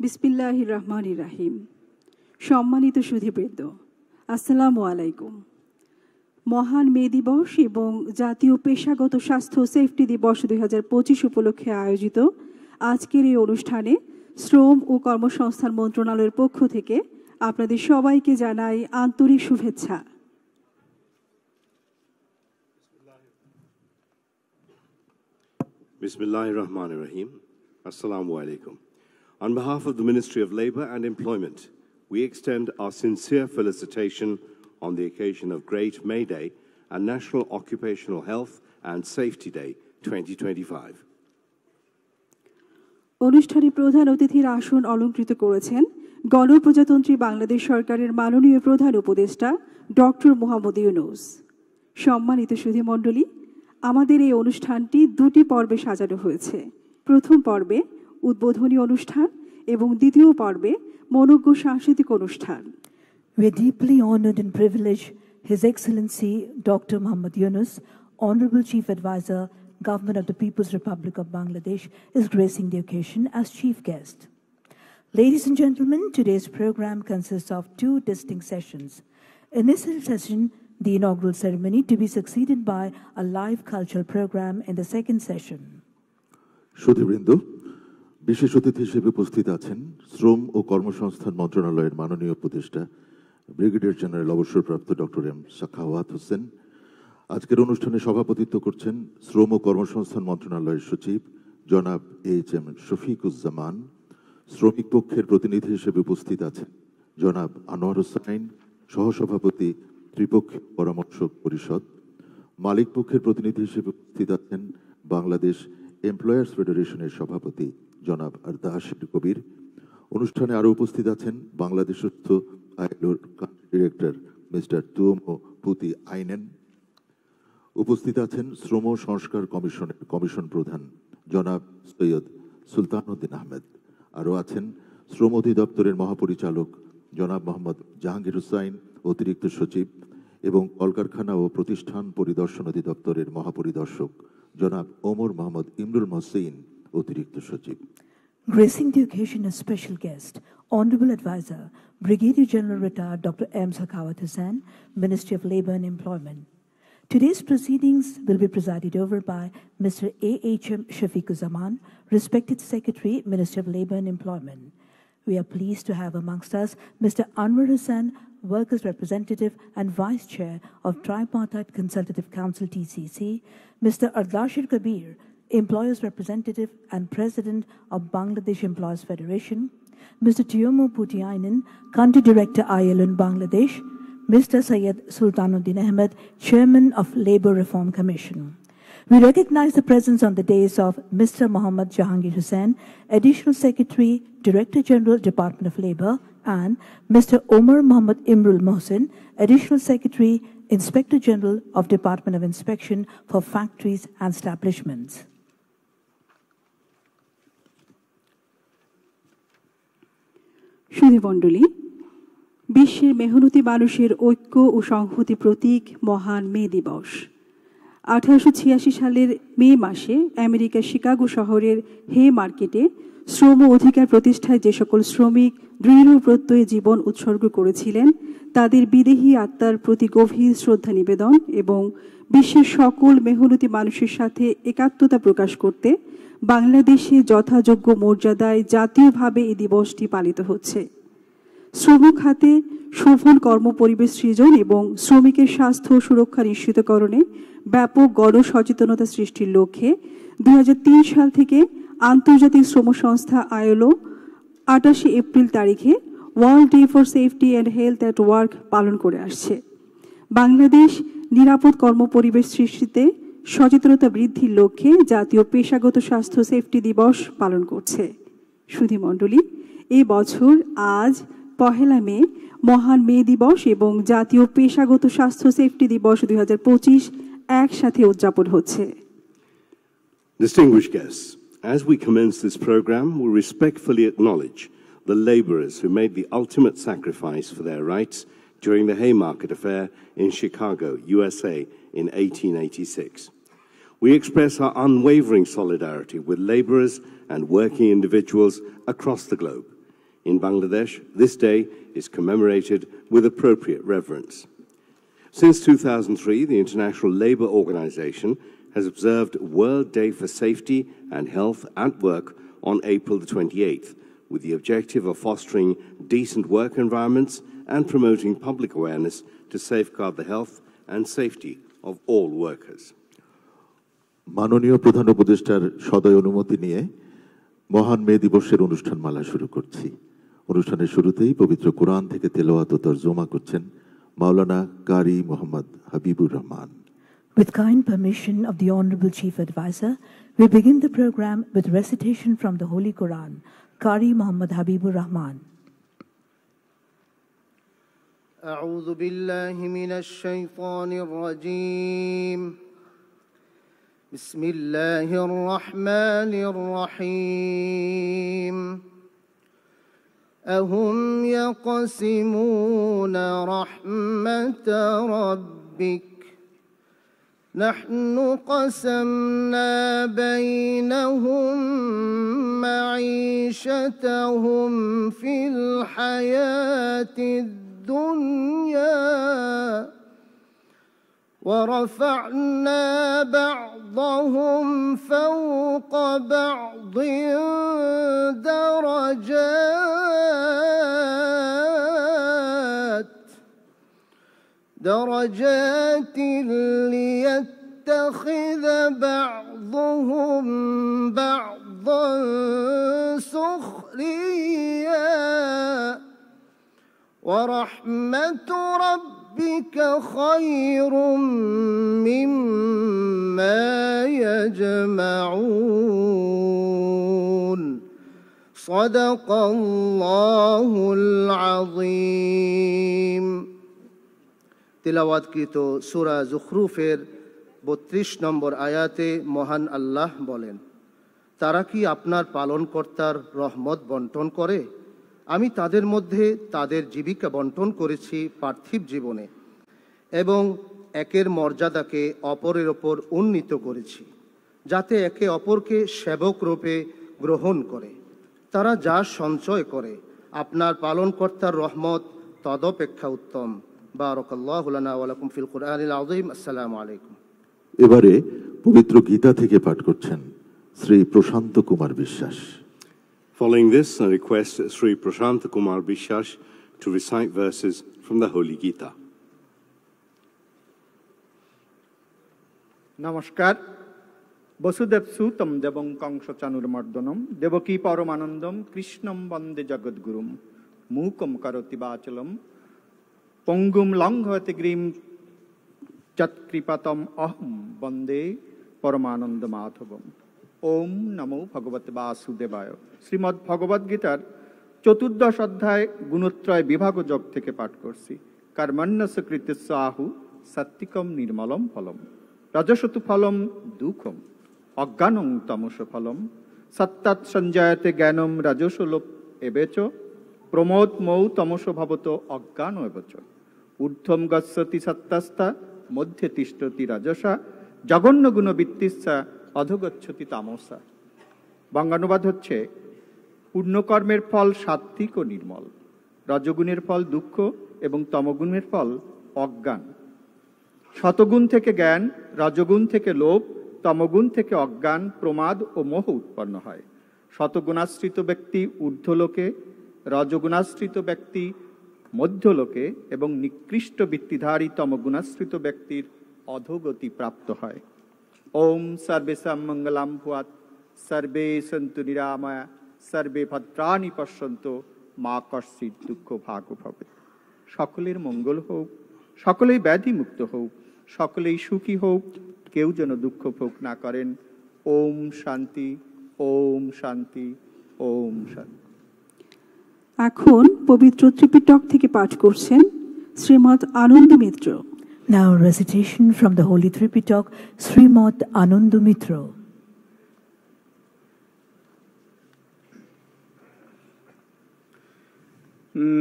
বিসমিল্লাহির রহমানির রহিম। সম্মানিত সুধীবৃন্দ, আসসালামু আলাইকুম। মহান মে দিবস এবং জাতীয় পেশাগত স্বাস্থ্য সেফটি দিবস 2025 উপলক্ষে আয়োজিত আজকের এই অনুষ্ঠানে শ্রম ও কর্মসংস্থান মন্ত্রণালয়ের পক্ষ থেকে আপনাদের সবাইকে জানাই আন্তরিক শুভেচ্ছা। Bismillahir Rahmanir Rahim. Assalamu alaikum. On behalf of the Ministry of Labour and Employment, we extend our sincere felicitation on the occasion of Great May Day and National Occupational Health and Safety Day 2025. অনুষ্ঠানে প্রধান অতিথির আসন অলংকৃত করেছেন গণপ্রজাতন্ত্রী বাংলাদেশ সরকারের মাননীয় প্রধান উপদেষ্টা ডক্টর মোহাম্মদ ইউনূস। সম্মানিত সুধীমণ্ডলী, আমাদের এই অনুষ্ঠানটি দুটি পর্বে সাজানো হয়েছে। প্রথম পর্বে উদ্বোধনী অনুষ্ঠান এবং দ্বিতীয় পর্বে মনোজ্ঞ সাংস্কৃতিক অনুষ্ঠান। We are deeply honored and privileged His Excellency Dr. Mohammad Yunus, Honorable Chief Advisor, Government of the People's Republic of Bangladesh, is gracing the occasion as chief guest. Ladies and gentlemen, today's program consists of two distinct sessions. Initial session, the inaugural ceremony, to be succeeded by a live cultural program in the second session. সুধীবৃন্দ, বিশেষ অতিথি হিসেবে উপস্থিত আছেন শ্রম ও কর্মসংস্থান মন্ত্রণালয়ের মাননীয় উপদেষ্টা ব্রিগেডিয়ার জেনারেল অবসরপ্রাপ্ত ডক্টর এম সাখাওয়াত হোসেন। আজকের অনুষ্ঠানে সভাপতিত্ব করছেন শ্রম ও কর্মসংস্থান মন্ত্রণালয়ের সচিব জনাব এইচ.এম. শফিকুজ্জামান। শ্রমিক পক্ষের প্রতিনিধি হিসেবে উপস্থিত আছেন জনাব আনোয়ার হোসাইন, সহসভাপতি ত্রিপক্ষীয় পরামর্শক পরিষদ। মালিক পক্ষের প্রতিনিধি হিসেবে উপস্থিত আছেন বাংলাদেশ এমপ্লয়ার্স ফেডারেশনের সভাপতি জনাব আরদাশির কবির। অনুষ্ঠানে আরও উপস্থিত আছেন বাংলাদেশস্থ আইএলওর কান্ট্রি ডিরেক্টর মিস্টার তুমো পুতি আইনেন। উপস্থিত আছেন শ্রম সংস্কার কমিশনের কমিশন প্রধান জনাব সৈয়দ সুলতানউদ্দিন আহমেদ। আরও আছেন শ্রম অধিদপ্তরের মহাপরিচালক জনাব মোহাম্মদ জাহাঙ্গীর হুসাইন, অতিরিক্ত সচিব, এবং কলকারখানা ও প্রতিষ্ঠান পরিদর্শন অধিদপ্তরের মহাপরিদর্শক জনাব ওমর মোহাম্মদ ইমরুল মহসিন, অতিরিক্ত সচিব। Gracing the occasion as special guest, Honorable Advisor, Brigadier General Retired Dr. M. Sakhawat Hussain, Ministry of Labour and Employment. Today's proceedings will be presided over by Mr. A.H.M. Shafiquzaman, Respected Secretary, Ministry of Labour and Employment. We are pleased to have amongst us Mr. Anwar Hussain, Workers' Representative and Vice Chair of Tripartite Consultative Council TCC, Mr. Ardashir Kabir, Employers' Representative and President of Bangladesh Employers Federation, Mr. Tuomo Putiainen, Country Director ILO in Bangladesh, Mr. Syed Sultanuddin Ahmed, Chairman of Labour Reform Commission. We recognize the presence on the days of Mr. Mohammad Jahangir Hussain, Additional Secretary, Director General, Department of Labour, and Mr. Omar Mohammad Imrul Mohsin, Additional Secretary, Inspector General of Department of Inspection for Factories and Establishments. সুধীমণ্ডলী, বিশ্বের মেহনতি মানুষের ঐক্য ও সংহতি প্রতীক মহান মে দিবস 1886 সালের মে মাসে আমেরিকার শিকাগো শহরের হে মার্কেটে শ্রম অধিকার প্রতিষ্ঠায় যে সকল শ্রমিক দৃঢ় প্রত্যয়ে জীবন উৎসর্গ করেছিলেন, তাদের বিদেহী আত্মার প্রতি গভীর শ্রদ্ধা নিবেদন এবং বিশ্বের সকল মেহনতি মানুষের সাথে একাত্মতা প্রকাশ করতে বাংলাদেশে যথাযোগ্য মর্যাদায় জাতীয়ভাবে এই দিবসটি পালিত হচ্ছে। শ্রম খাতে শোভন কর্মপরিবেশ সৃজন এবং শ্রমিকের স্বাস্থ্য ও সুরক্ষা নিশ্চিতকরণে ব্যাপক গণসচেতনতা সৃষ্টির লক্ষ্যে 2003 সাল থেকে আন্তর্জাতিক শ্রম সংস্থা আইএলও 28 এপ্রিল তারিখে world day for safety and health at work পালন করে আসছে। বাংলাদেশ নিরাপদ কর্মপরিবেশ সৃষ্টিতে সচেতনতা বৃদ্ধির লক্ষ্যে জাতীয় পেশাগত স্বাস্থ্য সেফটি দিবস পালন করছে। সুধীমণ্ডলী, এই বছর আজ পহেলা মে মহান মে দিবস এবং জাতীয় পেশাগত স্বাস্থ্য সেফটি দিবস 2025 একসাথে উদযাপন হচ্ছে। Distinguished guests, as we commence this program, we respectfully acknowledge the labourers who made the ultimate sacrifice for their rights during the Haymarket Affair in Chicago, USA in 1886. We express our unwavering solidarity with labourers and working individuals across the globe, In Bangladesh, this day is commemorated with appropriate reverence. Since 2003, the International Labour Organization has observed World Day for Safety and Health at Work on April the 28th, with the objective of fostering decent work environments and promoting public awareness to safeguard the health and safety of all workers. মাননীয় প্রধান উপদেষ্টার সদয় অনুমতি নিয়ে মহান মে দিবসের অনুষ্ঠানমালা শুরু করছি। অনুষ্ঠানের শুরুতেই পবিত্র কোরআন থেকে তেলাওয়াত ও তরজমা করছেন মাওলানা কারি Mohammad Habibur Rahman. With kind permission of the Honorable Chief Advisor, we begin the program with recitation from the Holy Quran. Qari Muhammad Habibur Rahman. أعوذ بالله من الشيطان الرجيم. بسم الله الرحمن الرحيم. أهم يقسمون رحمة ربك نحن قسمنا بينهم معيشتهم في الحياة الدنيا ورفعنا بعضهم فوق بعض درجات ليتخذ بعضهم بعضا سخريا ورحمة ربك خير مما يجمعون صدق الله العظيم। তিলাওয়াতকৃত সূরা যুখরুফের ৩২ নম্বর আয়াতে মহান আল্লাহ বলেন, তারা কি আপনার পালনকর্তার রহমত বন্টন করে? আমি তাদের মধ্যে তাদের জীবিকা বন্টন করেছি পার্থিব জীবনে এবং একের মর্যাদাকে অপরের ওপর উন্নীত করেছি, যাতে একে অপরকে সেবক রূপে গ্রহণ করে। তারা যা সঞ্চয় করে আপনার পালনকর্তার রহমত তদপেক্ষা উত্তম। বারাকাল্লাহু লানা ওয়া লাকুম ফিল কুরআনিল আযীম। আসসালামু আলাইকুম। এবারে পবিত্র গীতা থেকে পাঠ করছেন শ্রী প্রশান্ত Kumar Biswas. Following this, I request Sri Prashanta Kumar Bishash to recite verses from the Holy Gita. নমস্কার। বসুদেব সুতম দেবং কংস চানুর্মর্দনম দেবকী পরমানন্দম কৃষ্ণম বন্দে জগদ্গুরুম মূকম করোতি বাচলম পঙ্গুম লঙ্ঘয়তে গ্রীম চৎকৃপাতম অহম বন্দে পরমানন্দ মাধবম। ওম নমো ভগবতে বাসুদেবায়। শ্রীমদ্ ভগবদ্গীতার 14 অধ্যায় গুণত্রয় বিভাগ যোগ থেকে পাঠ করছি। কর্মণ্যস্য কৃতস্য আহু সাত্বিকম নির্মলম ফলম রজসতু ফলম দুঃখম অজ্ঞানং তমস ফলম সত্তাৎ সঞ্জায়তে জ্ঞানম রজসলোপ এবেচ প্রমোদ মৌ তমস ভবত অজ্ঞান এবচ ঊর্ধ্বম গচ্ছতি সত্তাস্তা মধ্যে তিষ্ঠতি রজসা জঘন্য গুণ বৃত্তিস্সা অধগচ্ছতি তামসা। বঙ্গানুবাদ হচ্ছে, পুণ্যকর্মের ফল সাত্ত্বিক ও নির্মল, রজগুণের ফল দুঃখ এবং তমগুণের ফল অজ্ঞান। শতগুণ থেকে জ্ঞান, রজগুণ থেকে লোভ, তমগুণ থেকে অজ্ঞান, প্রমাদ ও মোহ উৎপন্ন হয়। শতগুণাশ্রিত ব্যক্তি ঊর্ধ্বলোকে, রজগুণাশ্রিত ব্যক্তি মধ্যলোকে এবং নিকৃষ্ট বৃত্তিধারী তমগুণাশ্রিত ব্যক্তির অধোগতি প্রাপ্ত হয়। ওম সর্বেশাং মঙ্গলাম ভুয়াৎ সর্বে সন্তু নিরাময়া সর্বে ভদ্রাণি পশ্যন্তু মা কশ্চিৎ দুঃখ ভাগ ভবেৎ। সকলের মঙ্গল হোক, সকলেই ব্যাধি মুক্ত হোক, সকলেই সুখী হোক, কেউ যেন দুঃখ ভোগ না করেন। ওম শান্তি, ওম শান্তি, ওম শান্তি। এখন পবিত্র ত্রিপিটক থেকে পাঠ করছেন শ্রীমৎ আনন্দ মিত্র। Now recitation from the Holy Tripitaka, Srimad Ananda Mitra.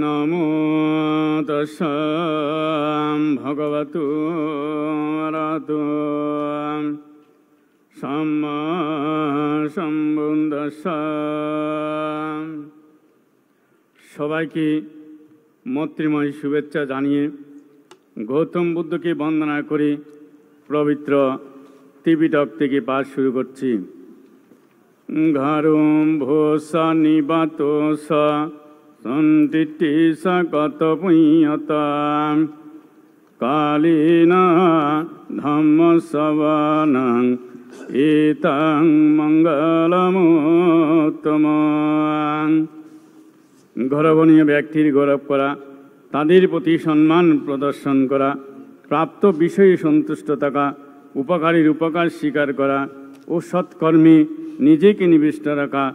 Namo tassa bhagavato arahato samma sambuddhassa সবাইকে মৈত্রীময় শুভেচ্ছা জানিয়ে গৌতম বুদ্ধকে বন্দনা করে পবিত্র ত্রিপিটক থেকে পাঠ শুরু করছি। ঘারুম ভোসা নিবাত সন্তিটি সকত পুণ্যতা কালীনা ধম্ম সবানাং এতাং মঙ্গলমোত্তমং। গৌরবনীয় ব্যক্তির গৌরব করা, তাদের প্রতি সম্মান প্রদর্শন করা, প্রাপ্ত বিষয়ে সন্তুষ্ট থাকা, উপকারীর উপকার স্বীকার করা ও সৎকর্মে নিজেকে নিবিষ্ট রাখা,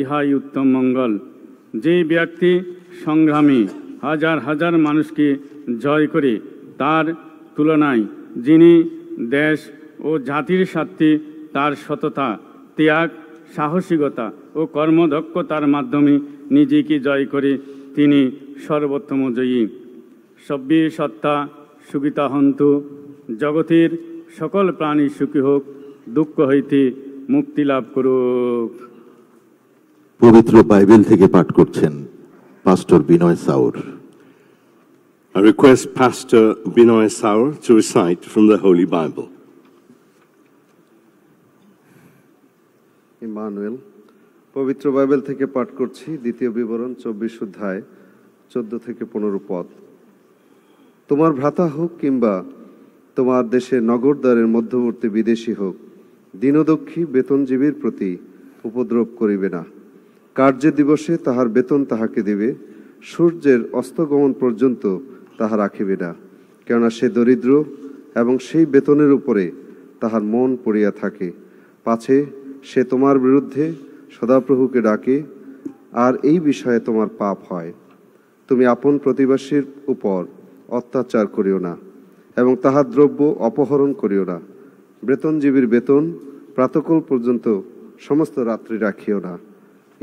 ইহাই উত্তম মঙ্গল। যে ব্যক্তি সংগ্রামী হাজার হাজার মানুষকে জয় করে, তার তুলনায় যিনি দেশ ও জাতির স্বার্থে তার সততা, ত্যাগ, সাহসিকতা ও কর্মদক্ষতার মাধ্যমে নিজেকে জয় করে, তিনি সর্বোত্তম জয়ী। সব্যে সত্তা সুখিতা হন্তু, জগতের সকল প্রাণী সুখী হোক, দুঃখ হইতে মুক্তি লাভ করুক। পবিত্র বাইবেল থেকে পাঠ করছেন পাস্টর বিনয় sour. I request Pastor Binoy Saur to recite from the Holy Bible. Emmanuel. পবিত্র বাইবেল থেকে পাঠ করছি দ্বিতীয় বিবরণ 24 অধ্যায় 14 থেকে 15 পদ। তোমার ভ্রাতা হোক কিংবা তোমার দেশের নগরদ্বারের মধ্যবর্তী বিদেশী হোক, দিনদক্ষী বেতনজীবীর প্রতি উপদ্রব করিবে না। কার্যের দিবসে তাহার বেতন তাহাকে দিবে, সূর্যের অস্তগমন পর্যন্ত তাহা রাখিবে না, কেননা সে দরিদ্র এবং সেই বেতনের উপরে তাহার মন পড়িয়া থাকে। পাছে সে তোমার বিরুদ্ধে সদাপ্রভুকে ডাকে, আর এই বিষয়ে তোমার পাপ হয়। তুমি আপন প্রতিবাসীর উপর অত্যাচার করিও না এবং তাহার দ্রব্য অপহরণ করিও না। বেতনজীবীর বেতন প্রাতঃকাল পর্যন্ত সমস্ত রাত্রি রাখিও না।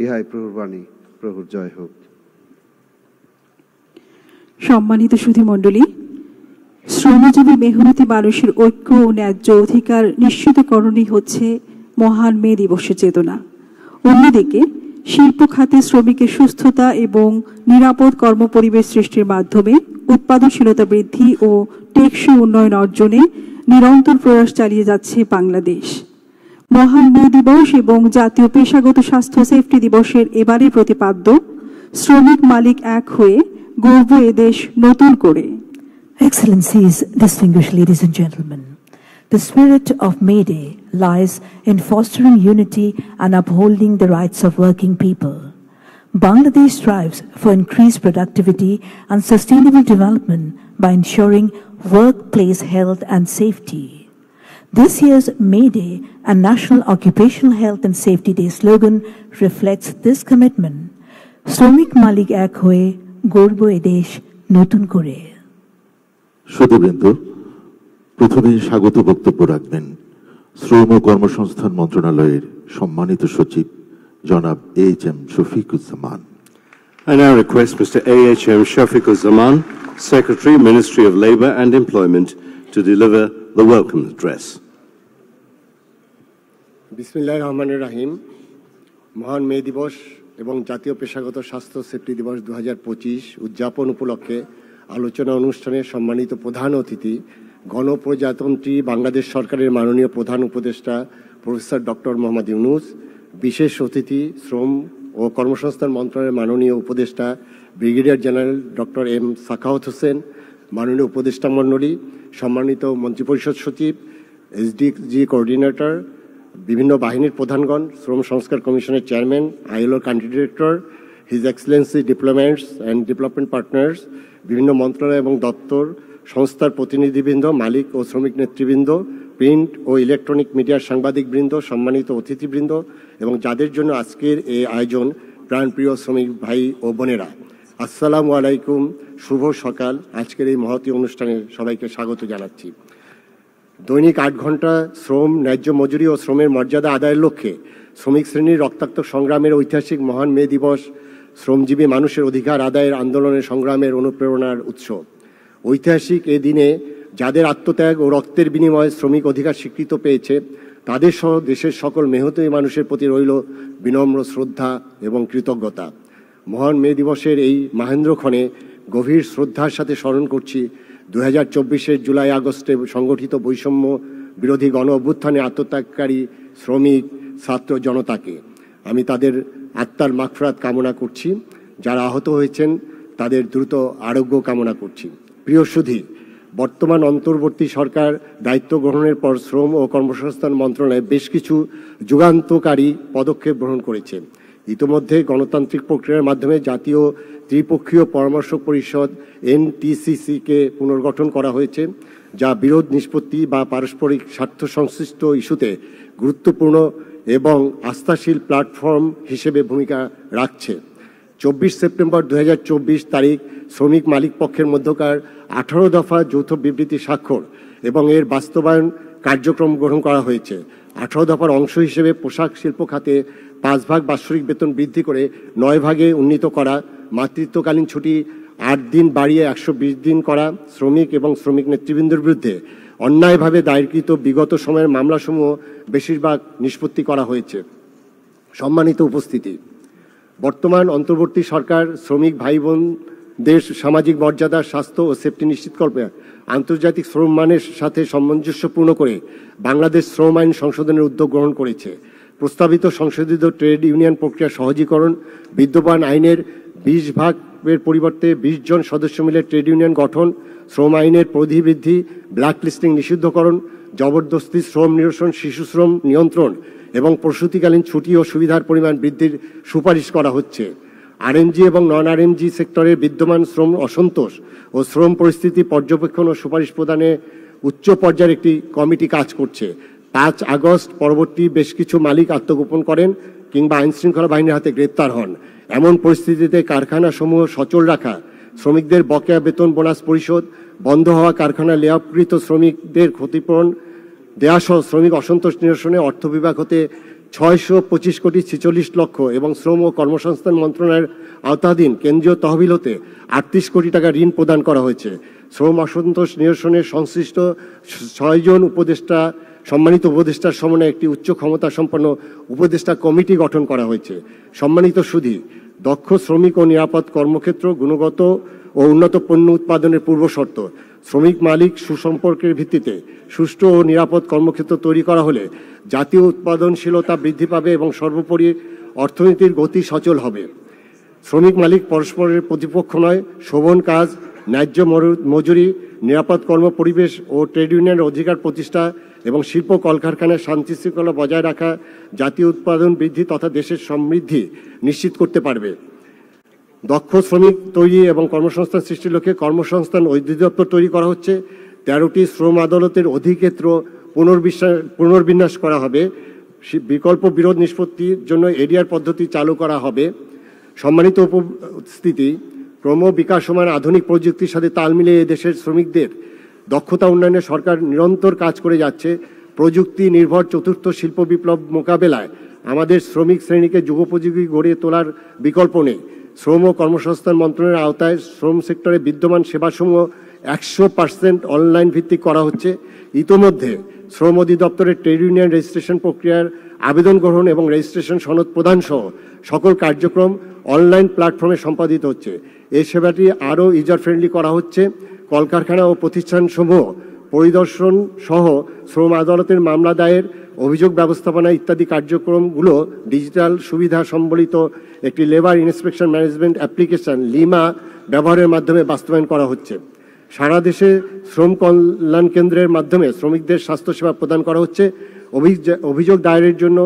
ইহাই প্রভুর বাণী। প্রভুর জয় হোক। সম্মানিত সুধী মণ্ডলী, শ্রমজীবী মেহনতি মানুষের ঐক্য ও ন্যায্য অধিকার নিশ্চিতকরণই হচ্ছে মহান মে দিবসের চেতনা। অন্যদিকে শিল্প খাতে শ্রমিকের সুস্থতা এবং নিরাপদ কর্মপরিবেশ সৃষ্টির মাধ্যমে উৎপাদনশীলতা বৃদ্ধি ও টেকসই উন্নয়ন অর্জনে নিরন্তর প্রয়াস চালিয়ে যাচ্ছে বাংলাদেশ। মহান মে দিবস এবং জাতীয় পেশাগত স্বাস্থ্য সেফটি দিবসের এবারের প্রতিপাদ্য শ্রমিক মালিক এক হয়ে গর্ব এদেশ নতুন করে। Excellencies, distinguished ladies and gentlemen, the spirit of May Day lies in fostering unity and upholding the rights of working people. Bangladesh strives for increased productivity and sustainable development by ensuring workplace health and safety. This year's May Day and National Occupational Health and Safety Day slogan reflects this commitment. Shramik Malik Ek Hoye, Gorbo Edesh Notun Kore. সুধীবৃন্দ, প্রথমে স্বাগত বক্তব্য রাখবেন শ্রম ও কর্মসংস্থান মন্ত্রণালয়ের সম্মানিত সচিব জনাব AHM Shafiquzzaman. I now request Mr. AHM Shafiquzzaman, Secretary, Ministry of Labour and Employment, to deliver the welcome address. বিসমিল্লাহির রহমানির রহিম। মহান মে দিবস এবং জাতীয় পেশাগত স্বাস্থ্য সেফটি দিবস 2025 উদযাপন উপলক্ষে আলোচনা অনুষ্ঠানে সম্মানিত প্রধান অতিথি গণপ্রজাতন্ত্রী বাংলাদেশ সরকারের মাননীয় প্রধান উপদেষ্টা প্রফেসর ডক্টর মোহাম্মদ ইউনুস, বিশেষ অতিথি শ্রম ও কর্মসংস্থান মন্ত্রণালয়ের মাননীয় উপদেষ্টা brigadier general doctor M Sakhawat Hossain, মাননীয় উপদেষ্টা মণ্ডলী, সম্মানিত মন্ত্রিপরিষদ সচিব, এসডিজি কোঅর্ডিনেটর, বিভিন্ন বাহিনীর প্রধানগণ, শ্রম সংস্কার কমিশনের চেয়ারম্যান, আইএলওর country director, his excellency diplomats and development partners, বিভিন্ন মন্ত্রণালয় এবং দপ্তর সংস্থার প্রতিনিধিবৃন্দ, মালিক ও শ্রমিক নেতৃবৃন্দ, প্রিন্ট ও ইলেকট্রনিক মিডিয়ার সাংবাদিকবৃন্দ, সম্মানিত অতিথিবৃন্দ এবং যাদের জন্য আজকের এই আয়োজন, প্রাণপ্রিয় শ্রমিক ভাই ও বোনেরা, আসসালামু আলাইকুম। শুভ সকাল। আজকের এই মহতী অনুষ্ঠানে সবাইকে স্বাগত জানাচ্ছি। দৈনিক 8 ঘন্টা শ্রম, ন্যায্য মজুরি ও শ্রমের মর্যাদা আদায়ের লক্ষ্যে শ্রমিক শ্রেণীর রক্তাক্ত সংগ্রামের ঐতিহাসিক মহান মে দিবস শ্রমজীবী মানুষের অধিকার আদায়ের আন্দোলনের সংগ্রামের অনুপ্রেরণার উৎস। ঐতিহাসিক এ দিনে যাদের আত্মত্যাগ ও রক্তের বিনিময়ে শ্রমিক অধিকার স্বীকৃত পেয়েছে, তাদের সহ দেশের সকল মেহনতি মানুষের প্রতি রইল বিনম্র শ্রদ্ধা এবং কৃতজ্ঞতা। মহান মে দিবসের এই মাহেন্দ্রক্ষণে গভীর শ্রদ্ধার সাথে স্মরণ করছি 2024-এর জুলাই আগস্টে সংগঠিত বৈষম্য বিরোধী গণ অভ্যুত্থানে আত্মত্যাগকারী শ্রমিক ছাত্র জনতাকে। আমি তাদের আত্মার মাগফিরাত কামনা করছি, যারা আহত হয়েছেন তাদের দ্রুত আরোগ্য কামনা করছি। প্রিয় সুধী, বর্তমান অন্তর্বর্তী সরকার দায়িত্ব গ্রহণের পর শ্রম ও কর্মসংস্থান মন্ত্রণালয় বেশ কিছু যুগান্তকারী পদক্ষেপ গ্রহণ করেছে। ইতোমধ্যে গণতান্ত্রিক প্রক্রিয়ার মাধ্যমে জাতীয় ত্রিপক্ষীয় পরামর্শ পরিষদ NTCC-কে পুনর্গঠন করা হয়েছে, যা বিরোধ নিষ্পত্তি বা পারস্পরিক স্বার্থ সংশ্লিষ্ট ইস্যুতে গুরুত্বপূর্ণ এবং আস্থাশীল প্ল্যাটফর্ম হিসেবে ভূমিকা রাখছে। 24 সেপ্টেম্বর 2024 তারিখ শ্রমিক মালিক পক্ষের মধ্যকার 18 দফা যৌথ বিবৃতি স্বাক্ষর এবং এর বাস্তবায়ন কার্যক্রম গ্রহণ করা হয়েছে। 18 দফার অংশ হিসেবে পোশাক শিল্প খাতে 5 ভাগ বাৎসরিক বেতন বৃদ্ধি করে 9 ভাগে উন্নীত করা, মাতৃত্বকালীন ছুটি 8 দিন বাড়িয়ে 120 দিন করা, শ্রমিক এবং শ্রমিক নেতৃবৃন্দের বিরুদ্ধে অন্যায়ভাবে দায়েরকৃত বিগত সময়ের মামলাসমূহ বেশিরভাগ নিষ্পত্তি করা হয়েছে। সম্মানিত উপস্থিতি, বর্তমান অন্তর্বর্তী সরকার শ্রমিক ভাই বোনদের সামাজিক মর্যাদা, স্বাস্থ্য ও সেফটি নিশ্চিত করবে আন্তর্জাতিক শ্রম মানের সাথে সামঞ্জস্যপূর্ণ করে বাংলাদেশ শ্রম আইন সংশোধনের উদ্যোগ গ্রহণ করেছে। প্রস্তাবিত সংশোধিত ট্রেড ইউনিয়ন প্রক্রিয়া সহজীকরণ, বিদ্যমান আইনের 20 ভাগের পরিবর্তে 20 জন সদস্য মিলে ট্রেড ইউনিয়ন গঠন, শ্রম আইনের পরিধি বৃদ্ধি, ব্ল্যাক লিস্টিং নিষিদ্ধকরণ, জবরদস্তি শ্রম নিরসন, শিশু শ্রম নিয়ন্ত্রণ এবং প্রসূতিকালীন ছুটি ও সুবিধার পরিমাণ বৃদ্ধির সুপারিশ করা হচ্ছে। RMG এবং নন RMG সেক্টরের বিদ্যমান শ্রম অসন্তোষ ও শ্রম পরিস্থিতি পর্যবেক্ষণ ও সুপারিশ প্রদানে উচ্চ পর্যায়ের একটি কমিটি কাজ করছে। 5 আগস্ট পরবর্তী বেশ কিছু মালিক আত্মগোপন করেন কিংবা আইনশৃঙ্খলা বাহিনীর হাতে গ্রেপ্তার হন। এমন পরিস্থিতিতে কারখানাসমূহ সচল রাখা, শ্রমিকদের বকেয়া বেতন বোনাস পরিশোধ, বন্ধ হওয়া কারখানা লেআউটকৃত শ্রমিকদের ক্ষতিপূরণ দেয়া সহ শ্রমিক অসন্তোষ নিরসনে অর্থ বিভাগ হতে 625 কোটি 46 লক্ষ এবং শ্রম ও কর্মসংস্থান মন্ত্রণালয়ের আওতাধীন কেন্দ্রীয় তহবিল হতে 38 কোটি টাকা ঋণ প্রদান করা হয়েছে। শ্রম অসন্তোষ নিরসনের সংশ্লিষ্ট 6 জন সম্মানিত উপদেষ্টার সমন্বয়ে একটি উচ্চ ক্ষমতা সম্পন্ন উপদেষ্টা কমিটি গঠন করা হয়েছে। সম্মানিত সুধী, দক্ষ শ্রমিক ও নিরাপদ কর্মক্ষেত্র গুণগত ও উন্নত পণ্য উৎপাদনের পূর্বশর্ত। শ্রমিক মালিক সুসম্পর্কের ভিত্তিতে সুষ্ঠু ও নিরাপদ কর্মক্ষেত্র তৈরি করা হলে জাতীয় উৎপাদনশীলতা বৃদ্ধি পাবে এবং সর্বোপরি অর্থনীতির গতি সচল হবে। শ্রমিক মালিক পরস্পরের প্রতিপক্ষ নয়, শোভন কাজ, ন্যায্য মজুরি, নিরাপদ কর্ম পরিবেশ ও ট্রেড ইউনিয়নের অধিকার প্রতিষ্ঠা এবং শিল্প কলকারখানায় শান্তি শৃঙ্খলা বজায় রাখা জাতীয় উৎপাদন বৃদ্ধি তথা দেশের সমৃদ্ধি নিশ্চিত করতে পারবে। দক্ষ শ্রমিক তৈরি এবং কর্মসংস্থান সৃষ্টির লক্ষ্যে কর্মসংস্থান অধিদপ্তর তৈরি করা হচ্ছে। 13টি শ্রম আদালতের অধিক্ষেত্র পুনর্বিন্যাস করা হবে। বিকল্প বিরোধ নিষ্পত্তির জন্য এডিআর পদ্ধতি চালু করা হবে। সম্মানিত উপস্থিতি, ক্রমবিকাশমান আধুনিক প্রযুক্তির সাথে তাল মিলিয়ে দেশের শ্রমিকদের দক্ষতা উন্নয়নে সরকার নিরন্তর কাজ করে যাচ্ছে। প্রযুক্তি নির্ভর চতুর্থ শিল্প বিপ্লব মোকাবেলায় আমাদের শ্রমিক শ্রেণীকে যুগোপযোগী গড়ে তোলার বিকল্প নেই। শ্রম ও কর্মসংস্থান মন্ত্রণালয়ের আওতায় শ্রম সেক্টরে বিদ্যমান সেবাসমূহ 100% অনলাইন ভিত্তিক করা হচ্ছে। ইতোমধ্যে শ্রম অধিদপ্তরের ট্রেড ইউনিয়ন রেজিস্ট্রেশন প্রক্রিয়ার আবেদন গ্রহণ এবং রেজিস্ট্রেশন সনদ প্রদান সহ সকল কার্যক্রম অনলাইন প্ল্যাটফর্মে সম্পাদিত হচ্ছে। এই সেবাটি আরও ইউজার ফ্রেন্ডলি করা হচ্ছে। কলকারখানা ও প্রতিষ্ঠানসমূহ পরিদর্শন সহ শ্রম আদালতের মামলা দায়ের, অভিযোগ ব্যবস্থাপনা ইত্যাদি কার্যক্রমগুলো ডিজিটাল সুবিধা সম্বলিত একটি labour inspection management application lima ব্যবহারের মাধ্যমে বাস্তবায়ন করা হচ্ছে। সারা দেশে শ্রম কল্যাণ কেন্দ্রের মাধ্যমে শ্রমিকদের স্বাস্থ্যসেবা প্রদান করা হচ্ছে। অভিযোগ দায়েরের জন্য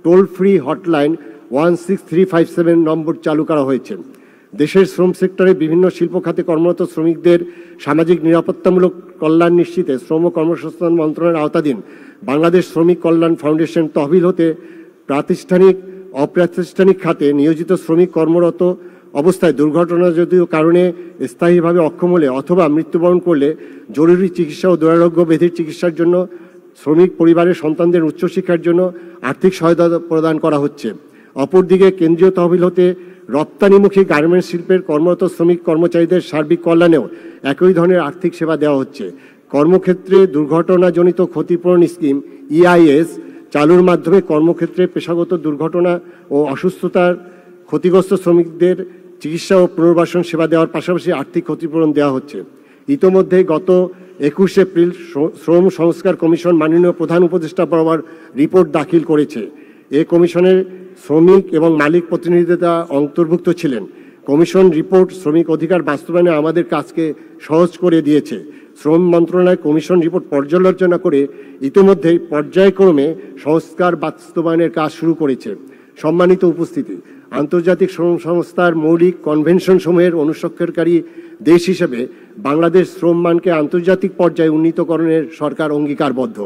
টোল ফ্রি হটলাইন 16357 নম্বর চালু করা হয়েছে। দেশের শ্রম সেক্টরে বিভিন্ন শিল্প খাতে কর্মরত শ্রমিকদের সামাজিক নিরাপত্তামূলক কল্যাণ নিশ্চিতে শ্রম ও কর্মসংস্থান মন্ত্রণালয়ের আওতাধীন বাংলাদেশ শ্রমিক কল্যাণ ফাউন্ডেশন তহবিল হতে প্রাতিষ্ঠানিক অপ্রাতিষ্ঠানিক খাতে নিয়োজিত শ্রমিক কর্মরত অবস্থায় দুর্ঘটনাজনিত কারণে স্থায়ীভাবে অক্ষম হলে অথবা মৃত্যুবরণ করলে জরুরি চিকিৎসা ও দুরারোগ্য ব্যাধির চিকিৎসার জন্য শ্রমিক পরিবারের সন্তানদের উচ্চশিক্ষার জন্য আর্থিক সহায়তা প্রদান করা হচ্ছে। অপরদিকে কেন্দ্রীয় তহবিল হতে রপ্তানিমুখী গার্মেন্টস শিল্পের কর্মরত শ্রমিক কর্মচারীদের সার্বিক কল্যাণেও একই ধরনের আর্থিক সেবা দেওয়া হচ্ছে। কর্মক্ষেত্রে দুর্ঘটনাজনিত ক্ষতিপূরণ স্কিম EIS চালুর মাধ্যমে কর্মক্ষেত্রে পেশাগত দুর্ঘটনা ও অসুস্থতার ক্ষতিগ্রস্ত শ্রমিকদের চিকিৎসা ও পুনর্বাসন সেবা দেওয়ার পাশাপাশি আর্থিক ক্ষতিপূরণ দেওয়া হচ্ছে। ইতোমধ্যে গত 21 এপ্রিল শ্রম সংস্কার কমিশন মাননীয় প্রধান উপদেষ্টা বরাবর রিপোর্ট দাখিল করেছে। এ কমিশনের শ্রমিক এবং মালিক প্রতিনিধিরা অন্তর্ভুক্ত ছিলেন। কমিশন রিপোর্ট শ্রমিক অধিকার বাস্তবায়নে আমাদের কাজকে সহজ করে দিয়েছে। শ্রম মন্ত্রণালয় কমিশন রিপোর্ট পর্যালোচনা করে ইতিমধ্যেই পর্যায়ক্রমে সংস্কার বাস্তবায়নের কাজ শুরু করেছে। সম্মানিত উপস্থিতি, আন্তর্জাতিক শ্রম সংস্থার মৌলিক কনভেনশন সমূহের অনুস্বাক্ষরকারী দেশ হিসেবে বাংলাদেশ শ্রম মানকে আন্তর্জাতিক পর্যায়ে উন্নীতকরণের সরকার অঙ্গীকারবদ্ধ।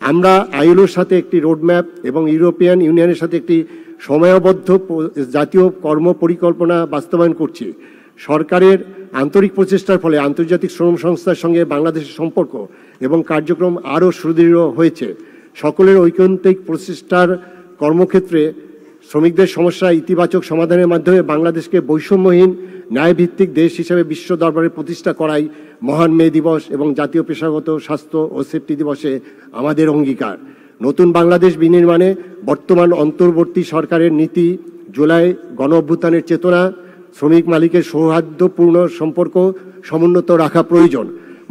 আমরা আইএলওর সাথে একটি রোডম্যাপ এবং ইউরোপিয়ান ইউনিয়নের সাথে একটি সময়বদ্ধ জাতীয় কর্ম পরিকল্পনা বাস্তবায়ন করছি। সরকারের আন্তরিক প্রচেষ্টার ফলে আন্তর্জাতিক শ্রম সংস্থার সঙ্গে বাংলাদেশের সম্পর্ক এবং কার্যক্রম আরও সুদৃঢ় হয়েছে। সকলের ঐকান্তিক প্রচেষ্টার কর্মক্ষেত্রে শ্রমিকদের সমস্যা ইতিবাচক সমাধানের মাধ্যমে বাংলাদেশকে বৈষম্যহীন ন্যায়ভিত্তিক দেশ হিসেবে বিশ্ব দরবারে প্রতিষ্ঠা করাই মহান মে দিবস এবং জাতীয় পেশাগত স্বাস্থ্য ও সেফটি দিবসে আমাদের অঙ্গীকার। নতুন বাংলাদেশ বিনির্মাণে বর্তমান অন্তর্বর্তী সরকারের নীতি, জুলাই গণ অভ্যুত্থানের চেতনা, শ্রমিক মালিকের সৌহার্দ্যপূর্ণ সম্পর্ক সমুন্নত রাখা প্রয়োজন।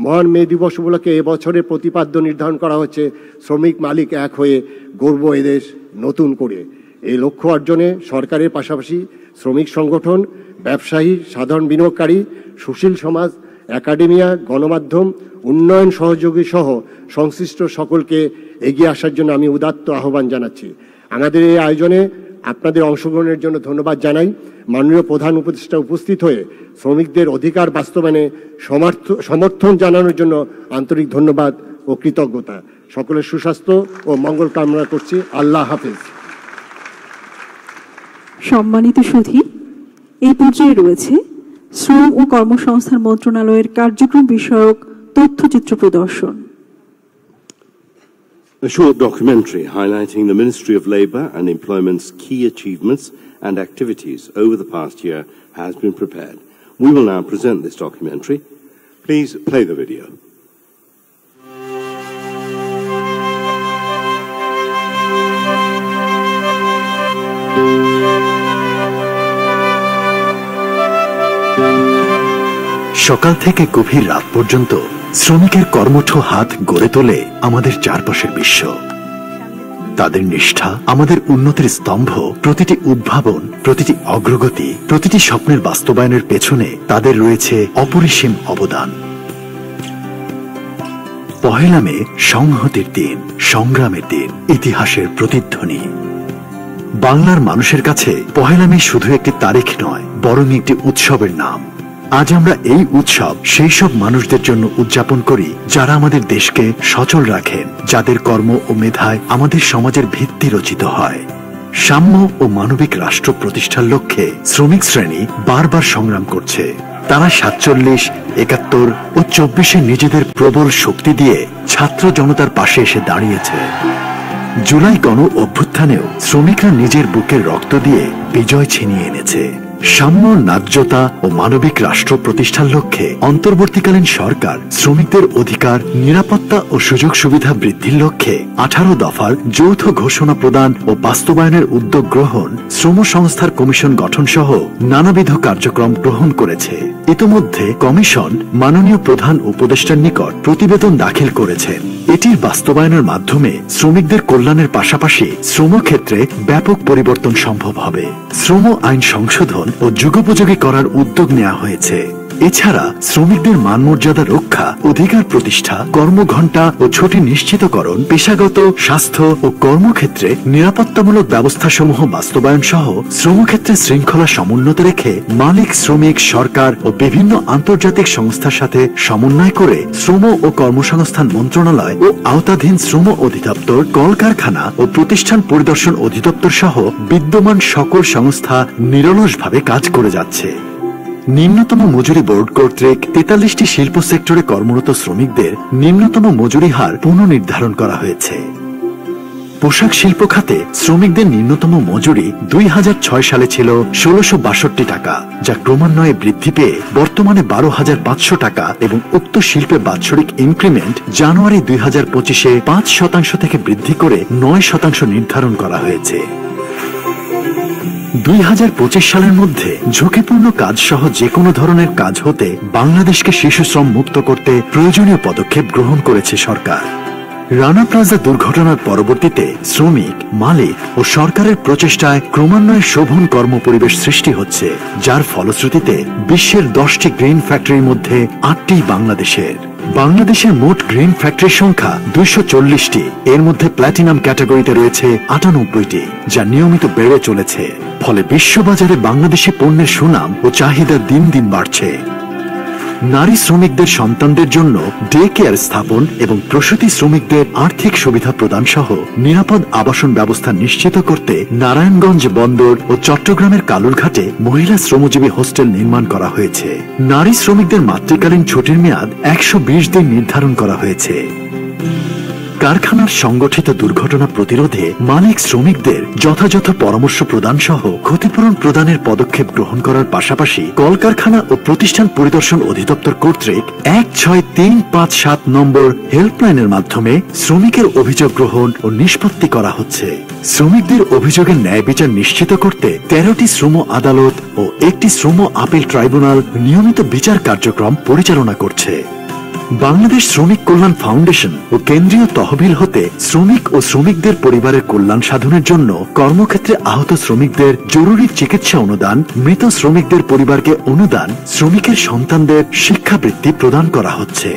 মহান মে দিবস উপলক্ষে এবছরের প্রতিপাদ্য নির্ধারণ করা হচ্ছে শ্রমিক মালিক এক হয়ে গড়ব এদেশ নতুন করে। এই লক্ষ্য অর্জনে সরকারের পাশাপাশি শ্রমিক সংগঠন, ব্যবসায়ী, সাধারণ বিনিয়োগকারী, সুশীল সমাজ, একাডেমিয়া, গণমাধ্যম, উন্নয়ন সহযোগী সহ সংশ্লিষ্ট সকলকে এগিয়ে আসার জন্য আমি উদাত্ত আহ্বান জানাচ্ছি। আমাদের এই আয়োজনে আপনাদের অংশগ্রহণের জন্য ধন্যবাদ জানাই। মাননীয় প্রধান উপদেষ্টা উপস্থিত হয়ে শ্রমিকদের অধিকার বাস্তবায়নে সমর্থন জানানোর জন্য আন্তরিক ধন্যবাদ ও কৃতজ্ঞতা। সকলের সুস্বাস্থ্য ও মঙ্গল কামনা করছি। আল্লাহ হাফেজ। সম্মানিত সুধী, এই পর্যায়ে রয়েছে শ্রম ও কর্মসংস্থান মন্ত্রণালয়ের কার্যক্রম বিষয়ক তথ্যচিত্র প্রদর্শন। A short documentary highlighting the Ministry of Labour and Employment's key achievements and activities over the past year has been prepared. We will now present this documentary. Please play the video. সকাল থেকে গভীর রাত পর্যন্ত শ্রমিকের কর্মঠ হাত গড়ে তোলে আমাদের চারপাশের বিশ্ব। তাদের নিষ্ঠা আমাদের উন্নতির স্তম্ভ। প্রতিটি উদ্ভাবন, প্রতিটি অগ্রগতি, প্রতিটি স্বপ্নের বাস্তবায়নের পেছনে তাদের রয়েছে অপরিসীম অবদান। পহেলা মে সংহতির দিন, সংগ্রামের দিন, ইতিহাসের প্রতিধ্বনি। বাংলার মানুষের কাছে পহেলা মে শুধু একটি তারিখ নয়, বরং একটি উৎসবের নাম। আজ আমরা এই উৎসব সেই সব মানুষদের জন্য উদযাপন করি যারা আমাদের দেশকে সচল রাখেন, যাদের কর্ম ও মেধায় আমাদের সমাজের ভিত্তি রচিত হয়। সাম্য ও মানবিক রাষ্ট্র প্রতিষ্ঠার লক্ষ্যে শ্রমিক শ্রেণী বারবার সংগ্রাম করছে। তারা 47, 71 ও 24-এ নিজেদের প্রবল শক্তি দিয়ে ছাত্র জনতার পাশে এসে দাঁড়িয়েছে। জুলাই গণ অভ্যুত্থানেও শ্রমিকরা নিজের বুকের রক্ত দিয়ে বিজয় ছিনিয়ে এনেছে। সাম্য, ন্যায্যতা ও মানবিক রাষ্ট্র প্রতিষ্ঠার লক্ষ্যে অন্তর্বর্তীকালীন সরকার শ্রমিকদের অধিকার, নিরাপত্তা ও সুযোগ সুবিধা বৃদ্ধির লক্ষ্যে 18 দফার যৌথ ঘোষণা প্রদান ও বাস্তবায়নের উদ্যোগ গ্রহণ, শ্রম সংস্থার কমিশন গঠন সহ নানাবিধ কার্যক্রম গ্রহণ করেছে। ইতোমধ্যে কমিশন মাননীয় প্রধান উপদেষ্টার নিকট প্রতিবেদন দাখিল করেছেন। এটির বাস্তবায়নের মাধ্যমে শ্রমিকদের কল্যাণের পাশাপাশি শ্রমক্ষেত্রে ব্যাপক পরিবর্তন সম্ভব হবে। শ্রম আইন সংশোধন ও যুগোপযোগী করার উদ্যোগ নেওয়া হয়েছে। এছাড়া শ্রমিকদের মানমর্যাদা রক্ষা, অধিকার প্রতিষ্ঠা, কর্মঘণ্টা ও ছুটি নিশ্চিতকরণ, পেশাগত, স্বাস্থ্য ও কর্মক্ষেত্রে নিরাপত্তামূলক ব্যবস্থাসমূহ বাস্তবায়ন সহ শ্রমক্ষেত্রে শৃঙ্খলা সমুন্নত রেখে মালিক, শ্রমিক, সরকার ও বিভিন্ন আন্তর্জাতিক সংস্থার সাথে সমন্বয় করে শ্রম ও কর্মসংস্থান মন্ত্রণালয় ও আওতাধীন শ্রম অধিদপ্তর, কলকারখানা ও প্রতিষ্ঠান পরিদর্শন অধিদপ্তর সহ বিদ্যমান সকল সংস্থা নিরলসভাবে কাজ করে যাচ্ছে। নিম্নতম মজুরি বোর্ড কর্তৃক 43টি শিল্প সেক্টরে কর্মরত শ্রমিকদের নিম্নতম মজুরি হার পুনর্নির্ধারণ করা হয়েছে। পোশাক শিল্প খাতে শ্রমিকদের নিম্নতম মজুরি 2006 সালে ছিল 1662 টাকা, যা ক্রমান্বয়ে বৃদ্ধি পেয়ে বর্তমানে 12,500 টাকা এবং উক্ত শিল্পে বাৎসরিক ইনক্রিমেন্ট জানুয়ারি 2025-এ 5% থেকে বৃদ্ধি করে 9% নির্ধারণ করা হয়েছে। 2025 সালের মধ্যে ঝুঁকিপূর্ণ কাজ সহ যে কোনো ধরনের কাজ হতে বাংলাদেশকে শিশু শ্রম মুক্ত করতে প্রয়োজনীয় পদক্ষেপ গ্রহণ করেছে সরকার। রানা প্লাজা দুর্ঘটনার পরবর্তীতে শ্রমিক, মালিক ও সরকারের প্রচেষ্টায় ক্রমান্বয়ে শোভন কর্মপরিবেশ সৃষ্টি হচ্ছে, যার ফলশ্রুতিতে বিশ্বের 10টি গ্রিন ফ্যাক্টরির মধ্যে 8টি বাংলাদেশের। বাংলাদেশের মোট গ্রিন ফ্যাক্টরির সংখ্যা 240টি, এর মধ্যে প্ল্যাটিনাম ক্যাটাগরিতে রয়েছে 98টি, যা নিয়মিত বেড়ে চলেছে। ফলে বিশ্ববাজারে বাংলাদেশি পণ্যের সুনাম ও চাহিদা দিন দিন বাড়ছে। নারী শ্রমিকদের সন্তানদের জন্য ডে কেয়ার স্থাপন এবং প্রসূতি শ্রমিকদের আর্থিক সুবিধা প্রদান সহ নিরাপদ আবাসন ব্যবস্থা নিশ্চিত করতে নারায়ণগঞ্জ বন্দর ও চট্টগ্রামের কালুরঘাটে মহিলা শ্রমজীবী হোস্টেল নির্মাণ করা হয়েছে। নারী শ্রমিকদের মাতৃকালীন ছুটির মেয়াদ 120 দিন নির্ধারণ করা হয়েছে। কারখানার সংগঠিত দুর্ঘটনা প্রতিরোধে মালিক শ্রমিকদের যথাযথ পরামর্শ প্রদান সহ ক্ষতিপূরণ প্রদানের পদক্ষেপ গ্রহণ করার পাশাপাশি কলকারখানা ও প্রতিষ্ঠান পরিদর্শন অধিদপ্তর কর্তৃক 16357 নম্বর হেল্পলাইনের মাধ্যমে শ্রমিকের অভিযোগ গ্রহণ ও নিষ্পত্তি করা হচ্ছে। শ্রমিকদের অভিযোগের ন্যায় বিচার নিশ্চিত করতে 13টি শ্রম আদালত ও 1টি শ্রম আপিল ট্রাইব্যুনাল নিয়মিত বিচার কার্যক্রম পরিচালনা করছে। বাংলাদেশ শ্রমিক কল্যাণ ফাউন্ডেশন ও কেন্দ্রীয় তহবিল হতে শ্রমিক ও শ্রমিকদের পরিবারের কল্যাণ সাধনের জন্য কর্মক্ষেত্রে আহত শ্রমিকদের জরুরি চিকিৎসা অনুদান, মৃত শ্রমিকদের পরিবারকে অনুদান, শ্রমিকের সন্তানদের শিক্ষাবৃত্তি প্রদান করা হচ্ছে।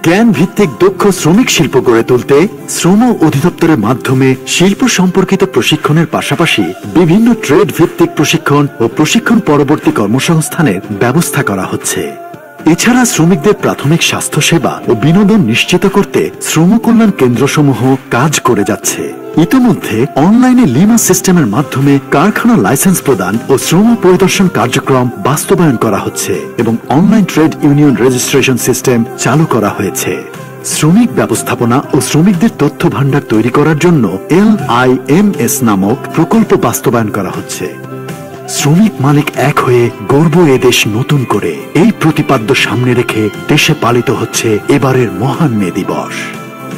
জ্ঞান ভিত্তিক দক্ষ শ্রমিক শিল্প গড়ে তুলতে শ্রম অধিদপ্তরের মাধ্যমে শিল্প সম্পর্কিত প্রশিক্ষণের পাশাপাশি বিভিন্ন ট্রেড ভিত্তিক প্রশিক্ষণ ও প্রশিক্ষণ পরবর্তী কর্মসংস্থানের ব্যবস্থা করা হচ্ছে। এছাড়া শ্রমিকদের প্রাথমিক স্বাস্থ্য সেবা ও বিনোদন নিশ্চিত করতে শ্রম কল্যাণ কেন্দ্রসমূহ কাজ করে যাচ্ছে। ইতিমধ্যে অনলাইনে লিমা সিস্টেমের মাধ্যমে কারখানা লাইসেন্স প্রদান ও শ্রম পরিদর্শন কার্যক্রম বাস্তবায়ন করা হচ্ছে এবং online trade union registration system চালু করা হয়েছে। শ্রমিক ব্যবস্থাপনা ও শ্রমিকদের তথ্য ভান্ডার তৈরি করার জন্য LIMS নামক প্রকল্প বাস্তবায়ন করা হচ্ছে। শ্রমিক মালিক এক হয়ে গর্ব এ দেশ নতুন করে, এই প্রতিপাদ্য সামনে রেখে দেশে পালিত হচ্ছে এবারের মহান মে দিবস।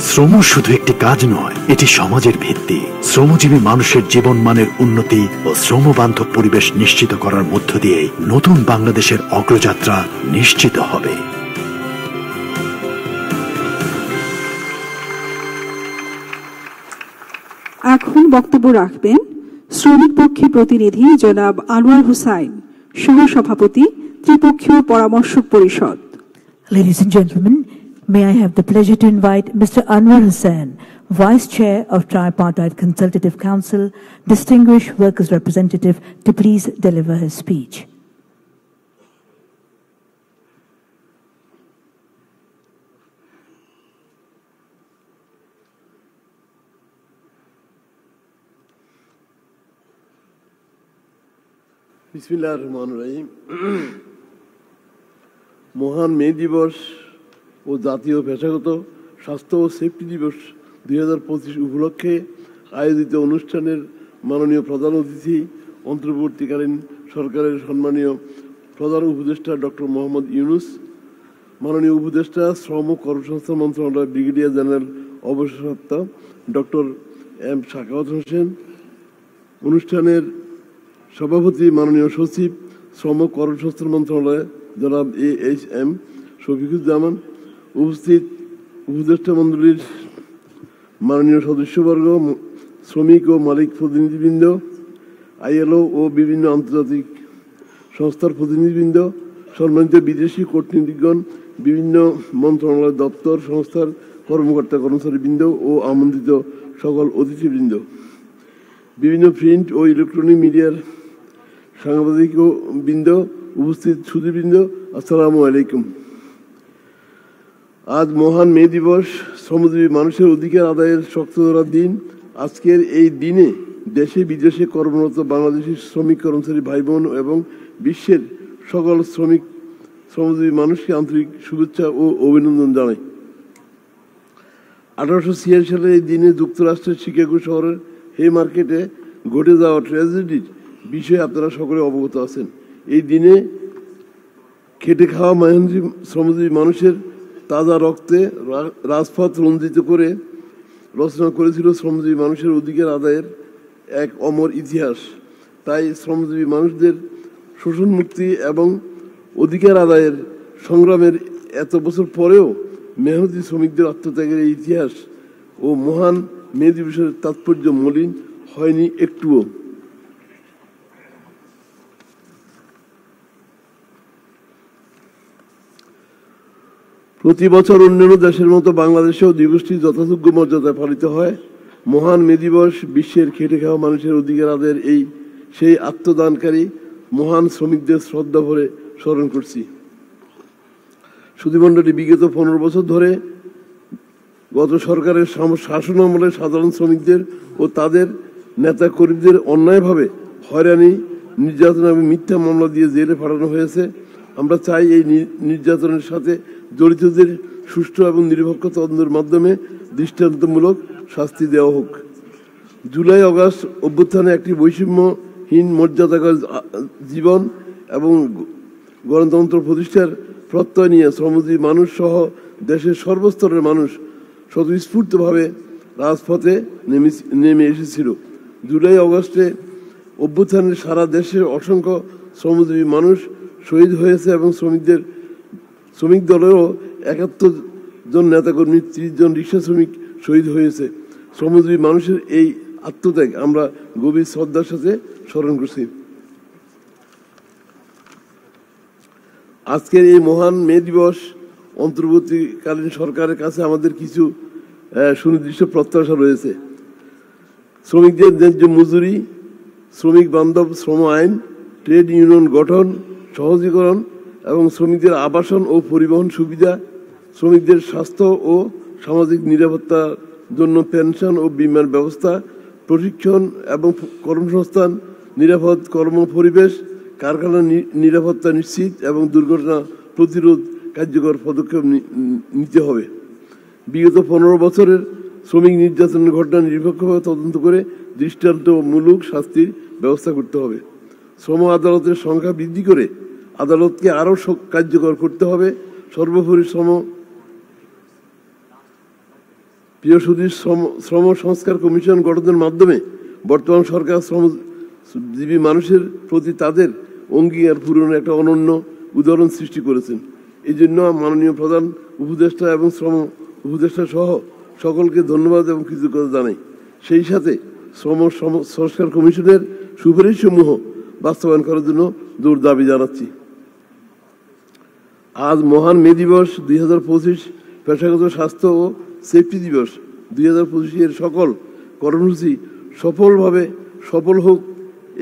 শ্রম শুধু একটি কাজ নয়, এটি সমাজের ভিত্তি। শ্রমজীবী মানুষের জীবনমানের উন্নতি ও শ্রমবান্ধব পরিবেশ নিশ্চিত করার মধ্য দিয়ে নতুন বাংলাদেশের অগ্রযাত্রা নিশ্চিত হবে। এখন বক্তব্য রাখবেন শ্রমিক পক্ষের প্রতিনিধি জনাব আনোয়ার হুসাইন, সহ-সভাপতি, ত্রিপক্ষীয় পরামর্শক পরিষদ। Ladies and gentlemen, may I have the pleasure to invite Mr. Anwar Hussain, Vice Chair of Tripartite Consultative Council, Distinguished Workers Representative, to please deliver his speech. বিসমিল্লাহির রহমানির রহিম। মহান মে দিবস ও জাতীয় পেশাগত স্বাস্থ্য ও সেফটি দিবস 2025 উপলক্ষে আয়োজিত অনুষ্ঠানের মাননীয় প্রধান অতিথি, অন্তর্বর্তীকালীন সরকারের সম্মানীয় প্রধান উপদেষ্টা ডক্টর মোহাম্মদ ইউনূস, মাননীয় উপদেষ্টা শ্রম ও কর্মসংস্থান মন্ত্রণালয়ের ব্রিগেডিয়ার জেনারেল অবসরপ্রাপ্ত ডক্টর এম সাখাওয়াত হোসেন, অনুষ্ঠানের সভাপতি মাননীয় সচিব শ্রম ও কর্মসংস্থান মন্ত্রণালয় জনাব AHM শফিকুজ্জামান, উপস্থিত উপদেষ্টা মণ্ডলীর মাননীয় সদস্যবর্গ, শ্রমিক ও মালিক প্রতিনিধিবৃন্দ, ILO ও বিভিন্ন আন্তর্জাতিক সংস্থার প্রতিনিধিবৃন্দ, সম্মানিত বিদেশি কূটনীতিকগণ, বিভিন্ন মন্ত্রণালয়, দপ্তর, সংস্থার কর্মকর্তা কর্মচারীবৃন্দ ও আমন্ত্রিত সকল অতিথিবৃন্দ, বিভিন্ন প্রিন্ট ও ইলেকট্রনিক মিডিয়ার সাংবাদিক বৃন্দ, উপস্থিত সুধীবৃন্দ, আসসালামু আলাইকুম। আজ মহান মে দিবস, শ্রমজীবী মানুষের অধিকার আদায়ের শক্তধরার দিন। আজকের এই দিনে দেশে বিদেশে কর্মরত বাংলাদেশি শ্রমিক কর্মচারী ভাই বোন এবং বিশ্বের সকল শ্রমজীবী মানুষকে আন্তরিক শুভেচ্ছা ও অভিনন্দন জানাই। 1886 সালে এই দিনে যুক্তরাষ্ট্রের শিকাগো শহরের হে মার্কেটে ঘটে যাওয়া ট্র্যাজেডির বিষয়ে আপনারা সকলে অবগত আছেন। এই দিনে খেটে খাওয়া মেহনতি শ্রমজীবী মানুষের তাজা রক্তে রাজপথ রঞ্জিত করে রচনা করেছিল শ্রমজীবী মানুষের অধিকার আদায়ের এক অমর ইতিহাস। তাই শ্রমজীবী মানুষদের শোষণ মুক্তি এবং অধিকার আদায়ের সংগ্রামের এত বছর পরেও মেহনতি শ্রমিকদের আত্মত্যাগের এই ইতিহাস ও মহান মে দিবসের তাৎপর্য মলিন হয়নি একটুও। প্রতি বছর অন্যান্য দেশের মতো বাংলাদেশেও দিবসটি যথাযোগ্য মর্যাদায় পালিত হয়। মহান মে দিবস বিশ্বের খেটে খাওয়া মানুষের অধিকার আদায়ের সেই আত্মদানকারী মহান শ্রমিকদের শ্রদ্ধা ভরে স্মরণ করছি। সুধীমণ্ডলী, বিগত 15 বছর ধরে গত সরকারের শাসন আমলে সাধারণ শ্রমিকদের ও তাদের নেতা কর্মীদের অন্যায়ভাবে হয়রানি, নির্যাতন এবং মিথ্যা মামলা দিয়ে জেলে পাঠানো হয়েছে। আমরা চাই এই নির্যাতনের সাথে জড়িতদের সুষ্ঠু এবং নিরপেক্ষ তদন্তের মাধ্যমে দৃষ্টান্তমূলক শাস্তি দেওয়া হোক। জুলাই আগস্ট অভ্যুত্থানে একটি বৈষম্যহীন মর্যাদাকর জীবন এবং গণতন্ত্র প্রতিষ্ঠার প্রত্যয় নিয়ে শ্রমজীবী মানুষ সহ দেশের সর্বস্তরের মানুষ স্বতঃস্ফূর্তভাবে রাজপথে নেমে এসেছিল। জুলাই আগস্টে অভ্যুত্থানের সারা দেশের অসংখ্য শ্রমজীবী মানুষ শহীদ হয়েছে এবং শ্রমিক দলেরও 71 জন নেতাকর্মী, 30 জন রিক্সা শ্রমিক শহীদ হয়েছে। শ্রমজীবী মানুষের এই আত্মত্যাগ আমরা গভীর শ্রদ্ধার সাথে স্মরণ করছি। আজকের এই মহান মে দিবস অন্তর্বর্তীকালীন সরকারের কাছে আমাদের কিছু সুনির্দিষ্ট প্রত্যাশা রয়েছে। শ্রমিকদের ন্যায্য মজুরি, শ্রমিক বান্ধব শ্রম আইন, ট্রেড ইউনিয়ন গঠন সহজীকরণ এবং শ্রমিকদের আবাসন ও পরিবহন সুবিধা, শ্রমিকদের স্বাস্থ্য ও সামাজিক নিরাপত্তার জন্য পেনশন ও বীমার ব্যবস্থা, প্রশিক্ষণ এবং কর্মসংস্থান, নিরাপদ কর্ম পরিবেশ, কারখানা নিরাপত্তা নিশ্চিত এবং দুর্ঘটনা প্রতিরোধ কার্যকর পদক্ষেপ নিতে হবে। বিগত 15 বছরের শ্রমিক নির্যাতনের ঘটনা নিরপেক্ষভাবে তদন্ত করে দৃষ্টান্তমূলক শাস্তির ব্যবস্থা করতে হবে। শ্রম আদালতের সংখ্যা বৃদ্ধি করে আদালতকে আরও কার্যকর করতে হবে। সর্বোপরি শ্রম সংস্কার কমিশন গঠনের মাধ্যমে বর্তমান সরকার শ্রমজীবী মানুষের প্রতি তাদের অঙ্গীকার পূরণের একটা অনন্য উদাহরণ সৃষ্টি করেছেন। এই জন্য মাননীয় প্রধান উপদেষ্টা এবং শ্রম উপদেষ্টা সহ সকলকে ধন্যবাদ এবং কৃতজ্ঞতা জানাই। সেই সাথে শ্রম সংস্কার কমিশনের সুপারিশসমূহ বাস্তবায়ন করার জন্য জোর দাবি জানাচ্ছি। আজ মহান মে দিবস 2025 পেশাগত স্বাস্থ্য ও সেফটি দিবস 2025 এর সকল কর্মসূচি সফল হোক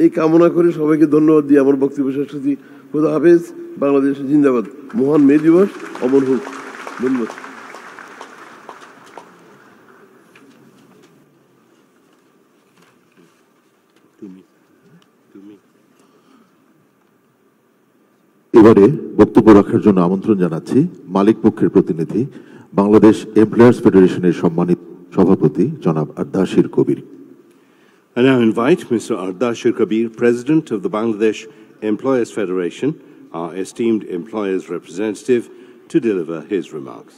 এই কামনা করে সবাইকে ধন্যবাদ দিয়ে আমার বক্তব্য শেষ করছি। খোদা হাফেজ। বাংলাদেশ জিন্দাবাদ। মহান মে দিবস অমর হোক। ধন্যবাদ। এবারে বক্তব্য রাখার জন্য আমন্ত্রণ জানাচ্ছি মালিক পক্ষের প্রতিনিধি, বাংলাদেশ এমপ্লয়ার্স ফেডারেশনের সম্মানিত সভাপতি জনাব আরদাশির কবির। I now invite Mr. Ardashir Kabir, President of the Bangladesh Employers Federation, our esteemed employers representative, to deliver his remarks.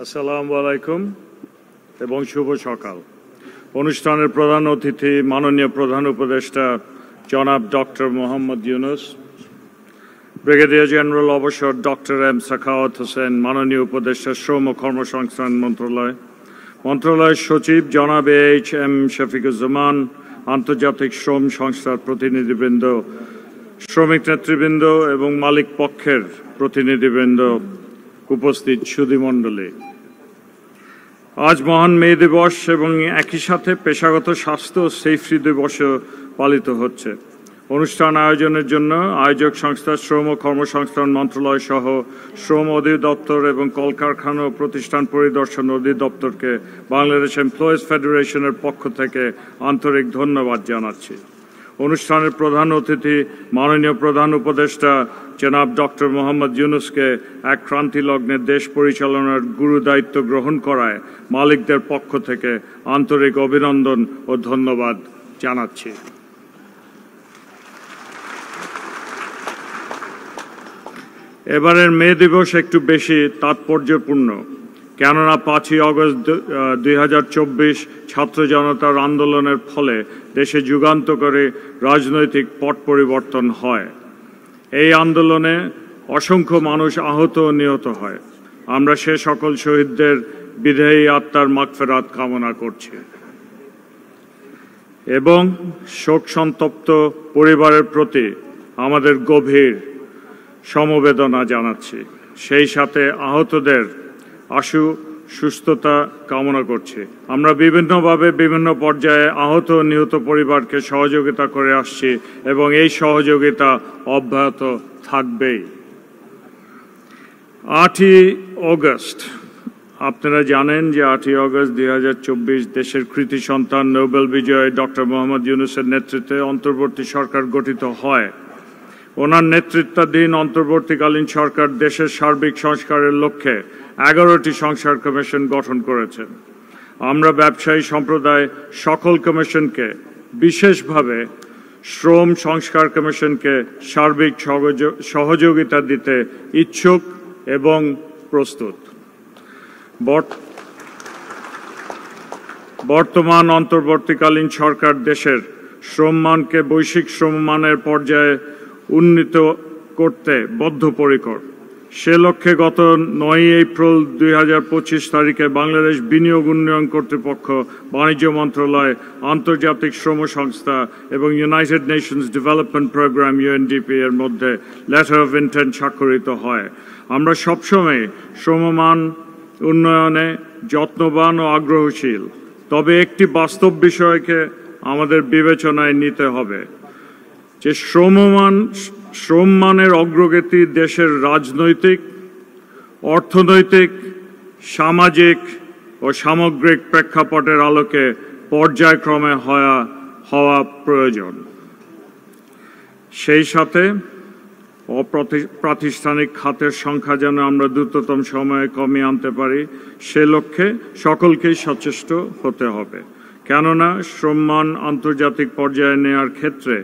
আসসালামু আলাইকুম এবং শুভ সকাল। অনুষ্ঠানের প্রধান অতিথি মাননীয় প্রধান উপদেষ্টা জনাব doctor Mohammad Yunus, brigadier general অবসর ডক্টর এম সাখাওয়াত হোসেন, মাননীয় উপদেষ্টা শ্রম ও কর্মসংস্থান মন্ত্রণালয়ের সচিব জনাব এইচ.এম. শফিকুজ্জামান, আন্তর্জাতিক শ্রম সংস্থার প্রতিনিধিবৃন্দ, শ্রমিক নেতৃবৃন্দ এবং মালিক পক্ষের প্রতিনিধিবৃন্দ, উপস্থিত সুধীমণ্ডলী। আজ মহান মে দিবস এবং একই সাথে পেশাগত স্বাস্থ্য ও সেফটি দিবসও পালিত হচ্ছে। অনুষ্ঠান আয়োজনের জন্য আয়োজক সংস্থা শ্রম ও কর্মসংস্থান মন্ত্রণালয় সহ শ্রম অধিদপ্তর এবং কলকারখানা ও প্রতিষ্ঠান পরিদর্শন অধিদপ্তরকে বাংলাদেশ এমপ্লয়ার্স ফেডারেশনের পক্ষ থেকে আন্তরিক ধন্যবাদ জানাচ্ছি। অনুষ্ঠানের প্রধান অতিথি মাননীয় প্রধান উপদেষ্টা জনাব ডক্টর মোহাম্মদ ইউনুসকে এক ক্রান্তি লগ্নে দেশ পরিচালনার গুরু দায়িত্ব গ্রহণ করায় মালিকদের পক্ষ থেকে আন্তরিক অভিনন্দন ও ধন্যবাদ জানাচ্ছি। এবারের মে দিবস একটু বেশি তাৎপর্যপূর্ণ। কেননা 5ই অগস্ট 2024 ছাত্র জনতার আন্দোলনের ফলে দেশে যুগান্তকারী রাজনৈতিক পট পরিবর্তন হয়। এই আন্দোলনে অসংখ্য মানুষ আহত ও নিহত হয়। আমরা সে সকল শহীদদের বিদেহী আত্মার মাগফিরাত কামনা করছি এবং শোক সন্তপ্ত পরিবারের প্রতি আমাদের গভীর সমবেদনা জানাচ্ছি। সেই সাথে আহতদের আশু সুস্থতা কামনা করছি। আমরা বিভিন্নভাবে বিভিন্ন পর্যায়ে আহত ও নিহত পরিবারকে সহযোগিতা করে আসছি এবং এই সহযোগিতা অব্যাহত থাকবেই। 8ই অগস্ট, আপনারা জানেন যে 8ই অগস্ট 2024 দেশের কৃতি সন্তান নোবেল বিজয়ী ডক্টর মোহাম্মদ ইউনূসের নেতৃত্বে অন্তর্বর্তী সরকার গঠিত হয়। ওনার নেতৃত্বাধীন অন্তর্বর্তীকালীন সরকার দেশের সার্বিক সংস্কারের লক্ষ্যে 11টি সংস্কার কমিশন গঠন করেছেন। আমরা ব্যবসায়ী সম্প্রদায় সকল কমিশনকে, বিশেষভাবে শ্রম সংস্কার কমিশনকে সার্বিক সহযোগিতা দিতে ইচ্ছুক এবং প্রস্তুত। বর্তমান অন্তর্বর্তীকালীন সরকার দেশের শ্রমমানকে বৈশ্বিক শ্রমমানের পর্যায়ে উন্নীত করতে বদ্ধপরিকর। সে লক্ষ্যে গত 9 এপ্রিল 2025 তারিখে বাংলাদেশ বিনিয়োগ উন্নয়ন কর্তৃপক্ষ, বাণিজ্য মন্ত্রণালয়, আন্তর্জাতিক শ্রম সংস্থা এবং United Nations Development Programme UNDP এর মধ্যে লেটার অফ ইন্টেন্ট স্বাক্ষরিত হয়। আমরা সবসময় শ্রমমান উন্নয়নে যত্নবান ও আগ্রহশীল, তবে একটি বাস্তব বিষয়কে আমাদের বিবেচনায় নিতে হবে যে শ্রমমানের অগ্রগতি দেশের রাজনৈতিক, অর্থনৈতিক, সামাজিক ও সামগ্রিক প্রেক্ষাপটের আলোকে পর্যায়ক্রমে হওয়া প্রয়োজন। সেই সাথে অপ্রাতিষ্ঠানিক খাতের সংখ্যা যেন আমরা দ্রুততম সময়ে কমিয়ে আনতে পারি, সে লক্ষ্যে সকলকেই সচেষ্ট হতে হবে। কেননা শ্রমমান আন্তর্জাতিক পর্যায়ে নেওয়ার ক্ষেত্রে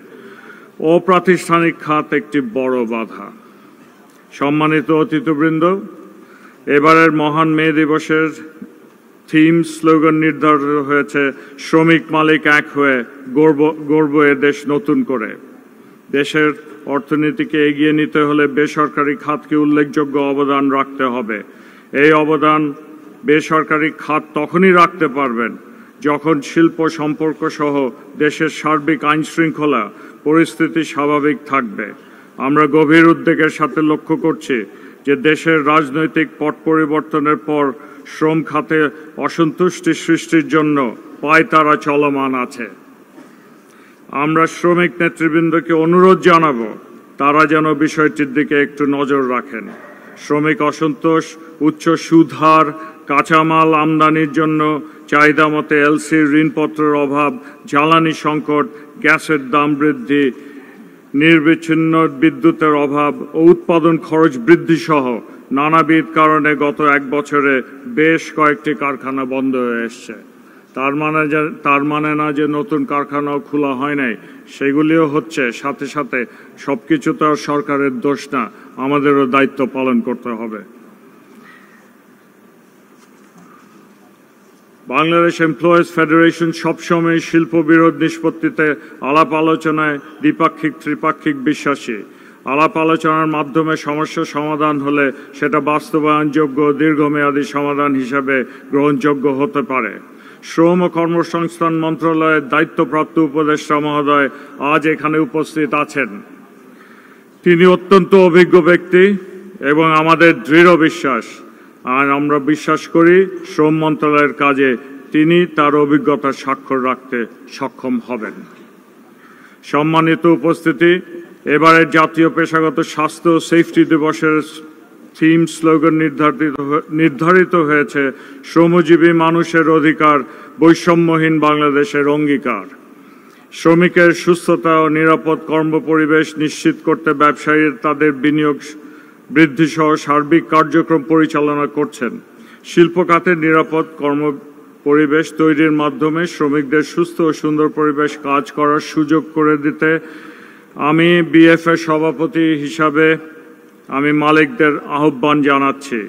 অপ্রাতিষ্ঠানিক খাত একটি বড় বাধা। সম্মানিত অতিথিবৃন্দ, এবারের মহান মে দিবসের থিম স্লোগান নির্ধারিত হয়েছে শ্রমিক মালিক এক হয়ে গর্ব এ দেশ নতুন করে। দেশের অর্থনীতিকে এগিয়ে নিতে হলে বেসরকারি খাতকে উল্লেখযোগ্য অবদান রাখতে হবে। এই অবদান বেসরকারি খাত তখনই রাখতে পারবেন যখন শিল্প সম্পর্ক সহ দেশের সার্বিক আইন শৃঙ্খলা পরিস্থিতি স্বাভাবিক থাকবে। আমরা গভীর উদ্বেগের সাথে লক্ষ্য করছি যে দেশের রাজনৈতিক পট পরিবর্তনের পর শ্রম খাতে অসন্তুষ্টি সৃষ্টির জন্য পায়তারা চলমান আছে। আমরা শ্রমিক নেতৃবৃন্দকে অনুরোধ জানাব তারা যেন বিষয়টির দিকে একটু নজর রাখেন। শ্রমিক অসন্তোষ, উচ্চ সুদ হার, কাঁচামাল আমদানির জন্য চাহিদা মতে এলসির ঋণপত্রের অভাব, জ্বালানি সংকট, গ্যাসের দাম বৃদ্ধি, নির্বিচ্ছিন্ন বিদ্যুতের অভাব ও উৎপাদন খরচ বৃদ্ধি সহ নানাবিধ কারণে গত 1 বছরে বেশ কয়েকটি কারখানা বন্ধ হয়ে এসছে। তার মানে না যে নতুন কারখানাও খোলা হয় নাই, সেগুলিও হচ্ছে। সাথে সাথে সবকিছু তো আর সরকারের দোষ না, আমাদেরও দায়িত্ব পালন করতে হবে। বাংলাদেশ এমপ্লয়িজ ফেডারেশন সবসময় শিল্প বিরোধ নিষ্পত্তিতে আলাপ আলোচনায় দ্বিপাক্ষিক ত্রিপাক্ষিক বিশ্বাসী। আলাপ আলোচনার মাধ্যমে সমস্যা সমাধান হলে সেটা বাস্তবায়নযোগ্য দীর্ঘমেয়াদী সমাধান হিসাবে গ্রহণযোগ্য হতে পারে। শ্রম ও কর্মসংস্থান মন্ত্রণালয়ের দায়িত্বপ্রাপ্ত উপদেষ্টা মহোদয় আজ এখানে উপস্থিত আছেন। তিনি অত্যন্ত অভিজ্ঞ ব্যক্তি এবং আমাদের দৃঢ় বিশ্বাস, আর আমরা বিশ্বাস করি শ্রম মন্ত্রণালয়ের কাজে তিনি তার অভিজ্ঞতার স্বাক্ষর রাখতে সক্ষম হবেন। সম্মানিত উপস্থিতি, এবারের জাতীয় পেশাগত স্বাস্থ্য ও সেফটি দিবসের থিম স্লোগান নির্ধারিত হয়েছে শ্রমজীবী মানুষের অধিকার, বৈষম্যহীন বাংলাদেশের অঙ্গীকার। শ্রমিকের সুস্থতা ও নিরাপদ কর্মপরিবেশ নিশ্চিত করতে ব্যবসায়ীরা তাদের বিনিয়োগ বৃদ্ধি সহ সার্বিক কার্যক্রম পরিচালনা করছেন। শিল্প খাতে নিরাপদ কর্মপরিবেশ তৈরির মাধ্যমে শ্রমিকদের সুস্থ ও সুন্দর পরিবেশ কাজ করার সুযোগ করে দিতে আমি বিএফএ সভাপতি হিসাবে আমি মালিকদের আহ্বান জানাচ্ছি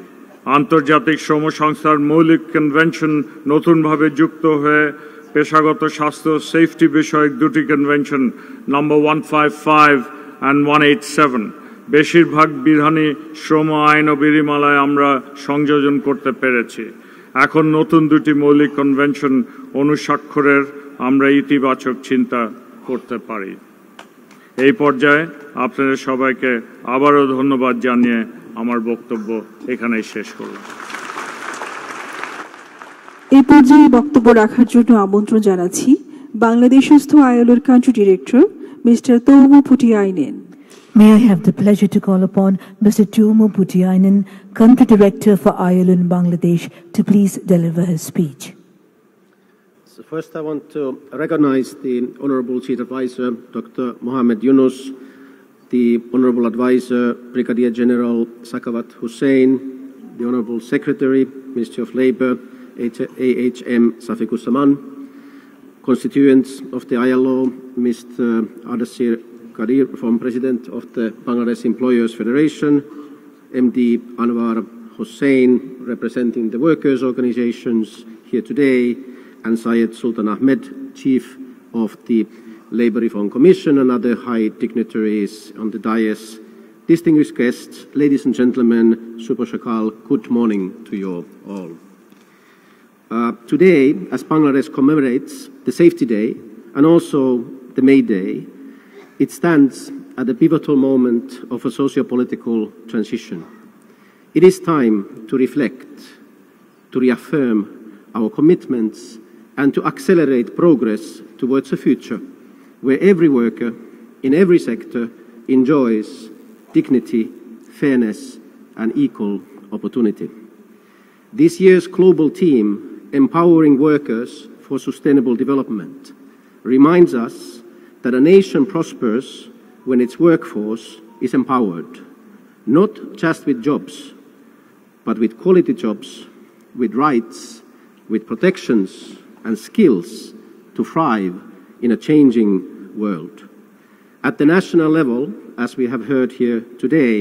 আন্তর্জাতিক শ্রম সংস্থার মৌলিক কনভেনশন নতুনভাবে যুক্ত হয়ে পেশাগত স্বাস্থ্য সেফটি বিষয়ক দুটি কনভেনশন নম্বর 155 and 187 বেশিরভাগ বিধানই শ্রম আইন ও বিধিমালায় আমরা সংযোজন করতে পেরেছি। এখন নতুন দুটি মৌলিক কনভেনশন অনুস্বাক্ষরের আমরা ইতিবাচক চিন্তা করতে পারি। এই পর্যায়ে আপনাদের সবাইকে আবারও ধন্যবাদ জানিয়ে আমার বক্তব্য এখানেই শেষ করলাম। এই পর্যায়ে বক্তব্য রাখার জন্য আমন্ত্রণ জানাচ্ছি বাংলাদেশস্থ আইএলওর country director mister Tuomo Poutiainen. May I have the pleasure to call upon Mr. Tuomo Putiainen, Country Director for ILO in Bangladesh, to please deliver his speech. So first I want to recognize the Honorable Chief Advisor, Dr. Mohammed Yunus, the Honorable Advisor, Brigadier General Sakhawat Hussain, the Honorable Secretary, Ministry of Labour, AHM Safiqussaman, constituents of the ILO, Mr. Adasir Kadir, former President of the Bangladesh Employers Federation, MD Anwar Hussain, representing the workers' organizations here today, and Syed Sultan Ahmed, Chief of the Labour Reform Commission, and other high dignitaries on the dais. Distinguished guests, ladies and gentlemen, Shubha Shakal, good morning to you all. Today, as Bangladesh commemorates the Safety Day and also the May Day, it stands at a pivotal moment of a socio-political transition. It is time to reflect, to reaffirm our commitments, and to accelerate progress towards a future where every worker in every sector enjoys dignity, fairness, and equal opportunity. This year's global theme, Empowering Workers for Sustainable Development, reminds us that a nation prospers when its workforce is empowered, not just with jobs, but with quality jobs, with rights, with protections and skills to thrive in a changing world. At the national level, as we have heard here today,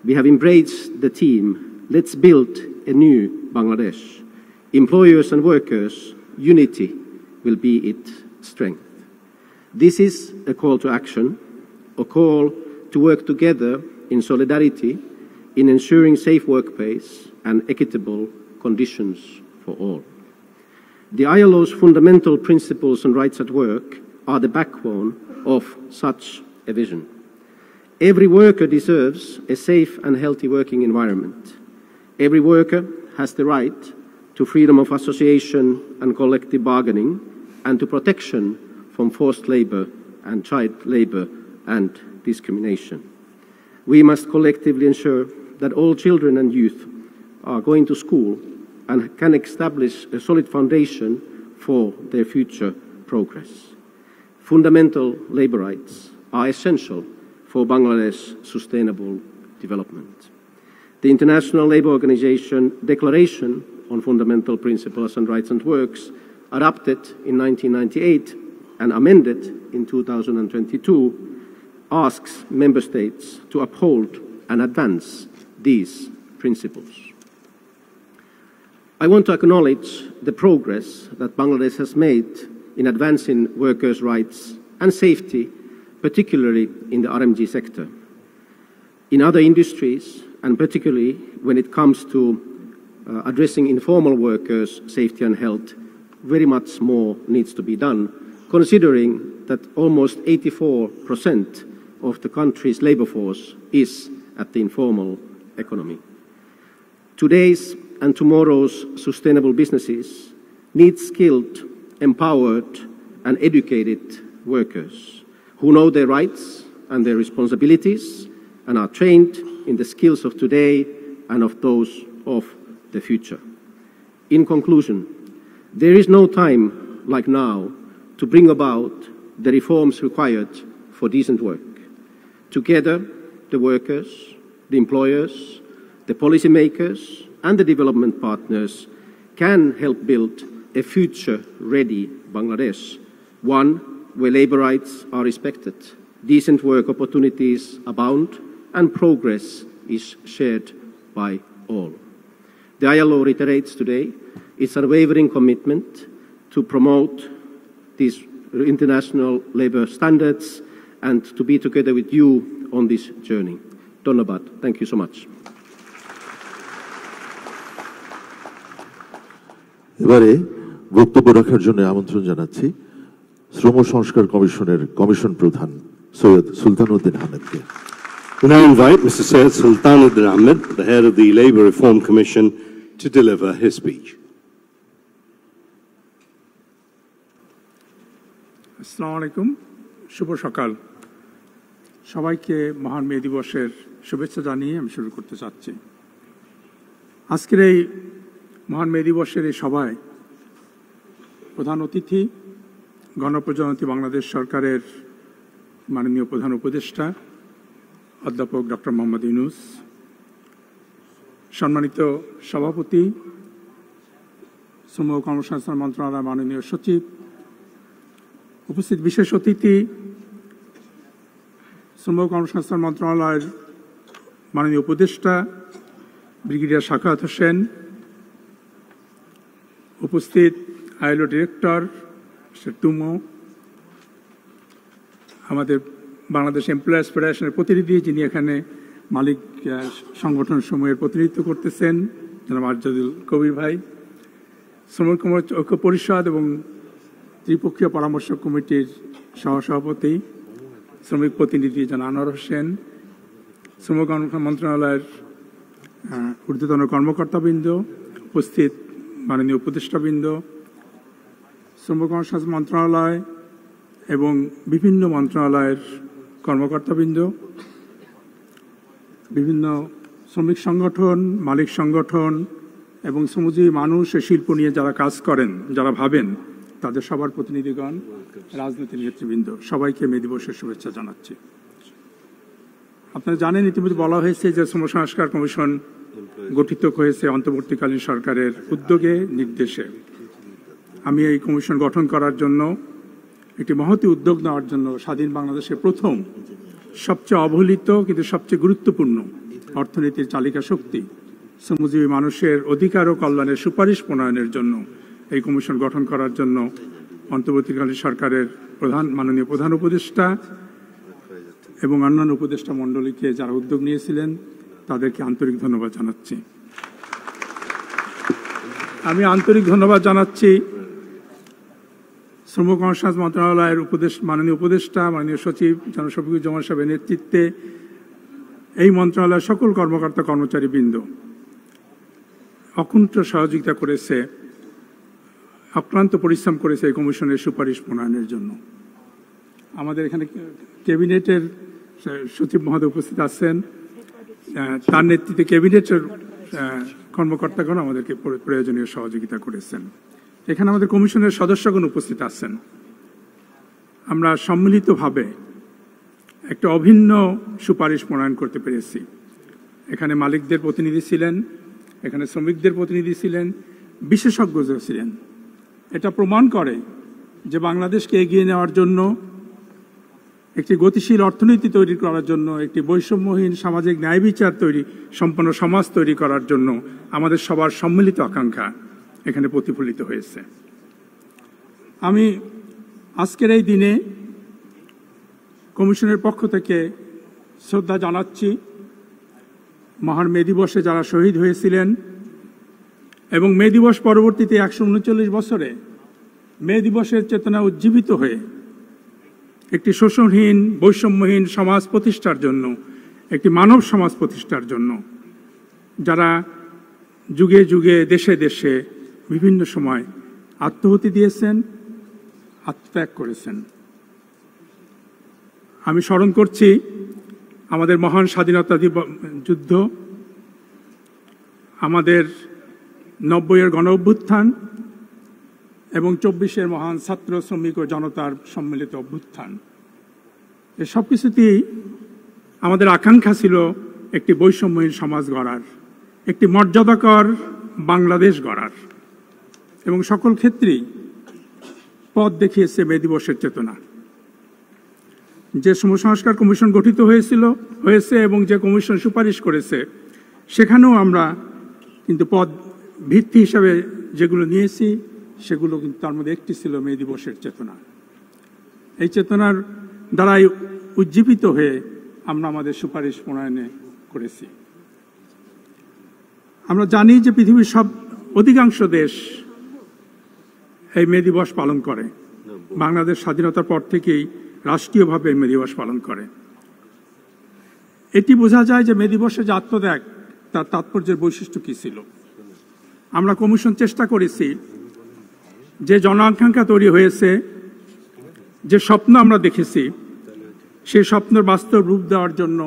we have embraced the theme, let's build a new Bangladesh. Employers and workers, unity will be its strength. This is a call to action, a call to work together in solidarity in ensuring safe workplace and equitable conditions for all. The ILO's fundamental principles and rights at work are the backbone of such a vision. Every worker deserves a safe and healthy working environment. Every worker has the right to freedom of association and collective bargaining and to protection from forced labour and child labour and discrimination. We must collectively ensure that all children and youth are going to school and can establish a solid foundation for their future progress. Fundamental labour rights are essential for Bangladesh's sustainable development. The International Labour Organization Declaration on Fundamental Principles and Rights and Works, adopted in 1998 and amended in 2022, asks member states to uphold and advance these principles. I want to acknowledge the progress that Bangladesh has made in advancing workers' rights and safety, particularly in the RMG sector. In other industries, and particularly when it comes to addressing informal workers' safety and health, very much more needs to be done, considering that almost 84% of the country's labour force is at the informal economy. Today's and tomorrow's sustainable businesses need skilled, empowered, and educated workers who know their rights and their responsibilities and are trained in the skills of today and of those of the future. In conclusion, there is no time like now to bring about the reforms required for decent work. Together, the workers, the employers, the policymakers, and the development partners can help build a future-ready Bangladesh, one where labour rights are respected, decent work opportunities abound, and progress is shared by all. The ILO reiterates today its unwavering commitment to promote these international labor standards and to be together with you on this journey. Dhonnobad. Thank you so much. এবারে বক্তব্য রাখার জন্য আমন্ত্রণ জানাচ্ছি শ্রম সংস্কার কমিশনের commission প্রধান সৈয়দ সুলতানুদ্দিন আহমেদকে। We now invite Mr. Syed Sultanuddin Ahmed, the head of the Labour Reform Commission, to deliver his speech. আসসালামু আলাইকুম, শুভ সকাল। সবাইকে মহান মে দিবসের শুভেচ্ছা জানিয়ে আমি শুরু করতে চাচ্ছি। আজকের এই মহান মে দিবসের এই সভায় প্রধান অতিথি গণপ্রজাতন্ত্রী বাংলাদেশ সরকারের মাননীয় প্রধান উপদেষ্টা অধ্যাপক ডক্টর মোহাম্মদ ইউনূস, সম্মানিত সভাপতি শ্রম ও কর্মসংস্থান মন্ত্রণালয়ের মাননীয় সচিব, উপস্থিত বিশেষ অতিথি শ্রম ও কর্মসংস্থান মন্ত্রণালয়ের মাননীয় উপদেষ্টা ব্রিগেডিয়ার সাখাওয়াত হোসেন, উপস্থিত আইএলও ডিরেক্টর মিস্টার তুমো, আমাদের বাংলাদেশ এমপ্লয়ার্স ফেডারেশনের প্রতিনিধি যিনি এখানে মালিক সংগঠন সমূহের প্রতিনিধিত্ব করতেছেন জনাব আরজাদুল কবির ভাই, শ্রমিক ঐক্য পরিষদ এবং ত্রিপক্ষীয় পরামর্শ কমিটির সহসভাপতি শ্রমিক প্রতিনিধি জনাব আনোয়ার হোসেন, শ্রম মন্ত্রণালয়ের ঊর্ধ্বতন কর্মকর্তাবৃন্দ, উপস্থিত মাননীয় উপদেষ্টাবৃন্দ, শ্রম কর্মসংস্থান মন্ত্রণালয় এবং বিভিন্ন মন্ত্রণালয়ের কর্মকর্তাবৃন্দ, বিভিন্ন শ্রমিক সংগঠন, মালিক সংগঠন এবং শ্রমজীবী মানুষ ও শিল্প নিয়ে যারা কাজ করেন, যারা ভাবেন, তাদের সবার প্রতিনিধিগণ, রাজনৈতিক নেতৃবৃন্দ, সবাইকে মে দিবসের শুভেচ্ছা জানাচ্ছি। আপনারা জানেন ইতিমধ্যে বলা হয়েছে যে শ্রম সংস্কার কমিশন গঠিত হয়েছে অন্তর্বর্তীকালীন সরকারের উদ্যোগে নির্দেশে। আমি এই কমিশন গঠন করার জন্য একটি মহতী উদ্যোগ নেওয়ার জন্য স্বাধীন বাংলাদেশের প্রথম সবচেয়ে অবহেলিত কিন্তু সবচেয়ে গুরুত্বপূর্ণ অর্থনীতির চালিকা শক্তি শ্রমজীবী মানুষের অধিকার ও কল্যাণের সুপারিশ প্রণয়নের জন্য এই কমিশন গঠন করার জন্য অন্তর্বর্তীকালীন সরকারের মাননীয় প্রধান উপদেষ্টা এবং অন্যান্য উপদেষ্টা মণ্ডলীকে যারা উদ্যোগ নিয়েছিলেন তাদেরকে আন্তরিক ধন্যবাদ জানাচ্ছি। আমি আন্তরিক ধন্যবাদ জানাচ্ছি শ্রম কর্মসংস্থান মন্ত্রণালয়ের মাননীয় উপদেষ্টা, মাননীয় সচিব জনাব শফিকুজ্জামান সাহেবের নেতৃত্বে এই মন্ত্রণালয়ের সকল কর্মকর্তা কর্মচারীবৃন্দ অকুণ্ঠ সহযোগিতা করেছে, অক্লান্ত পরিশ্রম করেছে এই কমিশনের সুপারিশ প্রণয়নের জন্য। আমাদের এখানে ক্যাবিনেটের সচিব মহোদয় উপস্থিত আছেন, তার নেতৃত্বে ক্যাবিনেটের কর্মকর্তাগণ আমাদেরকে প্রয়োজনীয় সহযোগিতা করেছেন। এখানে আমাদের কমিশনের সদস্যগণ উপস্থিত আছেন। আমরা সম্মিলিতভাবে একটা অভিন্ন সুপারিশ প্রণয়ন করতে পেরেছি। এখানে মালিকদের প্রতিনিধি ছিলেন, এখানে শ্রমিকদের প্রতিনিধি ছিলেন, বিশেষজ্ঞরা ছিলেন। এটা প্রমাণ করে যে বাংলাদেশকে এগিয়ে নেওয়ার জন্য, একটি গতিশীল অর্থনীতি তৈরি করার জন্য, একটি বৈষম্যহীন সামাজিক ন্যায় বিচার সম্পন্ন সমাজ তৈরি করার জন্য আমাদের সবার সম্মিলিত আকাঙ্ক্ষা এখানে প্রতিফলিত হয়েছে। আমি আজকের এই দিনে কমিশনের পক্ষ থেকে শ্রদ্ধা জানাচ্ছি মহান মে দিবসে যারা শহীদ হয়েছিলেন এবং মে দিবস পরবর্তীতে 139 বছরে মে দিবসের চেতনা উজ্জীবিত হয়ে একটি শোষণহীন বৈষম্যহীন সমাজ প্রতিষ্ঠার জন্য, একটি মানব সমাজ প্রতিষ্ঠার জন্য যারা যুগে যুগে দেশে দেশে বিভিন্ন সময় আত্মাহুতি দিয়েছেন, আত্মত্যাগ করেছেন। আমি স্মরণ করছি আমাদের মহান স্বাধীনতা যুদ্ধ, আমাদের 90-এর গণ অভ্যুত্থান এবং 24-এর মহান ছাত্র শ্রমিক ও জনতার সম্মিলিত অভ্যুত্থান। এই সব কিছুতেই আমাদের আকাঙ্ক্ষা ছিল একটি বৈষম্যহীন সমাজ গড়ার, একটি মর্যাদাকর বাংলাদেশ গড়ার, এবং সকল ক্ষেত্রেই পথ দেখিয়েছে মে দিবসের চেতনা। যে শ্রম সংস্কার কমিশন গঠিত হয়েছে এবং যে কমিশন সুপারিশ করেছে সেখানেও আমরা কিন্তু পথ ভিত্তি হিসাবে যেগুলো নিয়েছি সেগুলো কিন্তু তার মধ্যে একটি ছিল মে দিবসের চেতনা। এই চেতনার দ্বারাই উজ্জীবিত হয়ে আমরা আমাদের সুপারিশ প্রণয়নে করেছি। আমরা জানি যে পৃথিবীর অধিকাংশ দেশ এই মে দিবস পালন করে। বাংলাদেশ স্বাধীনতার পর থেকেই রাষ্ট্রীয়ভাবে মে দিবস পালন করে। এটি বোঝা যায় যে মে দিবসে যে আত্মত্যাগ তার তাৎপর্যের বৈশিষ্ট্য কি ছিল। আমরা কমিশন চেষ্টা করেছি যে জন আকাঙ্ক্ষা তৈরি হয়েছে, যে স্বপ্ন আমরা দেখেছি, সেই স্বপ্নের বাস্তব রূপ দেওয়ার জন্য,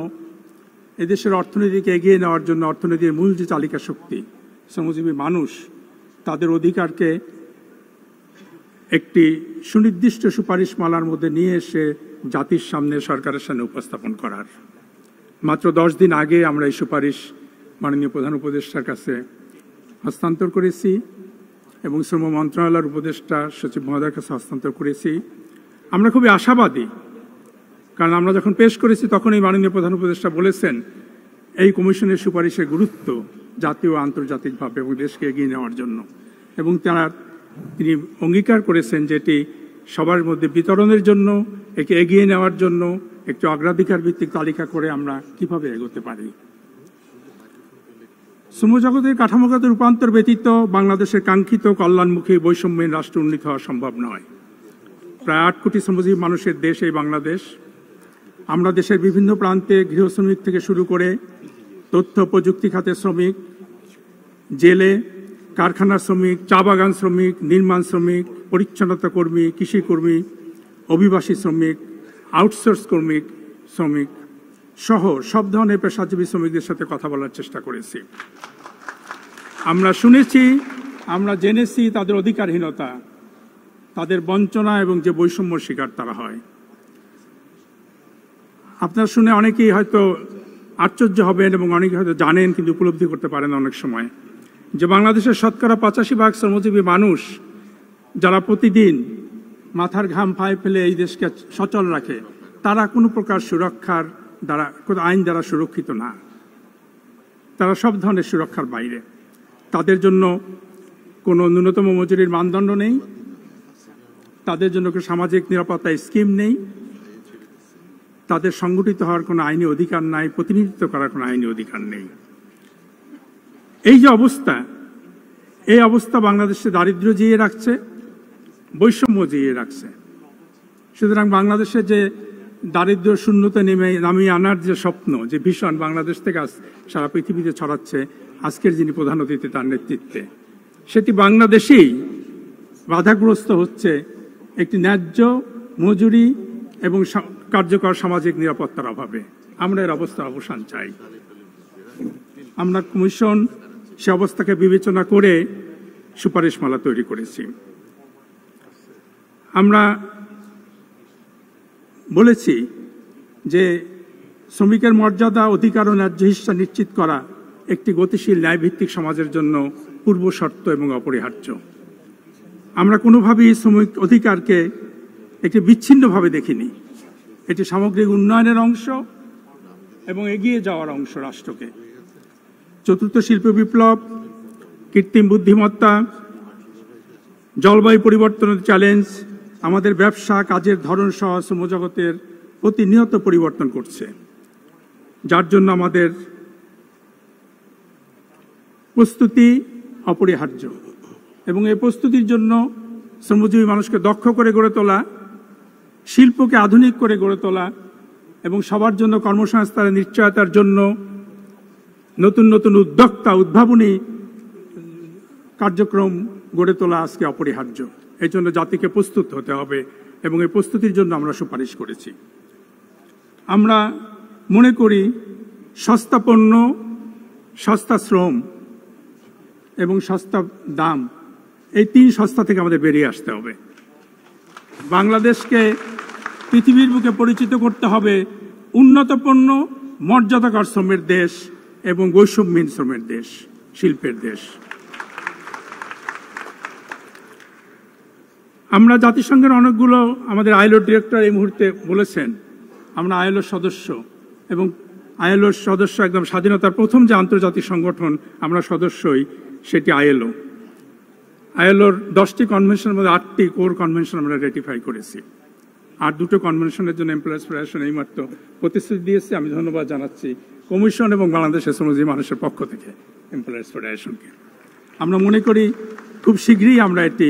এদেশের অর্থনীতিকে এগিয়ে নেওয়ার জন্য অর্থনীতির মূল যে চালিকা শক্তি শ্রমজীবী মানুষ, তাদের অধিকারকে একটি সুনির্দিষ্ট সুপারিশমালার মধ্যে নিয়ে এসে জাতির সামনে, সরকারের সামনে উপস্থাপন করার। মাত্র 10 দিন আগে আমরা এই সুপারিশ মাননীয় প্রধান উপদেষ্টার কাছে হস্তান্তর করেছি এবং শ্রম মন্ত্রণালয়ের উপদেষ্টা সচিব মহোদয়ের কাছে হস্তান্তর করেছি। আমরা খুবই আশাবাদী, কারণ আমরা যখন পেশ করেছি তখন এই মাননীয় প্রধান উপদেষ্টা বলেছেন এই কমিশনের সুপারিশের গুরুত্ব জাতীয় ও আন্তর্জাতিকভাবে এবং দেশকে এগিয়ে নেওয়ার জন্য, এবং তিনি অঙ্গীকার করেছেন যে এটি সবার মধ্যে বিতরণের জন্য, একে এগিয়ে নেওয়ার জন্য একটি অগ্রাধিকার ভিত্তিক তালিকা করে আমরা কিভাবে এগোতে পারি। শ্রমজগতের কাঠামোগত রূপান্তর ব্যতীত বাংলাদেশের কাঙ্ক্ষিত কল্যাণমুখী বৈষম্যহীন রাষ্ট্র উন্নীত হওয়া সম্ভব নয়। প্রায় 8 কোটি শ্রমজীবী মানুষের দেশ এই বাংলাদেশ। আমরা দেশের বিভিন্ন প্রান্তে গৃহ শ্রমিক থেকে শুরু করে তথ্য প্রযুক্তি খাতের শ্রমিক, জেলে, কারখানার শ্রমিক, চা বাগান শ্রমিক, নির্মাণ শ্রমিক, পরিচ্ছন্নতা কর্মী, কৃষি কর্মী, অভিবাসী শ্রমিক, আউটসোর্স শ্রমিক সহ সব ধরনের পেশাজীবী শ্রমিকদের সাথে কথা বলার চেষ্টা করেছি। আমরা শুনেছি, আমরা জেনেছি তাদের অধিকারহীনতা, তাদের বঞ্চনা এবং যে বৈষম্য শিকার তারা হয়। আপনারা শুনে অনেকেই হয়তো আশ্চর্য হবেন এবং অনেকে হয়তো জানেন কিন্তু উপলব্ধি করতে পারেন অনেক সময়, যে বাংলাদেশের শতকরা 85% শ্রমজীবী মানুষ যারা প্রতিদিন মাথার ঘাম পায়ে ফেলে এই দেশকে সচল রাখে, তারা কোনো প্রকার সুরক্ষার দ্বারা, কোনো আইন দ্বারা সুরক্ষিত না। তারা সব ধরনের সুরক্ষার বাইরে। তাদের জন্য কোনো ন্যূনতম মজুরির মানদণ্ড নেই, তাদের জন্য কোনো সামাজিক নিরাপত্তা স্কিম নেই, তাদের সংগঠিত হওয়ার কোনো আইনি অধিকার নাই, প্রতিনিধিত্ব করার কোনো আইনি অধিকার নেই। এই যে অবস্থা, এই অবস্থা বাংলাদেশে দারিদ্র্য জিয়ে রাখছে, বৈষম্য জিয়ে রাখছে। সুতরাং বাংলাদেশে যে দারিদ্র শূন্যতা নামিয়ে আনার যে স্বপ্ন, যে ভীষণ বাংলাদেশ থেকে সারা পৃথিবীতে ছড়াচ্ছে আজকের যিনি প্রধান অতিথি তার নেতৃত্বে, সেটি বাংলাদেশেই বাধাগ্রস্ত হচ্ছে একটি ন্যায্য মজুরি এবং কার্যকর সামাজিক নিরাপত্তার অভাবে। আমরা এর অবস্থার অবসান চাই। আমরা কমিশন সে অবস্থাকে বিবেচনা করে সুপারিশমালা তৈরি করেছি। আমরা বলেছি যে শ্রমিকের মর্যাদা, অধিকার ও ন্যায্য হিস্সা নিশ্চিত করা একটি গতিশীল ন্যায়ভিত্তিক সমাজের জন্য পূর্ব শর্ত এবং অপরিহার্য। আমরা কোনোভাবেই শ্রমিক অধিকারকে একটি বিচ্ছিন্নভাবে দেখিনি। এটি সামগ্রিক উন্নয়নের অংশ এবং এগিয়ে যাওয়ার অংশ রাষ্ট্রকে। চতুর্থ শিল্প বিপ্লব, কৃত্রিম বুদ্ধিমত্তা, জলবায়ু পরিবর্তনের চ্যালেঞ্জ আমাদের ব্যবসা, কাজের ধরন সহ শ্রমজগতের প্রতিনিয়ত পরিবর্তন করছে, যার জন্য আমাদের প্রস্তুতি অপরিহার্য। এবং এই প্রস্তুতির জন্য শ্রমজীবী মানুষকে দক্ষ করে গড়ে তোলা, শিল্পকে আধুনিক করে গড়ে তোলা এবং সবার জন্য কর্মসংস্থানের নিশ্চয়তার জন্য নতুন নতুন উদ্যোক্তা, উদ্ভাবনী কার্যক্রম গড়ে তোলা আজকে অপরিহার্য। এই জন্য জাতিকে প্রস্তুত হতে হবে এবং এই প্রস্তুতির জন্য আমরা সুপারিশ করেছি। আমরা মনে করি সস্তা পণ্য, সস্তা শ্রম এবং সস্তা দাম, এই 3 সস্তা থেকে আমাদের বেরিয়ে আসতে হবে। বাংলাদেশকে পৃথিবীর বুকে পরিচিত করতে হবে উন্নত পণ্য, মর্যাদাকর শ্রমের দেশ এবং বৈষম্যহীন শ্রমের দেশ, শিল্পের দেশ। আমরা জাতিসংঘের অনেকগুলো, আমাদের আইএলও ডিরেক্টর এই মুহূর্তে বলেছেন, আমরা আইএলওর সদস্য এবং আইএলওর সদস্য একদম স্বাধীনতার প্রথম যে আন্তর্জাতিক সংগঠন আমরা সদস্যই, সেটি আইএলওর 10টি কনভেনশনের মধ্যে 8টি কোর কনভেনশন আমরা রেটিফাই করেছি, আর 2টো কনভেনশনের জন্য এমপ্লয়ার্স ফেডারেশন এইমাত্র প্রতিশ্রুতি দিয়েছে। আমি ধন্যবাদ জানাচ্ছি কমিশন এবং বাংলাদেশের শ্রমজীবী মানুষের পক্ষ থেকে এমপ্লয়ার্স ফেডারেশনকে। আমরা মনে করি খুব শীঘ্রই আমরা এটি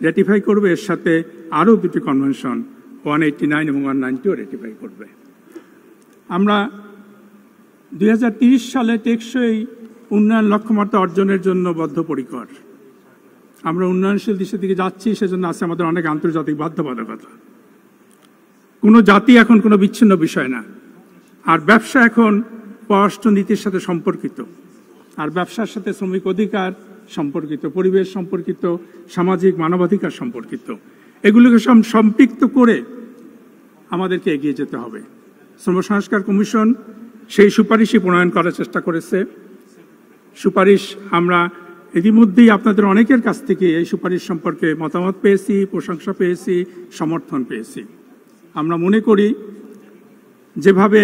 রেটিফাই করব, এর সাথে আরও 2টি কনভেনশন 189 এবং 190ও রেটিফাই করবে। আমরা 2030 সালে টেকসই উন্নয়ন লক্ষ্যমাত্রা অর্জনের জন্য বদ্ধপরিকর। আমরা উন্নয়নশীল দেশের দিকে যাচ্ছি, সেজন্য আছে আমাদের অনেক আন্তর্জাতিক বাধ্যবাধকতা। কোনো জাতি এখন কোনো বিচ্ছিন্ন বিষয় না, আর ব্যবসা এখন পররাষ্ট্র নীতির সাথে সম্পর্কিত, আর ব্যবসার সাথে শ্রমিক অধিকার সম্পর্কিত, পরিবেশ সম্পর্কিত, সামাজিক মানবাধিকার সম্পর্কিত। এগুলোকে সম্পৃক্ত করে আমাদেরকে এগিয়ে যেতে হবে। শ্রম সংস্কার কমিশন সেই সুপারিশই প্রণয়ন করার চেষ্টা করেছে। সুপারিশ আমরা ইতিমধ্যেই আপনাদের অনেকের কাছ থেকে এই সুপারিশ সম্পর্কে মতামত পেয়েছি, প্রশংসা পেয়েছি, সমর্থন পেয়েছি। আমরা মনে করি যেভাবে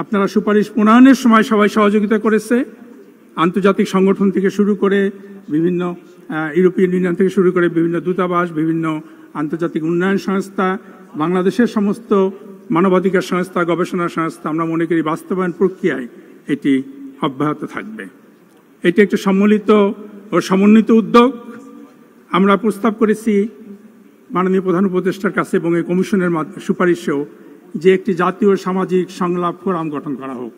আপনারা সুপারিশ প্রণয়নের সময় সবাই সহযোগিতা করেছে, আন্তর্জাতিক সংগঠন থেকে শুরু করে বিভিন্ন ইউরোপিয়ান ইউনিয়ন থেকে শুরু করে বিভিন্ন দূতাবাস, বিভিন্ন আন্তর্জাতিক উন্নয়ন সংস্থা, বাংলাদেশের সমস্ত মানবাধিকার সংস্থা, গবেষণা সংস্থা, আমরা মনে করি বাস্তবায়ন প্রক্রিয়ায় এটি অব্যাহত থাকবে। এটি একটি সম্মিলিত ও সমন্বিত উদ্যোগ। আমরা প্রস্তাব করেছি মাননীয় প্রধান উপদেষ্টার কাছে এবং এই কমিশনের সুপারিশেও যে একটি জাতীয় সামাজিক সংলাপ ফোরাম গঠন করা হোক,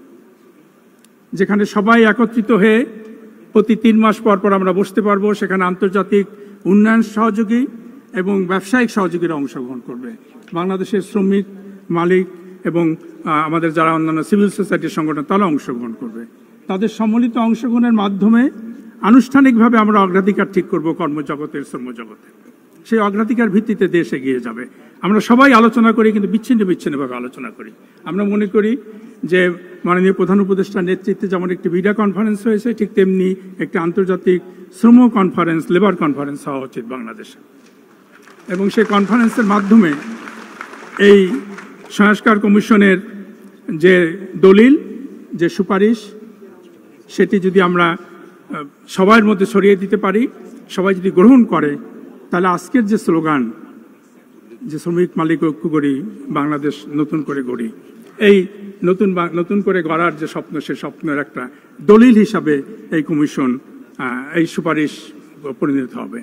যেখানে সবাই একত্রিত হয়ে প্রতি 3 মাস পর পর আমরা বসতে পারবো। সেখানে আন্তর্জাতিক উন্নয়ন সহযোগী এবং ব্যবসায়িক সহযোগীরা অংশগ্রহণ করবে। বাংলাদেশের শ্রমিক, মালিক এবং আমাদের যারা অন্যান্য সিভিল সোসাইটির সংগঠন তারা অংশগ্রহণ করবে। তাদের সম্মিলিত অংশগ্রহণের মাধ্যমে আনুষ্ঠানিকভাবে আমরা অগ্রাধিকার ঠিক করব কর্মজগতের, শ্রমজগতে। সেই অগ্রাধিকার ভিত্তিতে দেশ এগিয়ে যাবে। আমরা সবাই আলোচনা করি, কিন্তু বিচ্ছিন্নভাবে আলোচনা করি। আমরা মনে করি যে মাননীয় প্রধান উপদেষ্টার নেতৃত্বে যেমন একটি ভিডিও কনফারেন্স হয়েছে, ঠিক তেমনি একটি আন্তর্জাতিক শ্রম কনফারেন্স, লেবার কনফারেন্স হওয়া উচিত বাংলাদেশে। এবং সেই কনফারেন্সের মাধ্যমে এই সংস্কার কমিশনের যে দলিল, যে সুপারিশ, সেটি যদি আমরা সবার মধ্যে ছড়িয়ে দিতে পারি, সবাই যদি গ্রহণ করে, তাহলে আজকের যে স্লোগান যে শ্রমিক মালিক ঐক্য গড়ি, বাংলাদেশ নতুন করে গড়ি, এই নতুন করে গড়ার যে স্বপ্ন, সে স্বপ্নের একটা দলিল হিসাবে এই কমিশন, এই সুপারিশ পরিণত হবে।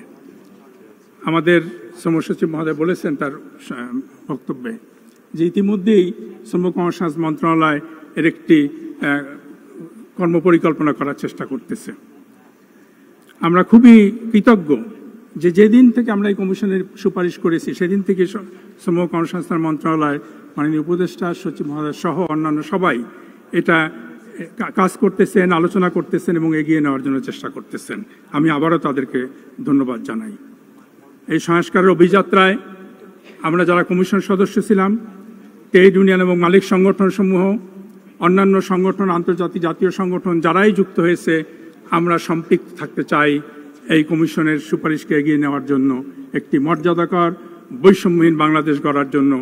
আমাদের শ্রমসচিব মহোদয় বলেছেন তার বক্তব্যে যে ইতিমধ্যেই শ্রম কর্মসংস্থান মন্ত্রণালয় এর একটি কর্মপরিকল্পনা করার চেষ্টা করতেছে। আমরা খুবই কৃতজ্ঞ যে যেদিন থেকে আমরা এই কমিশনের সুপারিশ করেছি, সেদিন থেকে শ্রম কর্মসংস্থান মন্ত্রণালয়, মাননীয় উপদেষ্টা, সচিব মহোদয় সহ অন্যান্য সবাই এটা কাজ করতেছেন, আলোচনা করতেছেন এবং এগিয়ে নেওয়ার জন্য চেষ্টা করতেছেন। আমি আবারও তাদেরকে ধন্যবাদ জানাই। এই সংস্কারের অভিযাত্রায় আমরা যারা কমিশন সদস্য ছিলাম, ট্রেড ইউনিয়ন এবং মালিক সংগঠন সমূহ, অন্যান্য সংগঠন, আন্তর্জাতিক জাতীয় সংগঠন যারাই যুক্ত হয়েছে, আমরা সম্পৃক্ত থাকতে চাই এই কমিশনের সুপারিশকে এগিয়ে নেওয়ার জন্য, একটি মর্যাদাকর বৈষম্যহীন বাংলাদেশ গড়ার জন্য,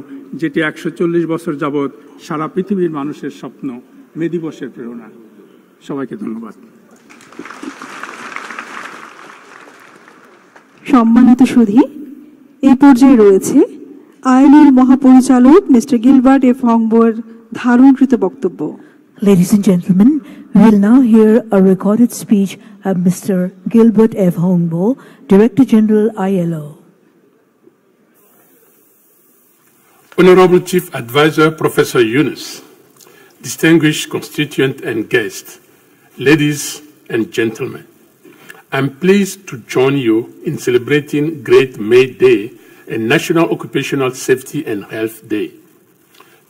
যেটি 140 বছর যাবৎ সারা পৃথিবীর মানুষের স্বপ্ন, মে দিবসের প্রেরণা। সবাইকে ধন্যবাদ। সম্মানিত সুধী, এই পর্যায়ে রয়েছে আইএলওর মহাপরিচালক মিস্টার গিলবার্ট এফ হংবোর ধারণকৃত বক্তব্য। Ladies and gentlemen, we will now hear a recorded speech of Mr. Gilbert F. Hongbo, Director General, ILO. Honorable Chief Advisor Professor Yunus, distinguished constituent and guests, ladies and gentlemen, I'm pleased to join you in celebrating Great May Day and National Occupational Safety and Health Day.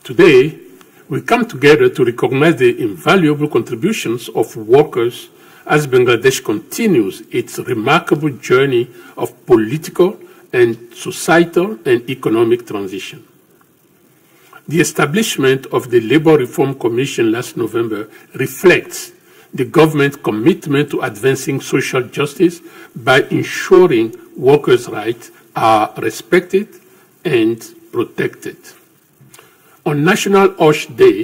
Today, we come together to recognize the invaluable contributions of workers as Bangladesh continues its remarkable journey of political and societal and economic transition. The establishment of the Labour Reform Commission last November reflects the government's commitment to advancing social justice by ensuring workers' rights are respected and protected. On National OSH Day,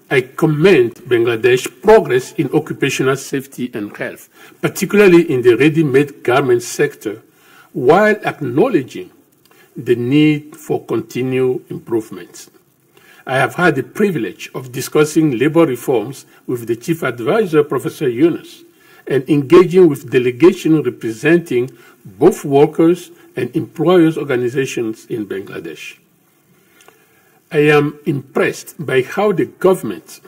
I commend Bangladesh's progress in occupational safety and health, particularly in the ready-made garment sector, while acknowledging the need for continued improvements. I have had the privilege of discussing labor reforms with the Chief Advisor, Professor Yunus, and engaging with delegations representing both workers and employers' organizations in Bangladesh. I am impressed by how the government,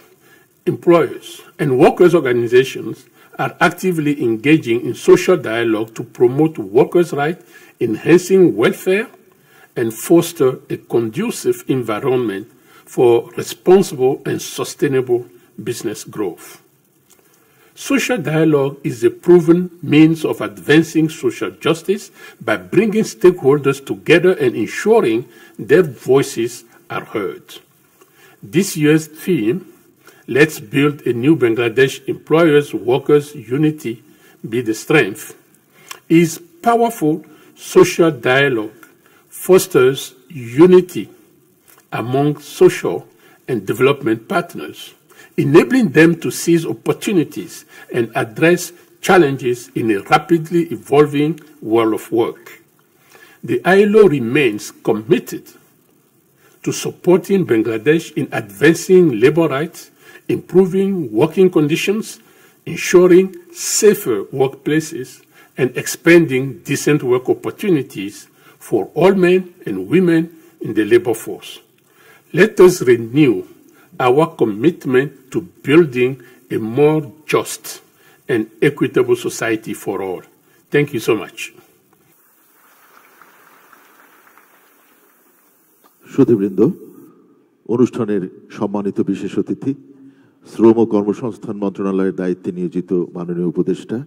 employers, and workers' organizations are actively engaging in social dialogue to promote workers' rights, enhancing welfare, and foster a conducive environment for responsible and sustainable business growth. Social dialogue is a proven means of advancing social justice by bringing stakeholders together and ensuring their voices are heard. This year's theme, Let's Build a New Bangladesh Employers-Workers Unity Be the Strength, is powerful social dialogue, fosters unity among social and development partners, enabling them to seize opportunities and address challenges in a rapidly evolving world of work. The ILO remains committed to supporting Bangladesh in advancing labor rights, improving working conditions, ensuring safer workplaces, and expanding decent work opportunities for all men and women in the labor force. Let us renew our commitment to building a more just and equitable society for all. Thank you so much. সুধীবৃন্দ, অনুষ্ঠানের সম্মানিত বিশেষ অতিথি, শ্রম ও কর্মসংস্থান মন্ত্রণালয়ের দায়িত্বে নিয়োজিত মাননীয় উপদেষ্টা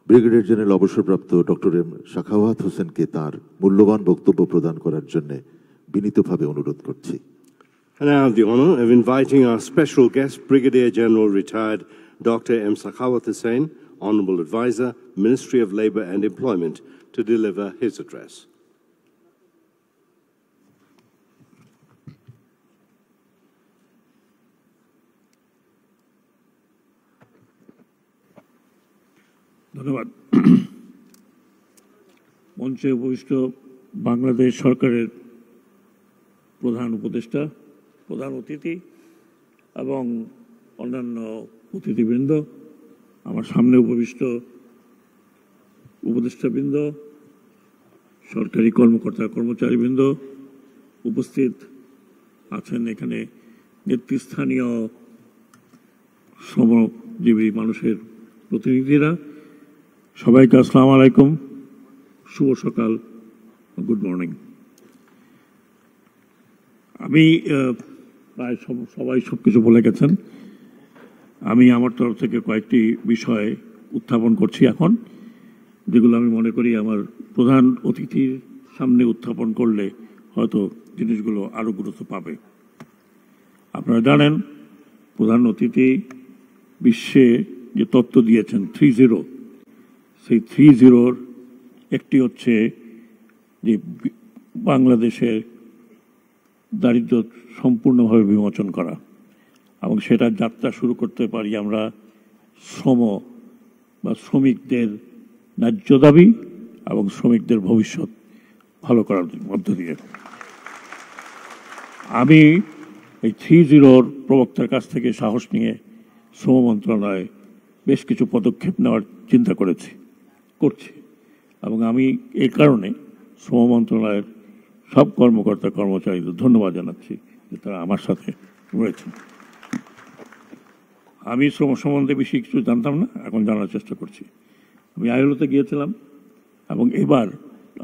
ব্রিগেডিয়ার জেনারেল অবসরপ্রাপ্ত ডক্টর এম সাখাওয়াত হোসেনকে তার মূল্যবান বক্তব্য প্রদান করার জন্য বিনীতভাবে অনুরোধ করছি। And I have the honor of inviting our special guest, Brigadier General retired Dr. M. Sakhawat Hussain, Honorable Advisor, Ministry of Labour and Employment, to deliver his address. ধন্যবাদ। মঞ্চে উপবিষ্ট বাংলাদেশ সরকারের প্রধান উপদেষ্টা, প্রধান অতিথি এবং অন্যান্য অতিথিবৃন্দ, আমার সামনে উপবিষ্ট উপদেষ্টাবৃন্দ, সরকারি কর্মকর্তা কর্মচারীবৃন্দ, উপস্থিত আছেন এখানে নেতৃস্থানীয় শ্রমজীবী মানুষের প্রতিনিধিরা, সবাইকে আসসালামু আলাইকুম, শুভ সকাল, গুড মর্নিং। আমি প্রায় সবাই সব কিছু বলে গেছেন। আমি আমার তরফ থেকে কয়েকটি বিষয় উত্থাপন করছি এখন, যেগুলো আমি মনে করি আমার প্রধান অতিথির সামনে উত্থাপন করলে হয়তো জিনিসগুলো আরও গুরুত্ব পাবে। আপনারা জানেন প্রধান অতিথি বিশ্বে যে তত্ত্ব দিয়েছেন 3-0, সেই 3-0-র একটি হচ্ছে যে বাংলাদেশের দারিদ্র্য সম্পূর্ণভাবে বিমোচন করা, এবং সেটা যাত্রা শুরু করতে পারি আমরা শ্রম বা শ্রমিকদের ন্যায্য দাবি এবং শ্রমিকদের ভবিষ্যৎ ভালো করার মধ্য দিয়ে। আমি এই 3-0-র প্রবক্তার কাছ থেকে সাহস নিয়ে শ্রম মন্ত্রণালয়ে বেশ কিছু পদক্ষেপ নেওয়ার চিন্তা করছি, এবং আমি এই কারণে শ্রম মন্ত্রণালয়ের সব কর্মকর্তা কর্মচারীদের ধন্যবাদ জানাচ্ছি যে তারা আমার সাথে রয়েছেন। আমি শ্রম সম্বন্ধে বেশি কিছু জানতাম না, এখন জানার চেষ্টা করছি। আমি আইএলওতে গিয়েছিলাম, এবং এবার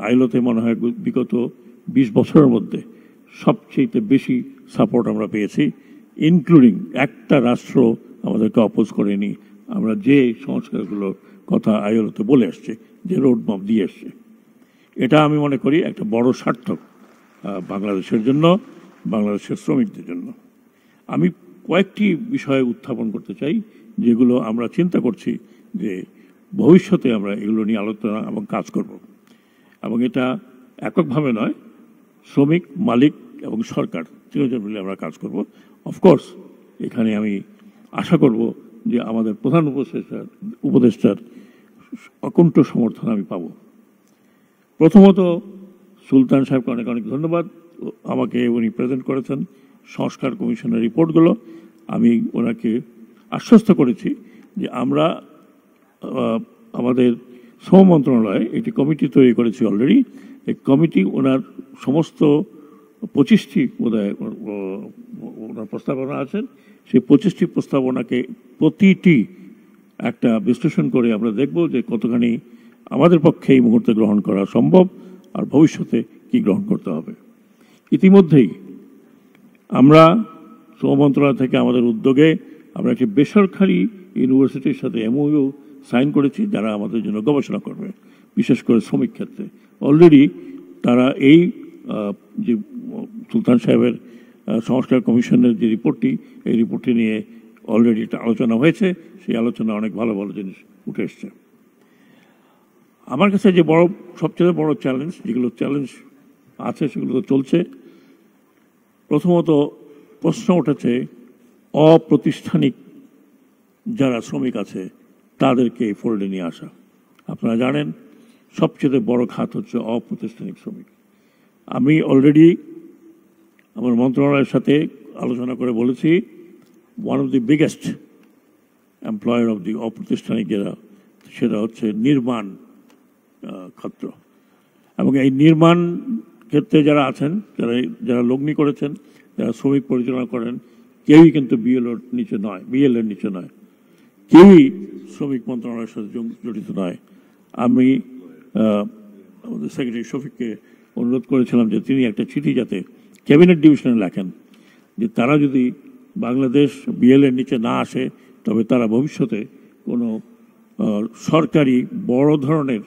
আইএলওতে মনে হয় বিগত 20 বছরের মধ্যে সবচেয়ে বেশি সাপোর্ট আমরা পেয়েছি, ইনক্লুডিং একটা রাষ্ট্র আমাদেরকে অপোজ করেনি। আমরা যে সংস্কারগুলোর কথা আইএলওতে বলে আসছে, যে রোডম্যাপ দিয়ে এসছে, এটা আমি মনে করি একটা বড় সার্থক বাংলাদেশের জন্য, বাংলাদেশের শ্রমিকদের জন্য। আমি কয়েকটি বিষয় উত্থাপন করতে চাই, যেগুলো আমরা চিন্তা করছি যে ভবিষ্যতে আমরা এগুলো নিয়ে আলোচনা এবং কাজ করব, এবং এটা এককভাবে নয়, শ্রমিক, মালিক এবং সরকার তিনজন মিলে আমরা কাজ করব। অফকোর্স এখানে আমি আশা করব যে আমাদের প্রধান উপদেষ্টার অকুণ্ঠ সমর্থন আমি পাব। প্রথমত সুলতান সাহেবকে অনেক অনেক ধন্যবাদ, আমাকে উনি প্রেজেন্ট করেছেন সংস্কার কমিশনের রিপোর্টগুলো। আমি ওনাকে আশ্বস্ত করেছি যে আমরা আমাদের শ্রম মন্ত্রণালয়ে একটি কমিটি তৈরি করেছি অলরেডি। এই কমিটি ওনার সমস্ত 25টি বোধহয় ওনার প্রস্তাবনা আছেন, সেই 25টি প্রস্তাবনাকে প্রতিটি একটা বিশ্লেষণ করে আমরা দেখব যে কতখানি আমাদের পক্ষে এই মুহূর্তে গ্রহণ করা সম্ভব আর ভবিষ্যতে কি গ্রহণ করতে হবে। ইতিমধ্যেই আমরা শ্রম মন্ত্রণালয় থেকে আমাদের উদ্যোগে আমরা একটি বেসরকারি ইউনিভার্সিটির সাথে এমওইউ সাইন করেছি, যারা আমাদের জন্য গবেষণা করবে, বিশেষ করে শ্রমিক ক্ষেত্রে। অলরেডি তারা এই যে সুলতান সাহেবের সংস্কার কমিশনের যে রিপোর্টটি, এই রিপোর্টটি নিয়ে অলরেডি একটা আলোচনা হয়েছে, সেই আলোচনা অনেক ভালো ভালো জিনিস উঠে এসছে। আমার কাছে যে সবচেয়ে বড় চ্যালেঞ্জ, যেগুলো চ্যালেঞ্জ আছে সেগুলো তো চলছে। প্রথমত প্রশ্ন উঠেছে অপ্রাতিষ্ঠানিক যারা শ্রমিক আছে তাদেরকে ফোল্ডে নিয়ে আসা। আপনারা জানেন সবচেয়ে বড় খাত হচ্ছে অপ্রাতিষ্ঠানিক শ্রমিক। আমি অলরেডি আমার মন্ত্রণালয়ের সাথে আলোচনা করে বলেছি, one of the biggest employer of the অপ্রাতিষ্ঠানিক যারা, সেটা হচ্ছে নির্মাণ ক্ষেত্র। এবং এই নির্মাণ ক্ষেত্রে যারা আছেন, যারা লগ্নি করেছেন, যারা শ্রমিক পরিচালনা করেন, কেউই কিন্তু বিএলওর নিচে নয়, কেউই শ্রমিক মন্ত্রণালয়ের সাথে জড়িত নয়। আমি আমাদের সেক্রেটারি শফিককে অনুরোধ করেছিলাম যে তিনি একটা চিঠি যাতে ক্যাবিনেট ডিভিশনে লেখেন যে তারা যদি বাংলাদেশ বিএলের নিচে না আসে তবে তারা ভবিষ্যতে কোনো সরকারি বড় ধরনের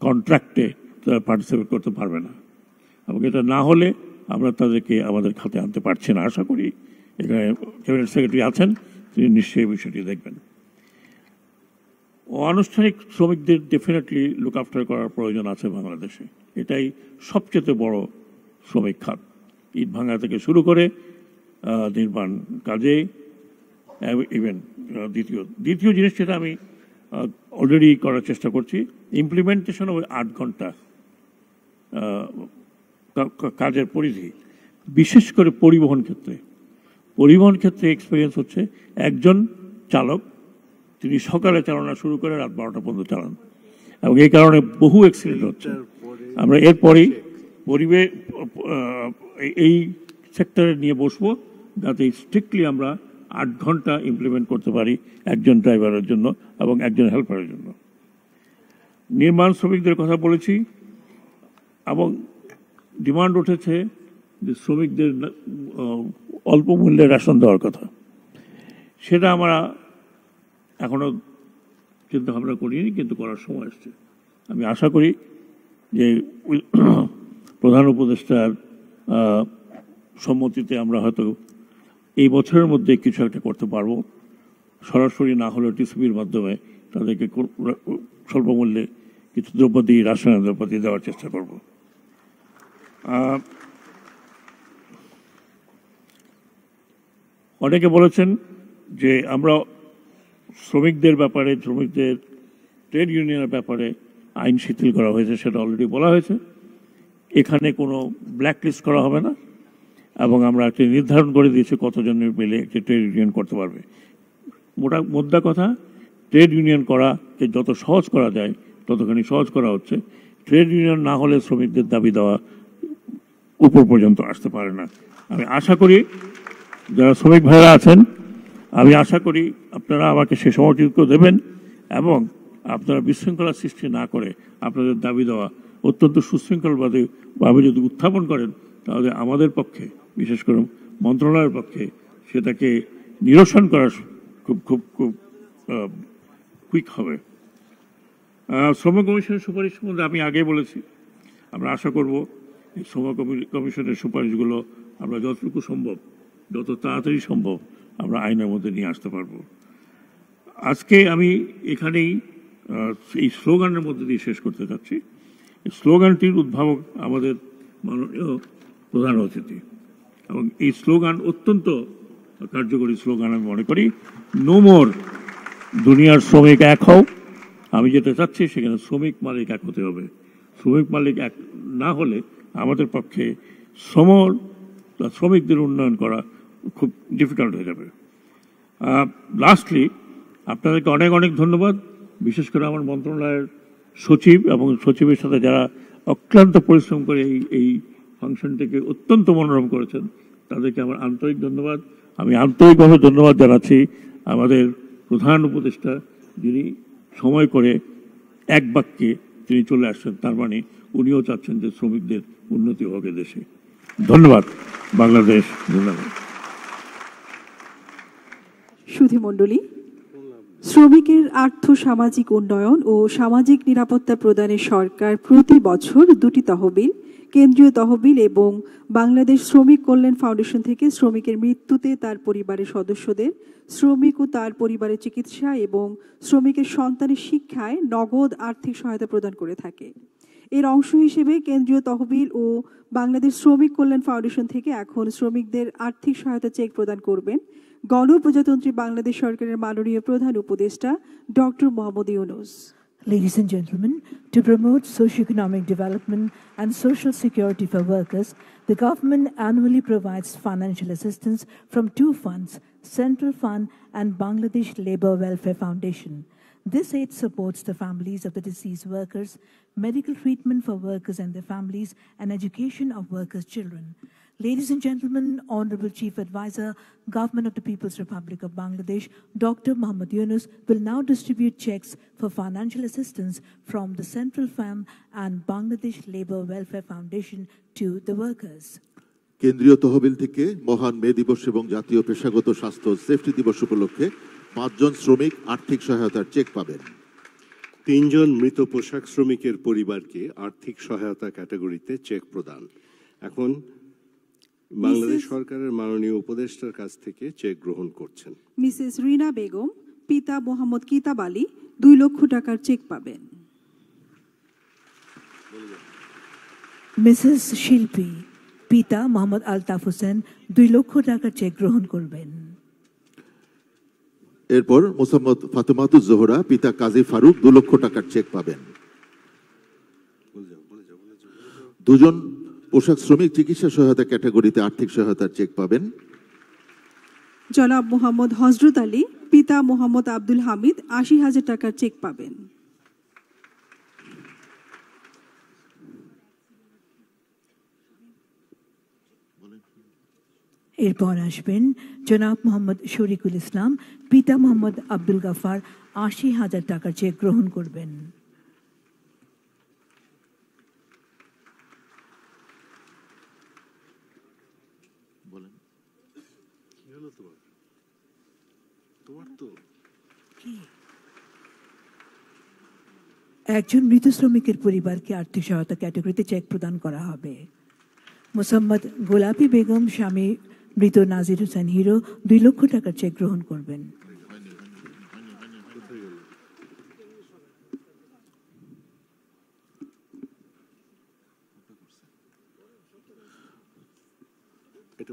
কন্ট্রাক্টে তারা পার্টিসিপেট করতে পারবে না, এবং এটা না হলে আমরা তাদেরকে আমাদের খাতে আনতে পারছি না। আশা করি এখানে ক্যাবিনেট সেক্রেটারি আছেন, তিনি নিশ্চয়ই বিষয়টি দেখবেন। অনানুষ্ঠানিক শ্রমিকদের ডেফিনেটলি লুক আফটার করার প্রয়োজন আছে বাংলাদেশে। এটাই সবচেয়ে বড় শ্রমিক খাত, ইট ভাঙা থেকে শুরু করে নির্মাণ কাজে। ইভেন দ্বিতীয় জিনিস যেটা আমি অলরেডি করার চেষ্টা করছি, ইমপ্লিমেন্টেশন ওই 8 ঘন্টা কাজের পরিধি, বিশেষ করে পরিবহন ক্ষেত্রে এক্সপিরিয়েন্স হচ্ছে একজন চালক তিনি সকালে চালানো শুরু করে রাত 12টা পর্যন্ত চালান, এবং এই কারণে বহু অ্যাক্সিডেন্ট হচ্ছে। আমরা এরপরেই এই সেক্টরে নিয়ে বসবো যাতে স্ট্রিক্টলি আমরা 8 ঘন্টা ইমপ্লিমেন্ট করতে পারি একজন ড্রাইভারের জন্য এবং একজন হেল্পারের জন্য। নির্মাণ শ্রমিকদের কথা বলেছি, এবং ডিমান্ড উঠেছে যে শ্রমিকদের অল্প মূল্যে রেশন দেওয়ার কথা। সেটা আমরা এখনও চিন্তা ভাবনা করিনি, কিন্তু করার সময় আসছে। আমি আশা করি যে প্রধান উপদেষ্টার সম্মতিতে আমরা হয়তো এই বছরের মধ্যে কিছু একটা করতে পারবো, সরাসরি না হলেও টিসিবির মাধ্যমে তাদেরকে স্বল্প মূল্যে কিছু দ্রব্যাদি, রাসায়নিক দ্রব্যাদি দেওয়ার চেষ্টা করব। অনেকে বলেছেন যে আমরা শ্রমিকদের ট্রেড ইউনিয়নের ব্যাপারে আইন শিথিল করা হয়েছে, সেটা অলরেডি বলা হয়েছে। এখানে কোনো ব্ল্যাকলিস্ট করা হবে না, এবং আমরা একটি নির্ধারণ করে দিয়েছি কতজনের মিলে একটি ট্রেড ইউনিয়ন করতে পারবে। মোদ্দা কথা, ট্রেড ইউনিয়ন করাকে যত সহজ করা যায় ততখানি সহজ করা হচ্ছে। ট্রেড ইউনিয়ন না হলে শ্রমিকদের দাবি দেওয়া উপর পর্যন্ত আসতে পারে না। আমি আশা করি যারা শ্রমিক ভাইরা আছেন, আমি আশা করি আপনারা আমাকে সে সমর্থিত দেবেন, এবং আপনারা বিশৃঙ্খলা সৃষ্টি না করে আপনাদের দাবি দেওয়া অত্যন্ত সুশৃঙ্খলভাবে যদি উত্থাপন করেন, তাহলে আমাদের পক্ষে, বিশেষ করে মন্ত্রণালয়ের পক্ষে, সেটাকে নিরসন করা খুব খুব খুব কুইক হবে। শ্রম কমিশনের সুপারিশ সম্বন্ধে আমি আগেই বলেছি, আমরা আশা করব এই শ্রম কমিশনের সুপারিশগুলো আমরা যতটুকু সম্ভব, যত তাড়াতাড়ি সম্ভব আমরা আইনের মধ্যে নিয়ে আসতে পারব। আজকে আমি এখানেই এই স্লোগানের মধ্যে দিয়ে শেষ করতে চাচ্ছি। এই স্লোগানটির উদ্ভাবক আমাদের মাননীয় প্রধান অতিথি, এবং এই স্লোগান অত্যন্ত কার্যকরী স্লোগান আমি মনে করি নো মোর দুনিয়ার শ্রমিক এক হও। আমি যেটা চাচ্ছি সেখানে শ্রমিক মালিক এক হতে হবে। শ্রমিক মালিক এক না হলে আমাদের পক্ষে শ্রমিকদের উন্নয়ন করা খুব ডিফিকাল্ট হয়ে যাবে। লাস্টলি আপনাদেরকে অনেক অনেক ধন্যবাদ, বিশেষ করে আমার মন্ত্রণালয়ের সচিব এবং সচিবের সাথে যারা অক্লান্ত পরিশ্রম করে এই ফাংশনটিকে অত্যন্ত মনোরম করেছেন, তাদেরকে আমার আন্তরিক ধন্যবাদ। আমি আন্তরিকভাবে ধন্যবাদ জানাচ্ছি আমাদের প্রধান উপদেষ্টা, যিনি সময় করে এক বাক্যে তিনি চলে আসছেন, তার মানে উনিও চাচ্ছেন যে শ্রমিকদের উন্নতি হোক দেশে। ধন্যবাদ। বাংলাদেশ জিন্দাবাদ। সুধীমণ্ডলী, শ্রমিকের আর্থ সামাজিক উন্নয়ন ও সামাজিক নিরাপত্তা প্রদানে সরকার প্রতি বছর 2টি তহবিল, কেন্দ্রীয় তহবিল এবং বাংলাদেশ শ্রমিক কল্যাণ ফাউন্ডেশন থেকে শ্রমিকের মৃত্যুতে তার পরিবারের সদস্যদের, শ্রমিক ও তার পরিবারের চিকিৎসা এবং শ্রমিকের সন্তানের শিক্ষায় নগদ আর্থিক সহায়তা প্রদান করে থাকে। এর অংশ হিসেবে কেন্দ্রীয় তহবিল ও বাংলাদেশ শ্রমিক কল্যাণ ফাউন্ডেশন থেকে এখন শ্রমিকদের আর্থিক সহায়তা চেক প্রদান করবেন গণপ্রজাতন্ত্রী বাংলাদেশ সরকারের মাননীয় প্রধান উপদেষ্টা doctor Mohammad Yunus. Ladies and gentlemen, to promote socio-economic development and social security for workers, the government annually provides financial assistance from 2 funds, Central Fund and Bangladesh Labour Welfare Foundation. This aid supports the families of the deceased workers, medical treatment for workers and their families, and education of workers' children. Ladies and gentlemen, Honorable Chief Advisor, Government of the People's Republic of Bangladesh, Dr. Mohammad Yunus, will now distribute checks for financial assistance from the Central Fund and Bangladesh Labour Welfare Foundation to the workers. কেন্দ্রীয় তহবিল থেকে মহান মে দিবস এবং জাতীয় পেশাগত স্বাস্থ্য safety দিবস উপলক্ষে 5 জন শ্রমিক আর্থিক সহায়তার চেক পাবেন। 3 জন মৃত পোশাক শ্রমিকের পরিবারকে আর্থিক সহায়তা ক্যাটাগরিতে চেক প্রদান। এখন বাংলাদেশ সরকারের মাননীয় উপদেষ্টার কাছ থেকে চেক গ্রহণ করছেন মিসেস রিনা বেগম, পিতা মোহাম্মদ কিতাব আলী 2 লক্ষ টাকার চেক পাবেন। মিসেস শিল্পী, পিতা মোহাম্মদ আলতাফ হোসেন 2 লক্ষ টাকার চেক গ্রহণ করবেন। এরপর মোসাম্মদ ফাতেমাতুজ জোহরা, পিতা কাজী ফারুক 2 লক্ষ টাকার চেক পাবেন। 2 জন পোশাক শ্রমিক চিকিৎসা সহায়তা ক্যাটাগরিতে আর্থিক সহায়তার চেক পাবেন। জনাব মোহাম্মদ হযরত আলী, পিতা মোহাম্মদ আব্দুল হামিদ 80,000 টাকার চেক পাবেন। এরপর আসবেন জনাব মোহাম্মদ শরীকুল ইসলাম, পিতা মোহাম্মদ আব্দুল গাফার 80,000 টাকার চেক গ্রহণ করবেন। একজন মৃত শ্রমিকের পরিবারকে আর্থিক সহায়তা ক্যাটাগরিতে চেক প্রদান করা হবে। মোসাম্মদ গোলাপি বেগম, স্বামী মৃত নাজির হোসেন হিরো 2 লক্ষ টাকার চেক গ্রহণ করবেন।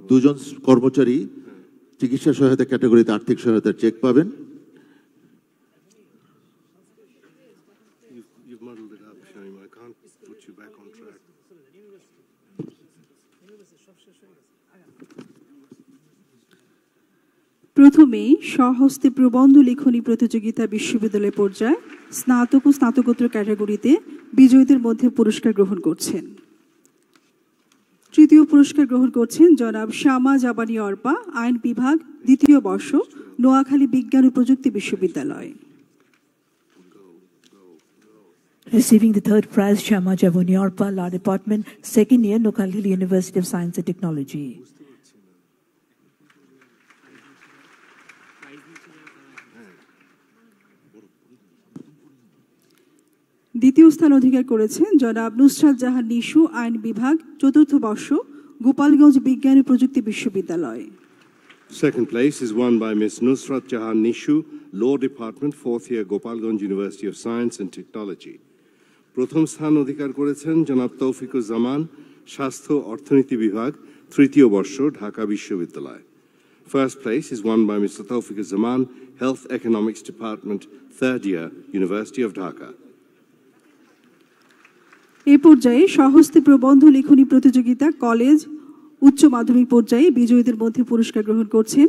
দুজন কর্মচারী চিকিৎসা সহায়তা ক্যাটাগরিতে আর্থিক সহায়তার চেক পাবেন। প্রথমেই স্বহস্তে প্রবন্ধ লিখনী প্রতিযোগিতা বিশ্ববিদ্যালয় পর্যায়ে স্নাতক ও স্নাতকোত্তর ক্যাটাগরিতে বিজয়ীদের মধ্যে পুরস্কার গ্রহণ করছেন। তৃতীয় পুরস্কার গ্রহণ করছেন জনাব শামা জাবানি অর্পা, আইন বিভাগ, 2য় বর্ষ, নোয়াখালী বিজ্ঞান ও প্রযুক্তি বিশ্ববিদ্যালয়। Receiving the 3rd prize, Shama Javani Orpa, Law Department, 2nd year, Noakhali University of Science and Technology. দ্বিতীয় স্থান অধিকার করেছেন জনাব নুসরাত জাহান নিশু, আইন বিভাগ, 4th বর্ষ, গোপালগঞ্জ বিজ্ঞান ও প্রযুক্তি বিশ্ববিদ্যালয়। Second place is won by Ms. Nusrat Jahan Nishu, Law Department, 4th year, Gopalganj University of Science and Technology. প্রথম স্থান অধিকার করেছেন জনাব তৌফিকুজ্জামান, স্বাস্থ্য অর্থনীতি বিভাগ, 3য় বর্ষ, ঢাকা বিশ্ববিদ্যালয়। First place is won by Mr. Tawfiq Zaman, Health Economics Department, third year, University of Dhaka. এই পর্যায়ে স্বহস্তে প্রবন্ধ লেখনী প্রতিযোগিতা কলেজ উচ্চ মাধ্যমিক পর্যায়ে বিজয়ীদের মধ্যে পুরস্কার গ্রহণ করছেন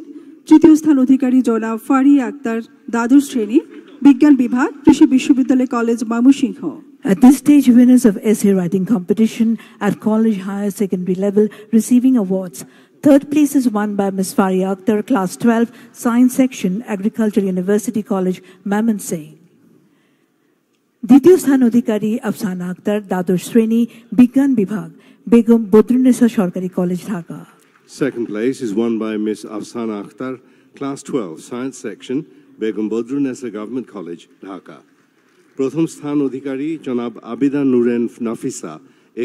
তৃতীয় স্থান অধিকারী জনাব ফারিয়া আক্তার, দ্বাদশ শ্রেণী, বিজ্ঞান বিভাগ, কৃষি বিশ্ববিদ্যালয় college, Mymensingh. At this stage, winners of essay writing competition at college higher secondary level receiving awards. Third place is won by Ms. Faria Akhtar, Class 12, Science Section, Agriculture University College, Mymensingh. দ্বিতীয় স্থান অধিকারী আফসানা আক্তার, দ্বাদশ শ্রেণী, বিজ্ঞান বিভাগ, বেগম বদরুন্নেসা সরকারি college, Dhaka. Second place is won by Ms. Afsana Akhtar, Class 12, Science Section, Begum Bodrunnesa Government College, Dhaka. প্রথম স্থান অধিকারী জনাব আবিদা নুরেন নাফিসা,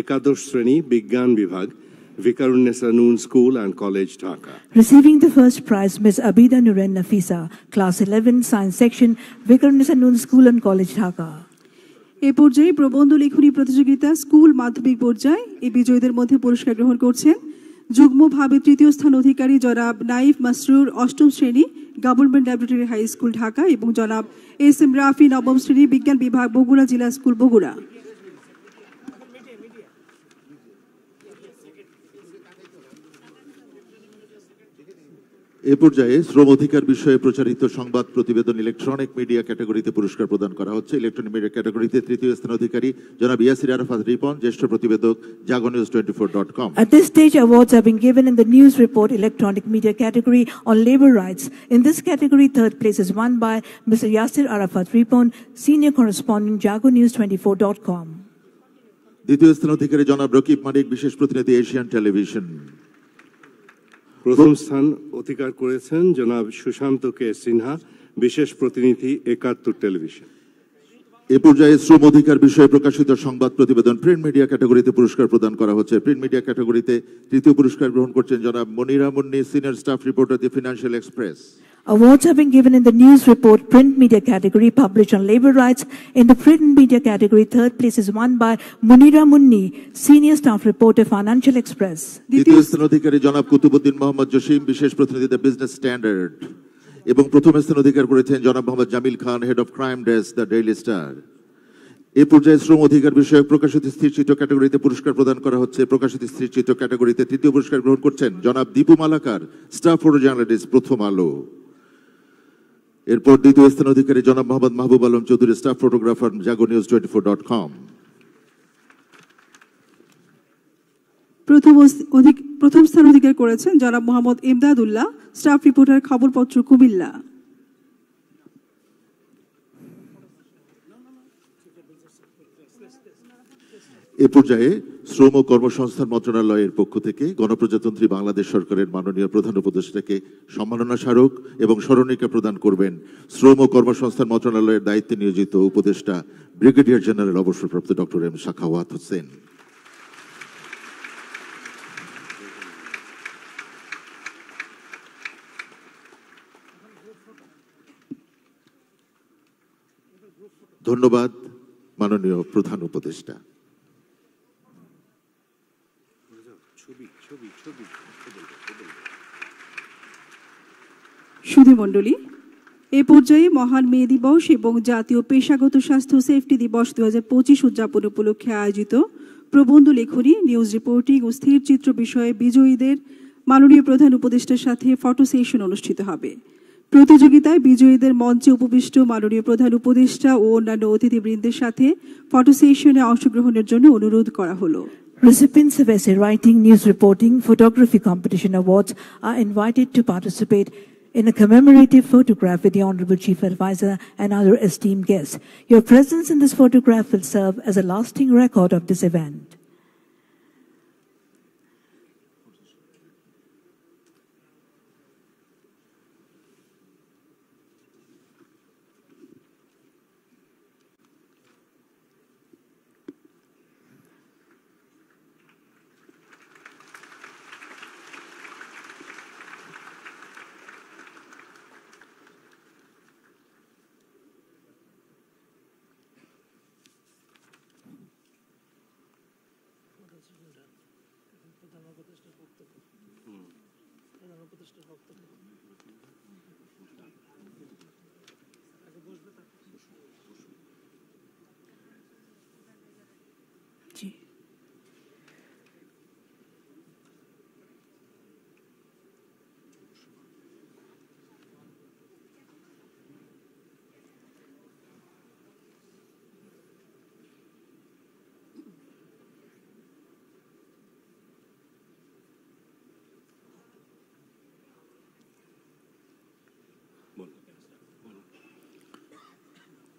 একাদশ শ্রেণী, বিজ্ঞান বিভাগ, Vikarunnesa Noon School and College, Dhaka. Receiving the first prize, Ms. Abida Nuren Nafisa, Class 11, Science Section, Vikarunnesa Noon School and College, Dhaka. এই পর্যায়ে প্রবন্ধ লেখনী প্রতিযোগিতা স্কুল মাধ্যমিক পর্যায়ে এই বিজয়ীদের মধ্যে পুরস্কার গ্রহণ করছেন যুগ্মভাবে তৃতীয় স্থান অধিকারী জনাব নাইফ মাসরুর, অষ্টম শ্রেণী, government laboratory high school, Dhaka, এবং জনাব এস এম রাফি, নবম শ্রেণী, বিজ্ঞান বিভাগ, বগুড়া জিলা স্কুল, বগুড়া। এ পর্যায়ে শ্রম অধিকার বিষয়ে প্রচারিত সংবাদ প্রতিবেদন ইলেকট্রনিক মিডিয়া ক্যাটাগরিতে পুরস্কার প্রদান করা হচ্ছে। ইলেকট্রনিক মিডিয়া ক্যাটাগরিতে তৃতীয় স্থান অধিকারী জনাব ইয়াসির আরাফাত রিপন, জ্যেষ্ঠ প্রতিবেদক, jagonews24.com. At this stage, awards have been given in the news report electronic media category on labor rights. In this category, third place is won by Mr. Yasir Arafat Ripon, senior correspondent, jagonews24.com. দ্বিতীয় স্থান অধিকারী জনাব রকিব মানিক, বিশেষ প্রতিনিধি, Asian television. প্রথম স্থান অধিকার করেছেন জনাব সুশান্ত কে সিনহা, বিশেষ প্রতিনিধি, 71 টেলিভিশন। এ পর্যায়ে শ্রম অধিকার বিষয়ে প্রকাশিত সংবাদ প্রতিবেদন প্রিন্ট মিডিয়া ক্যাটাগরিতে পুরস্কার প্রদান করা হচ্ছে। প্রিন্ট মিডিয়া ক্যাটাগরিতে তৃতীয় পুরস্কার গ্রহণ করছেন জনাব Monira Munni, senior staff reporter, the financial express. Awards have been given in the news report print media category published on labor rights. In the print media category, third place is won by Munira Munni, senior staff reporter, Financial Express. দ্বিতীয় স্থান অধিকারী জনাব কুতুবুদ্দিন মোহাম্মদ জসিম, বিশেষ প্রতিনিধি, the business standard, এবং প্রথম স্থান অধিকার করেছেন জনাব Mohammad Jamil Khan, head of crime desk, the Daily Star. এ পর্যায়ে শ্রম অধিকার বিষয়ক প্রকাশিত স্থিরচিত্র ক্যাটাগরিতে পুরস্কার প্রদান করা হচ্ছে। প্রকাশিত স্থিরচিত্র ক্যাটাগরিতে তৃতীয় পুরস্কার গ্রহণ করছেন জনাব Dipu Malakar, staff photo journalist, Prothom Alo. এরপর দ্বিতীয় স্থান অধিকারী জনাব Mohammad Mahbub Alam Chowdhury, staff photographer, jagonews24.com। প্রথম স্থান অধিকার করেছেন জনাব মোহাম্মদ ইমদাদুল্লাহ, স্টাফ রিপোর্টার, খবরপত্র, কুমিল্লা। এ পর্যায়ে শ্রম ও কর্মসংস্থান মন্ত্রণালয়ের পক্ষ থেকে গণপ্রজাতন্ত্রী বাংলাদেশ সরকারের মাননীয় প্রধান উপদেষ্টাকে সম্মাননা স্মারক এবং স্মরণিকা প্রদান করবেন শ্রম ও কর্মসংস্থান মন্ত্রণালয়ের দায়িত্বে নিয়োজিত উপদেষ্টা ব্রিগেডিয়ার জেনারেল অবসরপ্রাপ্ত ডক্টর এম সাখাওয়াত হোসেন। ধন্যবাদ মাননীয় প্রধান উপদেষ্টা। সুধীমণ্ডলী, এ পর্যায়ে মহান মে দিবস এবং জাতীয় পেশাগত স্বাস্থ্য সেফটি দিবস 2025 উদযাপন উপলক্ষে আয়োজিত প্রবন্ধ লেখনী, নিউজ রিপোর্টিং ও স্থির চিত্র বিষয়ে বিজয়ীদের মাননীয় প্রধান উপদেষ্টার সাথে ফটো সেশন অনুষ্ঠিত হবে। প্রতিযোগিতায় বিজয়ীদের মঞ্চে উপবিষ্ট মাননীয় প্রধান উপদেষ্টা ও অন্যান্য অতিথিবৃন্দের সাথে ফটো সেশনে অংশগ্রহণের জন্য অনুরোধ করা হলো। Recipients of essay writing, news reporting, photography competition awards are invited to participate in a commemorative photograph with the Honorable Chief Advisor and other esteemed guests. Your presence in this photograph will serve as a lasting record of this event.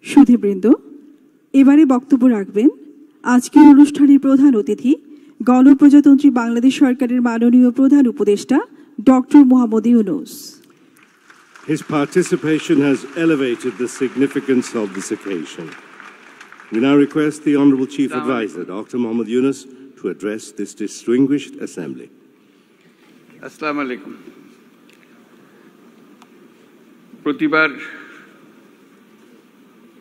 সুধীবৃন্দ, এবারে বক্তব্য রাখবেন আজকের অনুষ্ঠানের প্রধান অতিথি গণপ্রজাতন্ত্রী বাংলাদেশ সরকারের মাননীয় প্রধান উপদেষ্টা doctor Mohammad Yunus. His participation has elevated the significance of this occasion. We now request the Honourable Chief Advisor, Dr. Mohammad Yunus, to address this distinguished assembly. Assalamu alaikum. প্রতিবার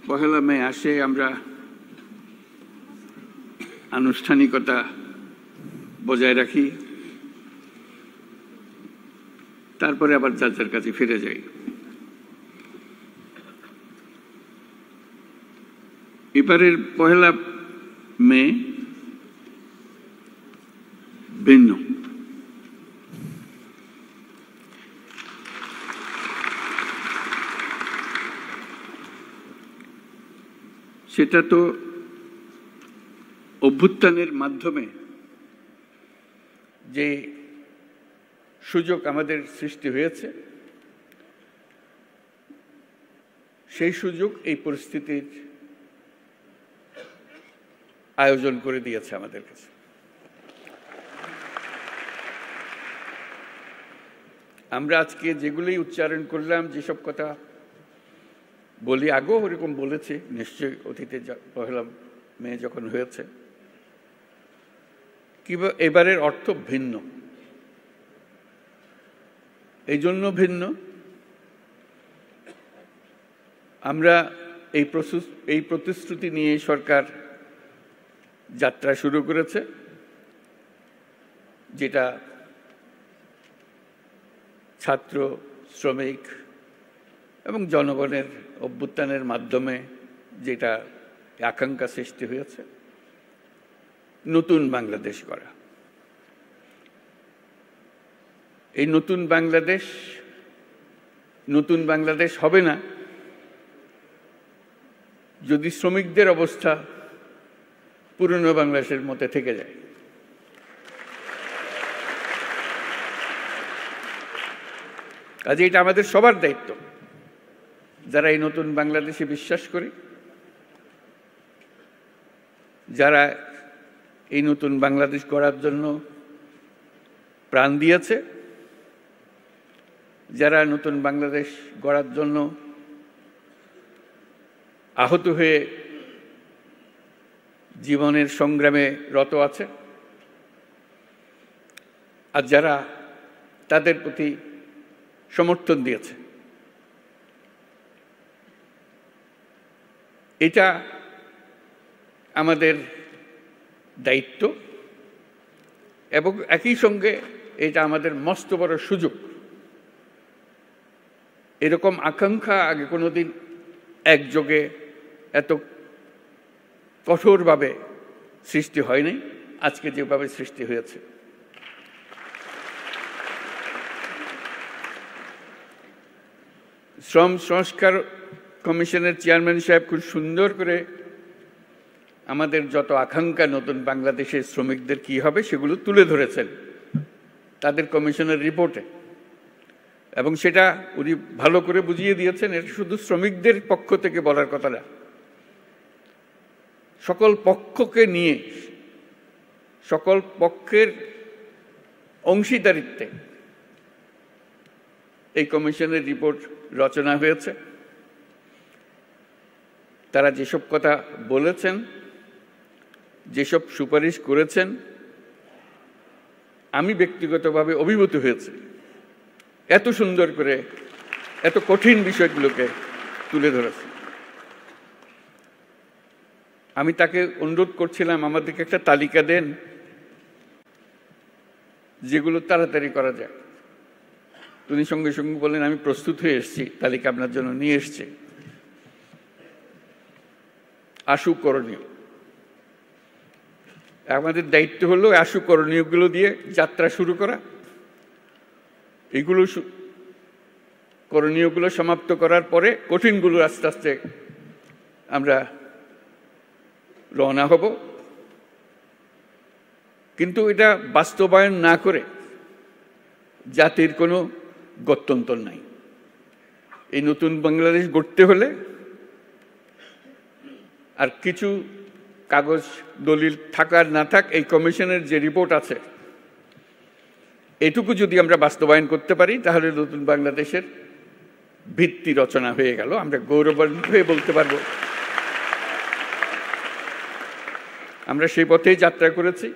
পহেলা মে আসে আমরা আনুষ্ঠানিকতা বজায় রাখি, তারপরে আবার যার যার কাছে ফিরে যাই। এবারের পহেলা মে ভিন্ন। সেটা তো অভ্যুত্থানের মাধ্যমে যে সুযোগ আমাদের সৃষ্টি হয়েছে, সেই সুযোগ এই পরিস্থিতির আয়োজন করে দিয়েছে আমাদের কাছে। আমরা আজকে যেগুলোই উচ্চারণ করলাম, যেসব কথা বলি, আগেও ওরকম বলেছি নিশ্চয়ই অতীতে পহেলা মে যখন হয়েছে, কিংবা এবারের অর্থ ভিন্ন। এই জন্য ভিন্ন, আমরা এই প্রতিশ্রুতি নিয়ে সরকার যাত্রা শুরু করেছে, যেটা ছাত্র, শ্রমিক এবং জনগণের অভ্যুত্থানের মাধ্যমে যেটা আকাঙ্ক্ষা সৃষ্টি হয়েছে, নতুন বাংলাদেশ গড়া। এই নতুন বাংলাদেশ হবে না যদি শ্রমিকদের অবস্থা পুরনো বাংলাদেশের মধ্যে থেকে যায়। কাজে এটা আমাদের সবার দায়িত্ব, যারা এই নতুন বাংলাদেশে বিশ্বাস করি, যারা এই নতুন বাংলাদেশ গড়ার জন্য প্রাণ দিয়েছে, যারা নতুন বাংলাদেশ গড়ার জন্য আহত হয়ে জীবনের সংগ্রামে রত আছে, আর যারা তাদের প্রতি সমর্থন দিয়েছে। এটা আমাদের দায়িত্ব এবং একই সঙ্গে এটা আমাদের মস্ত বড় সুযোগ। এরকম আকাঙ্ক্ষা আগে কোনোদিন একযোগে এত কঠোরভাবে সৃষ্টি হয়নি, আজকে যেভাবে সৃষ্টি হয়েছে। শ্রম সংস্কার কমিশনের চেয়ারম্যান সাহেব খুব সুন্দর করে আমাদের যত আকাঙ্ক্ষা নতুন বাংলাদেশের শ্রমিকদের কি হবে সেগুলো তুলে ধরেছেন তাদের কমিশনের রিপোর্টে, এবং সেটা উনি ভালো করে বুঝিয়ে দিয়েছেন। এটা শুধু শ্রমিকদের পক্ষ থেকে বলার কথা না, সকল পক্ষকে নিয়ে, সকল পক্ষের অংশীদারিত্বে এই কমিশনের রিপোর্ট রচনা হয়েছে। তারা যেসব কথা বলেছেন, যেসব সুপারিশ করেছেন, আমি ব্যক্তিগতভাবে অভিভূত হয়েছি। এত সুন্দর করে এত কঠিন বিষয়গুলোকে তুলে ধরেছে। আমি তাকে অনুরোধ করছিলাম আমাদেরকে একটা তালিকা দেন যেগুলো তাড়াতাড়ি করা যায়। তিনি সঙ্গে সঙ্গে বললেন, আমি প্রস্তুত হয়ে এসেছি, তালিকা আপনার জন্য নিয়ে এসছে। আশু করণীয়, আমাদের দায়িত্ব হলো আশু করণীয়গুলো দিয়ে যাত্রা শুরু করা। এগুলো করণীয়গুলো সমাপ্ত করার পরে কঠিনগুলো আস্তে আস্তে আমরা রওনা হব। কিন্তু এটা বাস্তবায়ন না করে জাতির কোনো গত্যন্তর নাই। এই নতুন বাংলাদেশ গড়তে হলে আর কিছু কাগজ দলিল থাকার না থাক, এই কমিশনের যে রিপোর্ট আছে এটুকু যদি আমরা বাস্তবায়ন করতে পারি তাহলে নতুন বাংলাদেশের ভিত্তি রচনা হয়ে গেল। আমরা গৌরবান্বিত হয়ে বলতে পারবো আমরা সেই পথেই যাত্রা করেছি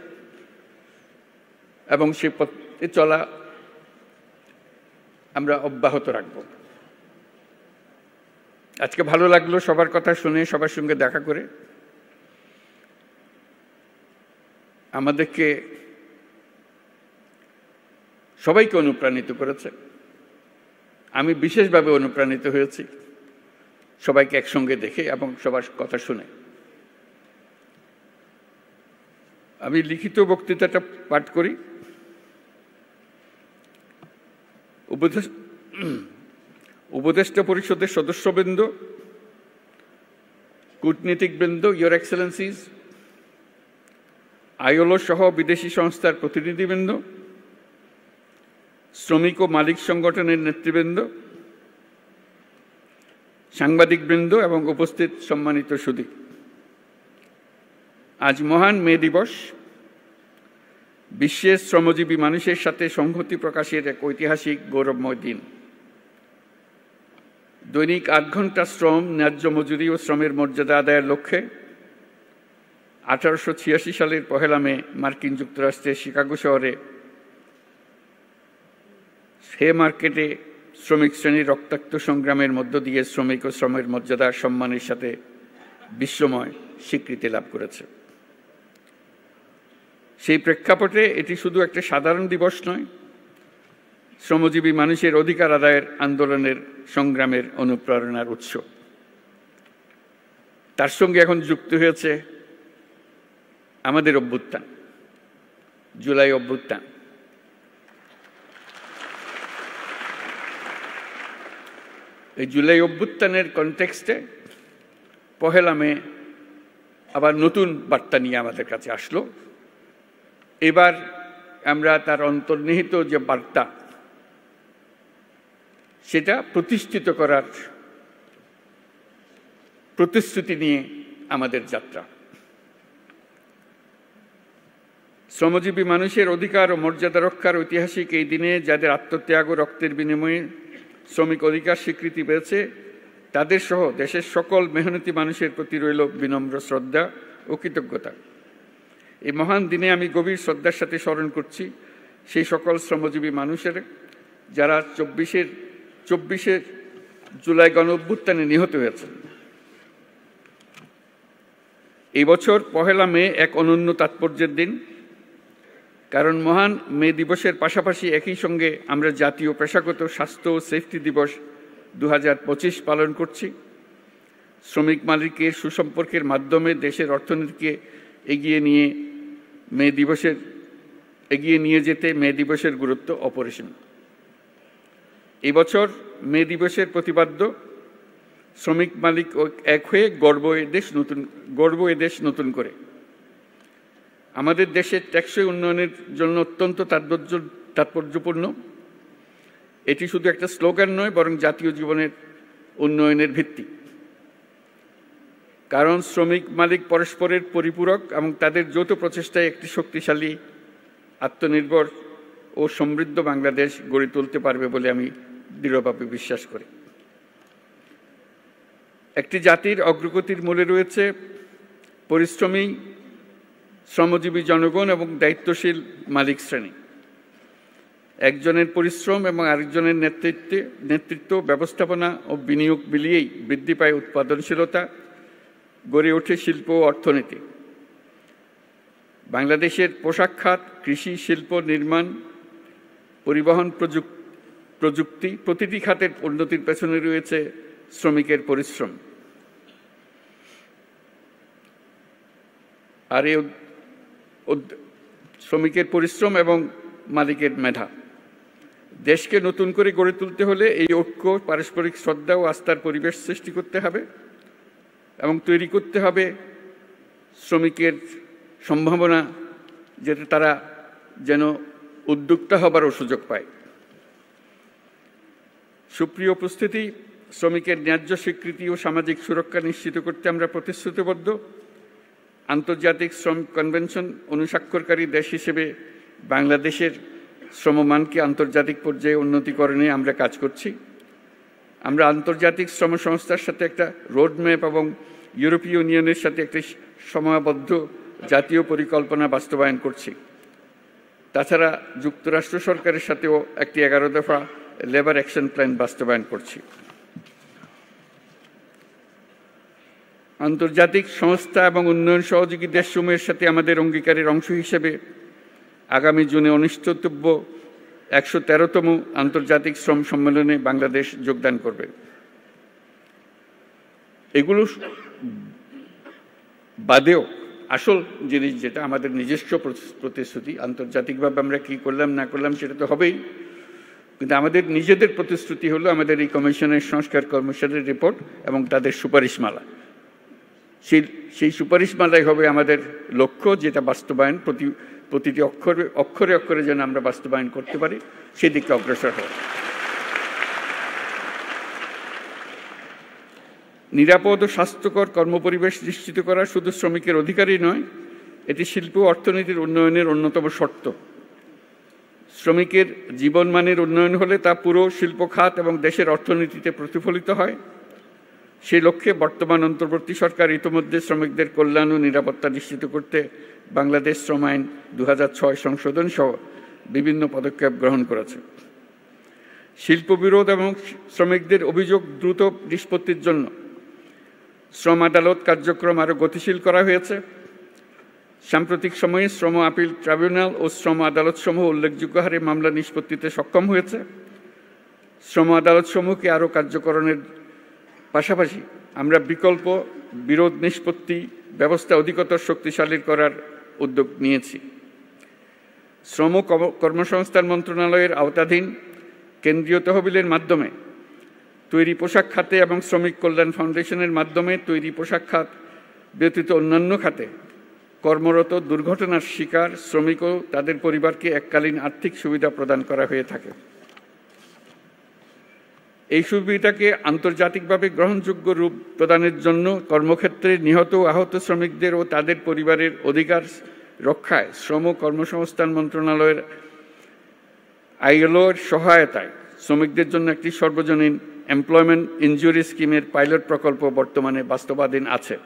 এবং সেই পথে চলা আমরা অব্যাহত রাখব। আজকে ভালো লাগলো সবার কথা শুনে, সবার সঙ্গে দেখা করে। আমাদেরকে সবাইকে অনুপ্রাণিত করেছে। আমি বিশেষভাবে অনুপ্রাণিত হয়েছি সবাইকে একসঙ্গে দেখে এবং সবার কথা শুনে। আমি লিখিত বক্তৃতাটা পাঠ করি। উপদেষ্টা পরিষদের সদস্যবৃন্দ, কূটনীতিকবৃন্দ, ইয়োর এক্সেলেন্সিজ, আইএলও সহ বিদেশি সংস্থার প্রতিনিধিবৃন্দ, শ্রমিক ও মালিক সংগঠনের নেতৃবৃন্দ, সাংবাদিকবৃন্দ এবং উপস্থিত সম্মানিত সুধী, আজ মহান মে দিবস। বিশ্বের শ্রমজীবী মানুষের সাথে সংহতি প্রকাশের এক ঐতিহাসিক গৌরবময় দিন। দৈনিক ৮ ঘন্টা শ্রম, ন্যায্য মজুরি ও শ্রমের মর্যাদা আদায়ের লক্ষ্যে 1886 সালের 1 মে মার্কিন যুক্তরাষ্ট্রের শিকাগো শহরে হে মার্কেটে শ্রমিক শ্রেণীর রক্তাক্ত সংগ্রামের মধ্য দিয়ে শ্রমিক ও শ্রমের মর্যাদা সম্মানের সাথে বিশ্বময় স্বীকৃতি লাভ করেছে। সেই প্রেক্ষাপটে এটি শুধু একটা সাধারণ দিবস নয়, শ্রমজীবী মানুষের অধিকার আদায়ের আন্দোলনের সংগ্রামের অনুপ্রেরণার উৎস। তার সঙ্গে এখন যুক্ত হয়েছে আমাদের অভ্যুত্থান, জুলাই অভ্যুত্থান। এই জুলাই অভ্যুত্থানের কনটেক্সটে 1 মে আবার নতুন বার্তা নিয়ে আমাদের কাছে আসলো। এবার আমরা তার অন্তর্নিহিত যে বার্তা সেটা প্রতিষ্ঠিত করার প্রতিশ্রুতি নিয়ে আমাদের যাত্রা। শ্রমজীবী মানুষের অধিকার ও মর্যাদা রক্ষার ঐতিহাসিক এই দিনে যাদের আত্মত্যাগ ও রক্তের বিনিময়ে শ্রমিক অধিকার স্বীকৃতি পেয়েছে তাদের সহ দেশের সকল মেহনতি মানুষের প্রতি রইল বিনম্র শ্রদ্ধা ও কৃতজ্ঞতা। এই মহান দিনে আমি গভীর শ্রদ্ধার সাথে স্মরণ করছি সেই সকল শ্রমজীবী মানুষের যারা 24 জুলাই গণ অভ্যুত্থানে নিহত হয়েছেন। এই বছর 1 মে এক অনন্য তাৎপর্যের দিন, কারণ মহান মে দিবসের পাশাপাশি একই সঙ্গে আমরা জাতীয় পেশাগত স্বাস্থ্য ও সেফটি দিবস 2025 পালন করছি। শ্রমিক মালিকের সুসম্পর্কের মাধ্যমে দেশের অর্থনীতিকে এগিয়ে নিয়ে যেতে মে দিবসের গুরুত্ব অপরিসীম। এই বছর মে দিবসের প্রতিপাদ্য শ্রমিক মালিক এক হয়ে গর্ব এ দেশ নতুন করে। আমাদের দেশের টেকসই উন্নয়নের জন্য অত্যন্ত তাৎপর্যপূর্ণ। এটি শুধু একটা স্লোগান নয়, বরং জাতীয় জীবনের উন্নয়নের ভিত্তি। কারণ শ্রমিক মালিক পরস্পরের পরিপূরক এবং তাদের যৌথ প্রচেষ্টায় একটি শক্তিশালী, আত্মনির্ভর ও সমৃদ্ধ বাংলাদেশ গড়ে তুলতে পারবে বলে আমি দৃঢ়ভাবে বিশ্বাস করি। একটি জাতির অগ্রগতির মূলে রয়েছে পরিশ্রমী শ্রমজীবী জনগণ এবং দায়িত্বশীল মালিক শ্রেণী। একজনের পরিশ্রম এবং আরেকজনের নেতৃত্ব, ব্যবস্থাপনা ও বিনিয়োগ মিলিয়েই বৃদ্ধি পায় উৎপাদনশীলতা, গড়ে ওঠে শিল্প ও অর্থনীতি। বাংলাদেশের পোশাক খাত, কৃষি, শিল্প, নির্মাণ, পরিবহন প্রযুক্তি, প্রতিটি খাতের উন্নতির পেছনে রয়েছে শ্রমিকের পরিশ্রম। আর এই শ্রমিকের পরিশ্রম এবং মালিকের মেধা। দেশকে নতুন করে গড়ে তুলতে হলে এই ঐক্য, পারস্পরিক শ্রদ্ধা ও আস্থার পরিবেশ সৃষ্টি করতে হবে এবং তৈরি করতে হবে শ্রমিকের সম্ভাবনা, যাতে তারা যেন উদ্যোক্তা হবারও সুযোগ পায়। সুপ্রিয় উপস্থিতি, শ্রমিকের ন্যায্য স্বীকৃতি ও সামাজিক সুরক্ষা নিশ্চিত করতে আমরা প্রতিশ্রুতিবদ্ধ। আন্তর্জাতিক শ্রম কনভেনশন অনুস্বাক্ষরকারী দেশ হিসেবে বাংলাদেশের শ্রমমানকে আন্তর্জাতিক পর্যায়ে উন্নতিকরণে আমরা কাজ করছি। আমরা আন্তর্জাতিক শ্রম সংস্থার সাথে একটা রোডম্যাপ এবং ইউরোপীয় ইউনিয়নের সাথে একটি সময়াবদ্ধ জাতীয় পরিকল্পনা বাস্তবায়ন করছি। তাছাড়া যুক্তরাষ্ট্র সরকারের সাথেও একটি 11 দফা লেবার অ্যাকশন প্ল্যান বাস্তবায়ন করছি। আন্তর্জাতিক সংস্থা এবং উন্নয়ন সহযোগী দেশসমূহের সাথে আমাদের অঙ্গীকারের অংশ হিসেবে আগামী জুনে অনুষ্ঠিতব্য 113তম আন্তর্জাতিক শ্রম সম্মেলনে বাংলাদেশ যোগদান করবে। এগুলো বাদেও আসল জিনিস যেটা আমাদের নিজস্ব প্রতিশ্রুতি, আন্তর্জাতিকভাবে আমরা কি করলাম না করলাম সেটা তো হবেই, কিন্তু আমাদের নিজেদের প্রতিশ্রুতি হলো আমাদের এই কমিশনের সংস্কার কমিশনের রিপোর্ট এবং তাদের সুপারিশমালা। সেই সুপারিশমালাই হবে আমাদের লক্ষ্য, যেটা বাস্তবায়ন প্রতিটি অক্ষরে অক্ষরে যেন আমরা বাস্তবায়ন করতে পারি, সেদিকে অগ্রসর হয়। নিরাপদ ও স্বাস্থ্যকর কর্মপরিবেশ নিশ্চিত করা শুধু শ্রমিকের অধিকারই নয়, এটি শিল্প ও অর্থনীতির উন্নয়নের অন্যতম শর্ত। শ্রমিকের জীবনমানের উন্নয়ন হলে তা পুরো শিল্প খাত এবং দেশের অর্থনীতিতে প্রতিফলিত হয়। সেই লক্ষ্যে বর্তমান অন্তর্বর্তী সরকার ইতিমধ্যে শ্রমিকদের কল্যাণ ও নিরাপত্তা নিশ্চিত করতে বাংলাদেশ শ্রম আইন 2006 সংশোধন সহ বিভিন্ন পদক্ষেপ গ্রহণ করেছে। শিল্প বিরোধ এবং শ্রমিকদের অভিযোগ দ্রুত নিষ্পত্তির জন্য শ্রম আদালত কার্যক্রম আরও গতিশীল করা হয়েছে। সাম্প্রতিক সময়ে শ্রম আপিল ট্রাইব্যুনাল ও শ্রম আদালতসমূহ উল্লেখযোগ্য হারে মামলা নিষ্পত্তিতে সক্ষম হয়েছে। শ্রম আদালতসমূহকে আরও কার্যকরণের পাশাপাশি আমরা বিকল্প বিরোধ নিষ্পত্তি ব্যবস্থা অধিকতর শক্তিশালী করার উদ্যোগ নিয়েছি। শ্রম কর্মসংস্থান মন্ত্রণালয়ের আওতাধীন কেন্দ্রীয় তহবিলের মাধ্যমে তৈরি পোশাক খাতে এবং শ্রমিক কল্যাণ ফাউন্ডেশনের মাধ্যমে তৈরি পোশাক খাত ব্যতীত অন্যান্য খাতে কর্মরত দুর্ঘটনার শিকার শ্রমিক ও তাদের পরিবারকে এককালীন আর্থিক সুবিধা প্রদান করা হয়ে থাকে। এই সুবিধাকে আন্তর্জাতিকভাবে গ্রহণযোগ্য রূপ প্রদানের জন্য কর্মক্ষেত্রে নিহত ও আহত শ্রমিকদের ও তাদের পরিবারের অধিকার রক্ষায় শ্রম কর্মসংস্থান মন্ত্রণালয়ের ILO-র সহায়তায় শ্রমিকদের জন্য একটি সর্বজনীন এমপ্লয়মেন্ট ইনজুরি স্কিমের পাইলট প্রকল্প বর্তমানে বাস্তবায়ন আছে।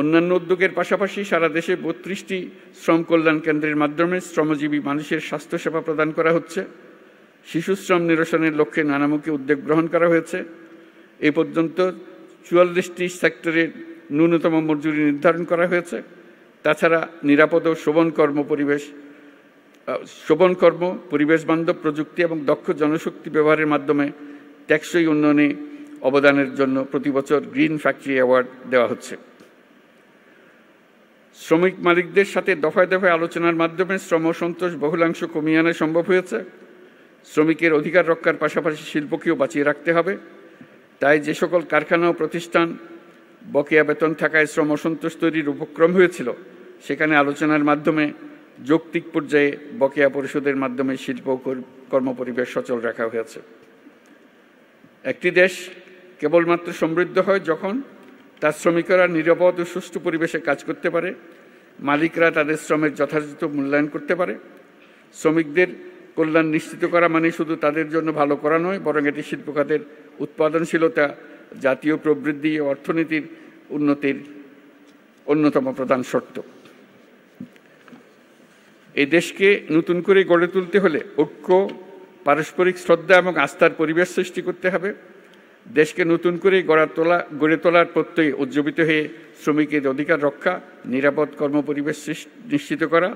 অন্যান্য উদ্যোগের পাশাপাশি সারা দেশে 32টি শ্রম কল্যাণ কেন্দ্রের মাধ্যমে শ্রমজীবী মানুষের স্বাস্থ্যসেবা প্রদান করা হচ্ছে। শিশু শ্রম নিরসনের লক্ষ্যে নানামুখী উদ্যোগ গ্রহণ করা হয়েছে। এ পর্যন্ত 44টি সেক্টরে ন্যূনতম মজুরি নির্ধারণ করা হয়েছে। তাছাড়া নিরাপদ ও শোভন কর্ম, পরিবেশ বান্ধব প্রযুক্তি এবং দক্ষ জনশক্তি ব্যবহারের মাধ্যমে টেকসই উন্নয়নে অবদানের জন্য প্রতি বছর গ্রিন ফ্যাক্টরি অ্যাওয়ার্ড দেওয়া হচ্ছে। শ্রমিক মালিকদের সাথে দফায় দফায় আলোচনার মাধ্যমে শ্রম সন্তোষ বহুলাংশ কমিয়ে আনা সম্ভব হয়েছে। শ্রমিকের অধিকার রক্ষার পাশাপাশি শিল্পকেও বাঁচিয়ে রাখতে হবে। তাই যে সকল কারখানা ও প্রতিষ্ঠান বকেয়া বেতন থাকায় শ্রম অসন্তোষ তৈরির উপক্রম হয়েছিল, সেখানে আলোচনার মাধ্যমে যৌক্তিক পর্যায়ে বকেয়া পরিশোধের মাধ্যমে শিল্প কর্মপরিবেশ সচল রাখা হয়েছে। একটি দেশ কেবলমাত্র সমৃদ্ধ হয় যখন তার শ্রমিকরা নিরাপদ ও সুষ্ঠু পরিবেশে কাজ করতে পারে, মালিকরা তাদের শ্রমের যথাযথ মূল্যায়ন করতে পারে। শ্রমিকদের কল্যাণ নিশ্চিত করা মানে শুধু তাদের জন্য ভালো করা নয়, বরং এটি শিল্প খাতের উৎপাদনশীলতা, জাতীয় প্রবৃদ্ধি ও অর্থনীতির উন্নতির অন্যতম প্রধান শর্ত। এই দেশকে নতুন করে গড়ে তুলতে হলে ঐক্য, পারস্পরিক শ্রদ্ধা এবং আস্থার পরিবেশ সৃষ্টি করতে হবে। দেশকে নতুন করে গড়ে তোলার প্রত্যয়ে উজ্জীবিত হয়ে শ্রমিকের অধিকার রক্ষা, নিরাপদ কর্মপরিবেশ নিশ্চিত করা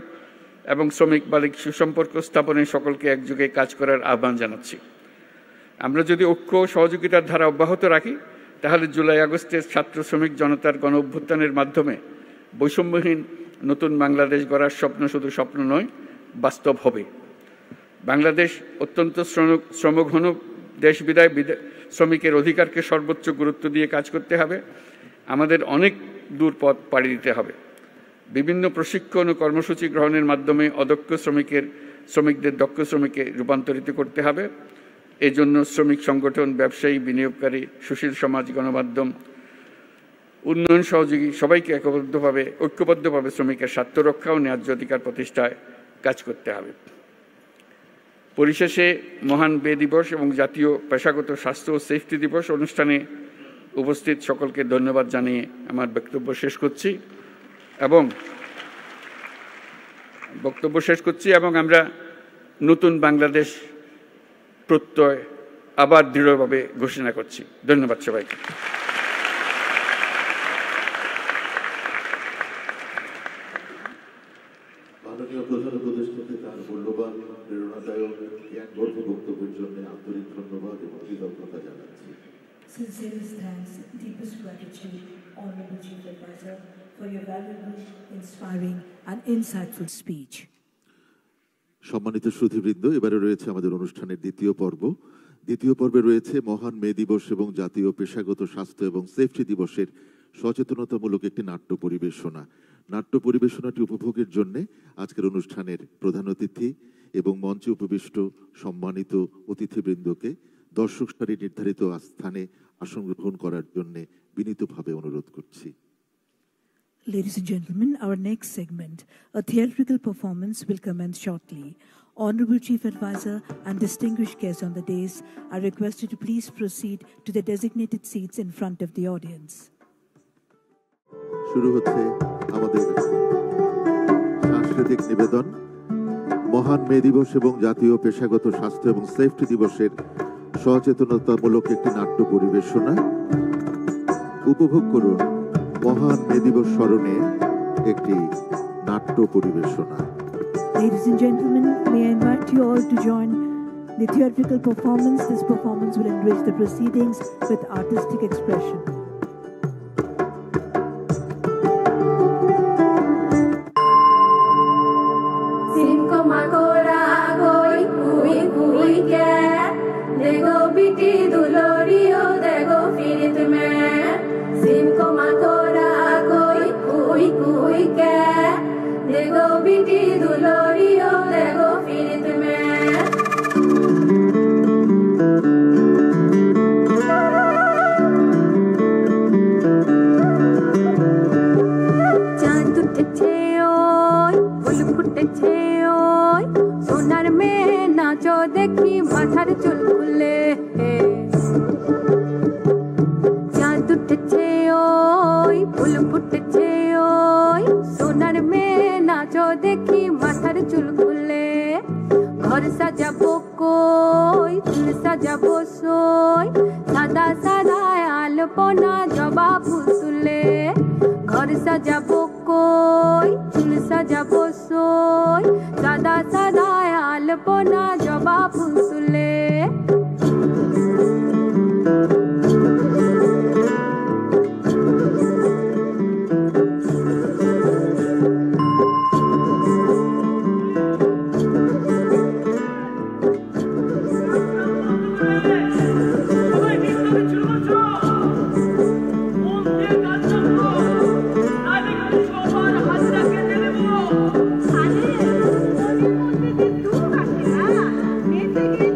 এবং শ্রমিক মালিক সুসম্পর্ক স্থাপনে সকলকে একযোগে কাজ করার আহ্বান জানাচ্ছি। আমরা যদি ঐক্য ও সহযোগিতার ধারা অব্যাহত রাখি, তাহলে জুলাই আগস্টের ছাত্র শ্রমিক জনতার গণ অভ্যুত্থানের মাধ্যমে বৈষম্যহীন নতুন বাংলাদেশ গড়ার স্বপ্ন শুধু স্বপ্ন নয়, বাস্তব হবে। বাংলাদেশ অত্যন্ত শ্রমঘন দেশ বিদায় শ্রমিকের অধিকারকে সর্বোচ্চ গুরুত্ব দিয়ে কাজ করতে হবে। আমাদের অনেক দূর পথ পাড়ি দিতে হবে। বিভিন্ন প্রশিক্ষণ ও কর্মসূচি গ্রহণের মাধ্যমে অদক্ষ শ্রমিকদের দক্ষ শ্রমিকে রূপান্তরিত করতে হবে। এই জন্য শ্রমিক সংগঠন, ব্যবসায়ী, বিনিয়োগকারী, সুশীল সমাজ, গণমাধ্যম, উন্নয়ন সহযোগী সবাইকে ঐক্যবদ্ধভাবে শ্রমিকের স্বার্থ রক্ষা ও ন্যায্য অধিকার প্রতিষ্ঠায় কাজ করতে হবে। পরিশেষে মহান মে দিবস এবং জাতীয় পেশাগত স্বাস্থ্য ও সেফটি দিবস অনুষ্ঠানে উপস্থিত সকলকে ধন্যবাদ জানিয়ে আমার বক্তব্য শেষ করছি এবং আমরা নতুন বাংলাদেশ প্রত্যয় আবার দৃঢ়ভাবে ঘোষণা করছি। ধন্যবাদ সবাইকে। মাননীয় প্রধান উপদেষ্টাকে তার মূল্যবান প্রেরণাদায়ক জ্ঞানবর্ধক বক্তব্যের জন্য আন্তরিক ধন্যবাদ এবং কৃতজ্ঞতা জানাচ্ছি। Sincerest thanks, deepest gratitude, Honorable Chief Advisor, for your valuable, inspiring and insightful speech. সম্মানিত সুধীবৃন্দ, এবারে রয়েছে আমাদের অনুষ্ঠানের দ্বিতীয় পর্ব। দ্বিতীয় পর্বে রয়েছে মহান মে দিবস এবং জাতীয় পেশাগত স্বাস্থ্য এবং সেফটি দিবসের সচেতনতামূলক একটি নাট্য পরিবেশনা। নাট্য পরিবেশনাটি উপভোগের জন্য আজকের অনুষ্ঠানের প্রধান অতিথি এবং মঞ্চে উপবিষ্ট সম্মানিত অতিথিবৃন্দকে দর্শক সারি নির্ধারিত স্থানে আসন গ্রহণ করার জন্য বিনীতভাবে অনুরোধ করছি। Ladies and gentlemen, our next segment, a theatrical performance, will commence shortly. Honorable Chief Advisor and distinguished guests on the dais are requested to please proceed to the designated seats in front of the audience. শুরু হচ্ছে আমাদের সাংস্কৃতিক নিবেদন। মহান মে দিবস এবং জাতীয় পেশাগত স্বাস্থ্য এবং সেফটি দিবসের সচেতনতামূলক একটি নাট্য পরিবেশনা। উপভোগ করুন মহান মে দিবস স্মরণে একটি নাট্য পরিবেশনা। Ladies and gentlemen, may I invite you all to join the theatrical performance. This performance will enrich the proceedings with artistic expression. Thank you.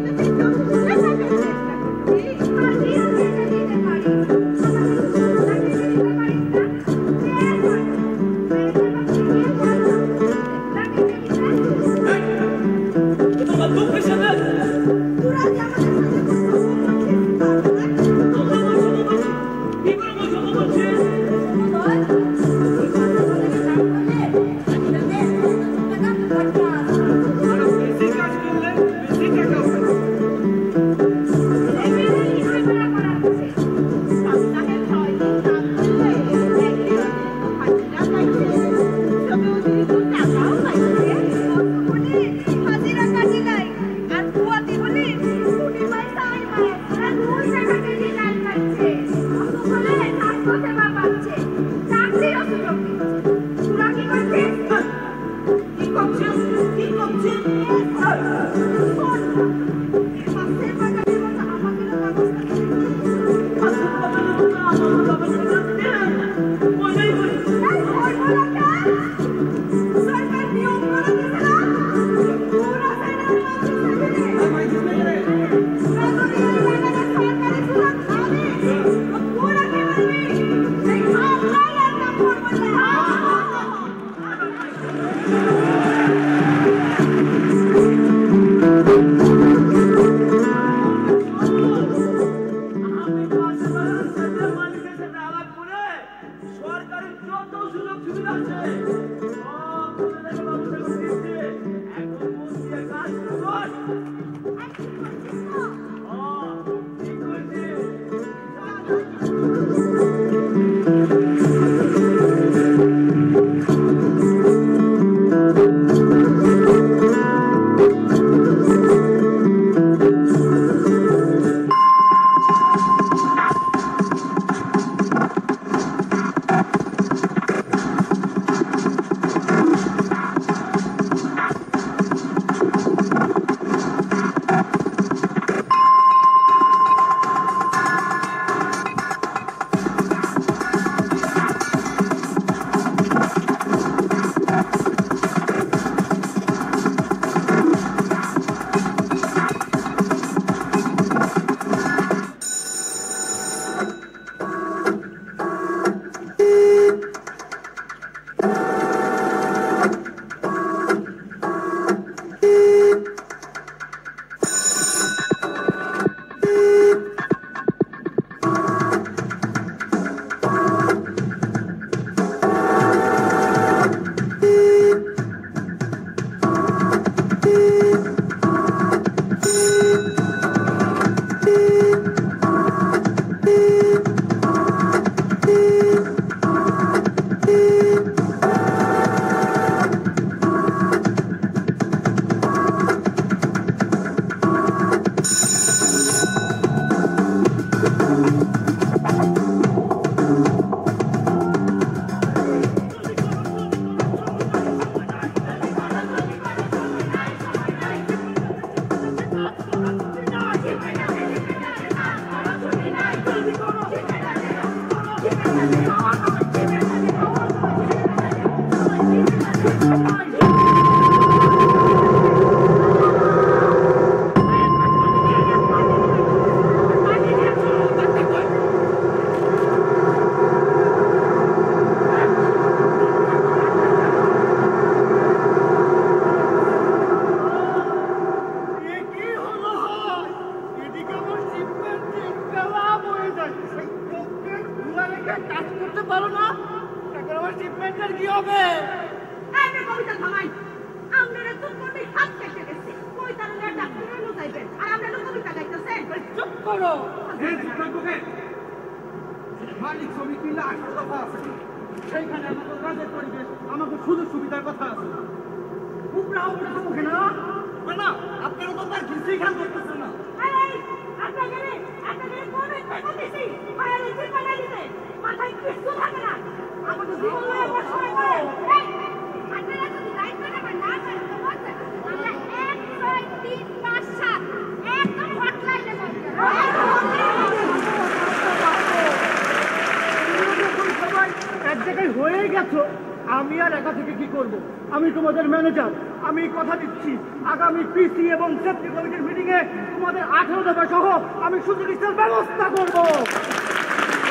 আমি আর একা থেকে কি করব? আমি তোমাদের ম্যানেজার, আমি কথা দিচ্ছি আগামী পিসি এবং সেফটি কমিটির মিটিং এ তোমাদের 18 দফা সহ আমি সুযোগের ব্যবস্থা করব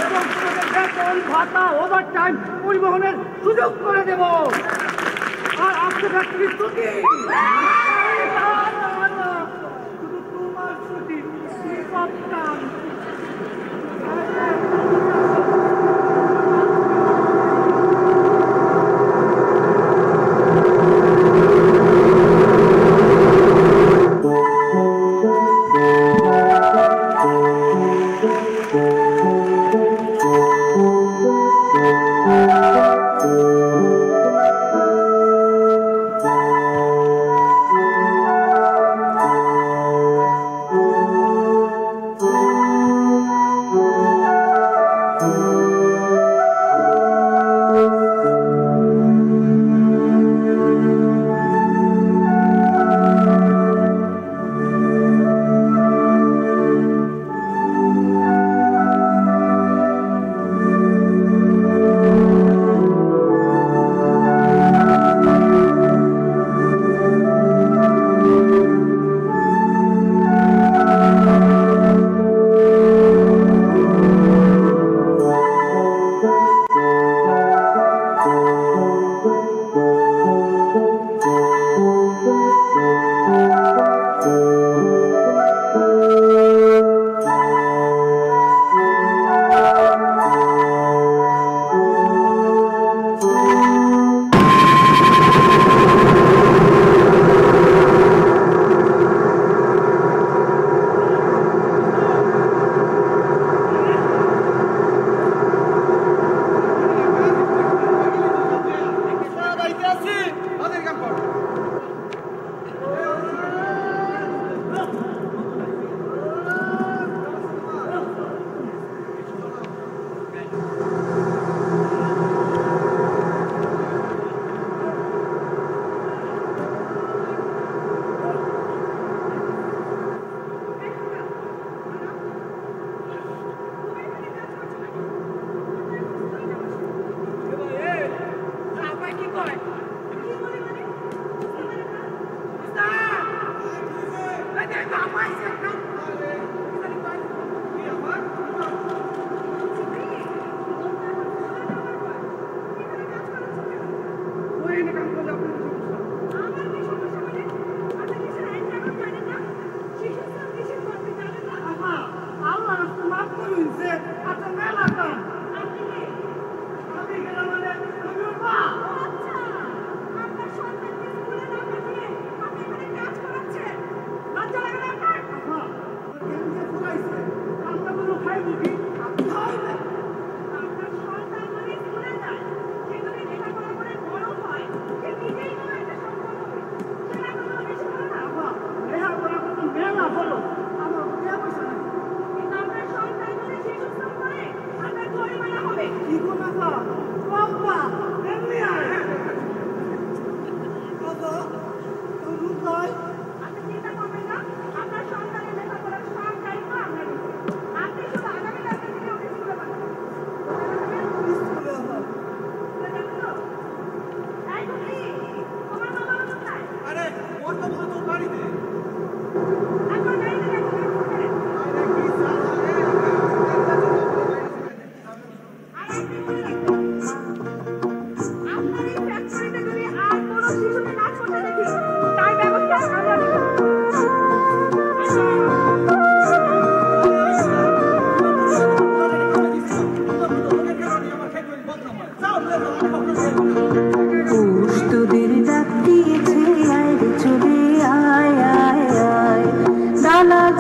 এবং তোমাদের বেতন ভাতা ওভারটাইম পরিবহনের সুযোগ করে দেব। আর আজকে ফ্যাক্টরির ছুটি, শুধু তোমার ছুটি সপ্তাহ।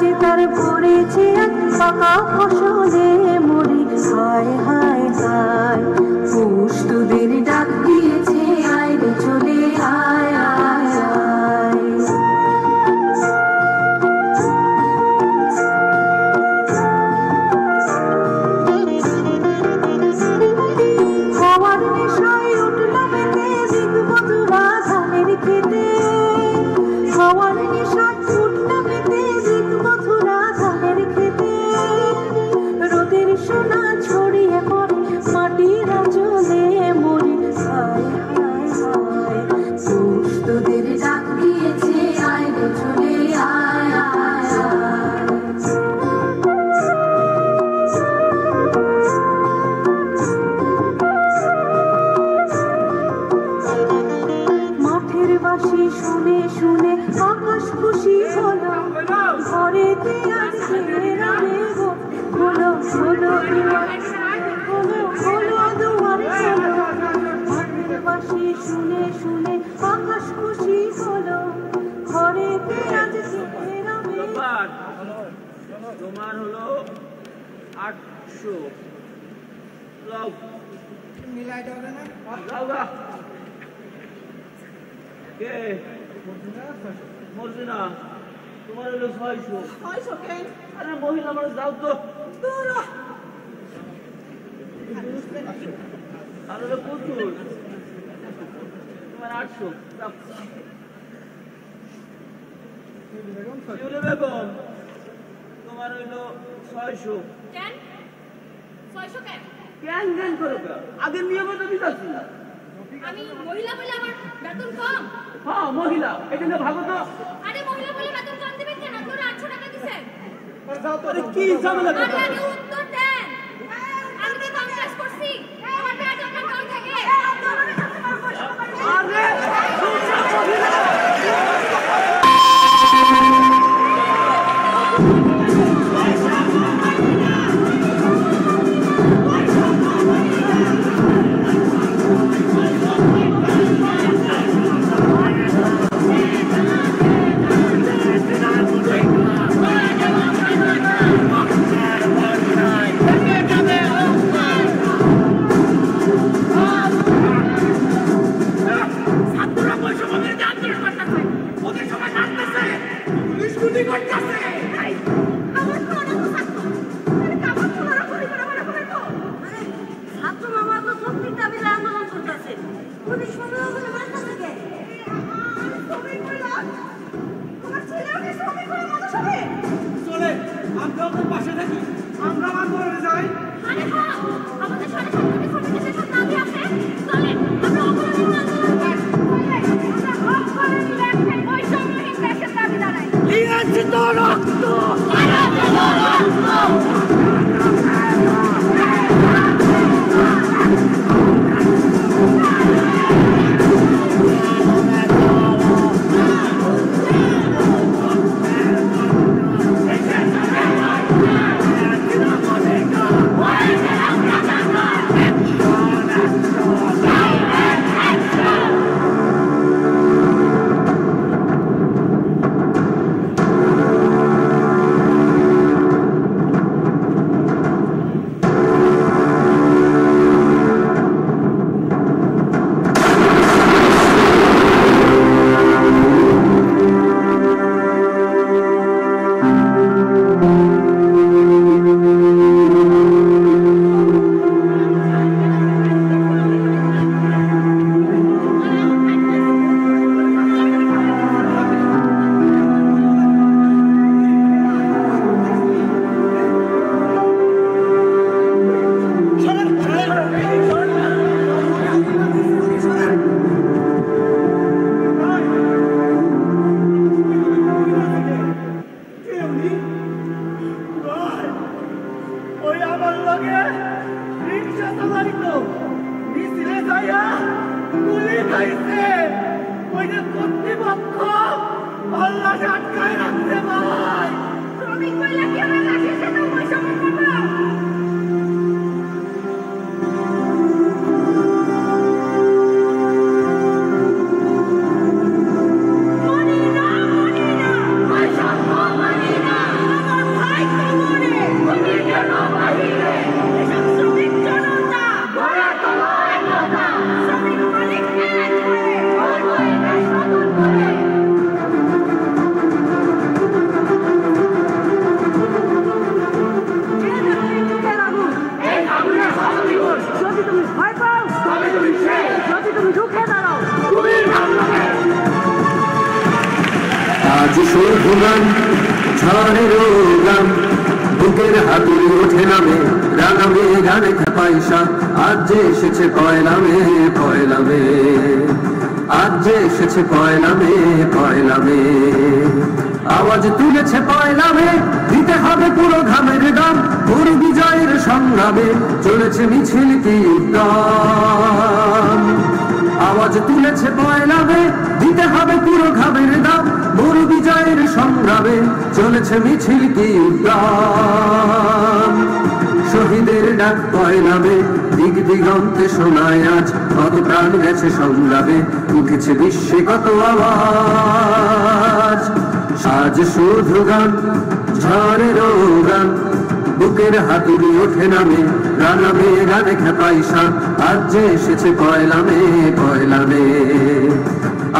যে তার পড়েছে পাকা ফসলে মরি হায় হায় হায় পৌষ তোদের ডাক দিয়েছে আয় রে চলে আয় আয় আয় হওয়ার নেশায় উঠল মেতে দেখবো তোরা ধানের খেতে হওয়ার নেশায় উঠল মেতে দেখবো তোরা ধানের খেতে রোদের সোনা ছড়িয়ে পড়ে মাটির আঁচলে মরি হায় হায় হায় পৌষ তোদের ডাক দিয়েছে আয় রে চলে আয় আয় আয় মাঠের বাঁশি শুনে শুনে আকাশ খুশি হলো ঘরেতে আজকে রাবে গো হলো হলো হলো হলো দুয়ার হলো মাঠের বাঁশি শুনে শুনে আকাশ খুশি হলো ঘরেতে আজকে রাবে তোমার হলো 800 লাভ মিলাই দাও না লাভ কে মর্জিনা তোমার হলো 600 কেন আরে মহিলা মানুষ যাও তো আর হলো পুতুল তোমার 800 যাও বেগম তোমার হইলো 600 কেন 600 কেন কেন কেন করো আগের নিয়মে তো দিতাছি না আমি মহিলা বলে আমার বেতন কম হ্যাঁ মহিলা এখানে ভাগো তো আরে মহিলা বলে বেতন কম দিবেন কেন আপনারা 800 টাকা দিবেন আরে কি ঝামেলা আরে আগে উত্তর দেন আমি কি কম কাজ করছি আমার পেট আপনার কম থাকে আরে ঝড়েরও গান বুকের হাতুড়ি ওঠে নামে রাগামে গানে পয়সা আজ যে এসেছে পয়লা মে পয়লা মে আজ যে এসেছে পয়লা মে পয়লা মে আওয়াজ তুলেছে পয়লা মে দিতে হবে পুরো ঘামের দাম পুরো বিজয়ের সংগ্রামে চলেছে মিছিল কি উদ্যম আওয়াজ তুলেছে পয়লা মে দিতে হবে পুরো ঘামের দাম পুরো বিজয়ের সংগ্রামে চলেছে মিছিল কি উদ্যম শহীদের ডাক পয়লা মে দিক দিগন্তে শোনায় আজ কত প্রাণ গেছে সংগ্রামে উঠেছে বিশ্বে কত আওয়াজ আজ শুধু গান ঝড়েরও গান বুকের হাতুড়ি ওঠে নামে রানামে গানে খেপাইসা আজ যে এসেছে পয়লা মে পয়লা মে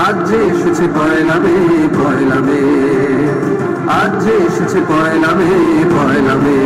আজ যে এসেছে পয়লা মে পয়লা মে আজ যে এসেছে পয়লা মে পয়লা মে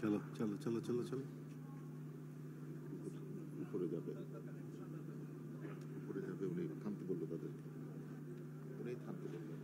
চলো চলো চলো চলো চলো উপরে যাবে উপরে যাবে উনি থামতে বললো তাদেরকে উনি থামতে বললেন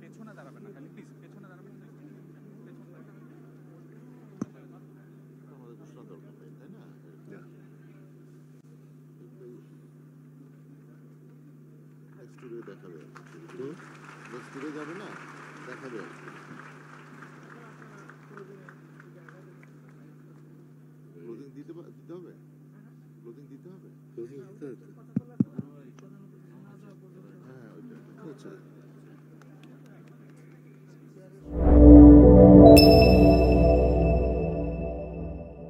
পেছনে দাঁড়াবেন না খালি প্লিজ পেছনে দাঁড়াবেন আমাদের ঘোষণা দরকার নেই তাই না নেক্সট টুরে দেখাবে নেক্সট টুরে যাবে না দেখাবে ক্লোজিং দিতে হবে ক্লোজিং দিতে হবে হ্যাঁ ওইটা আচ্ছা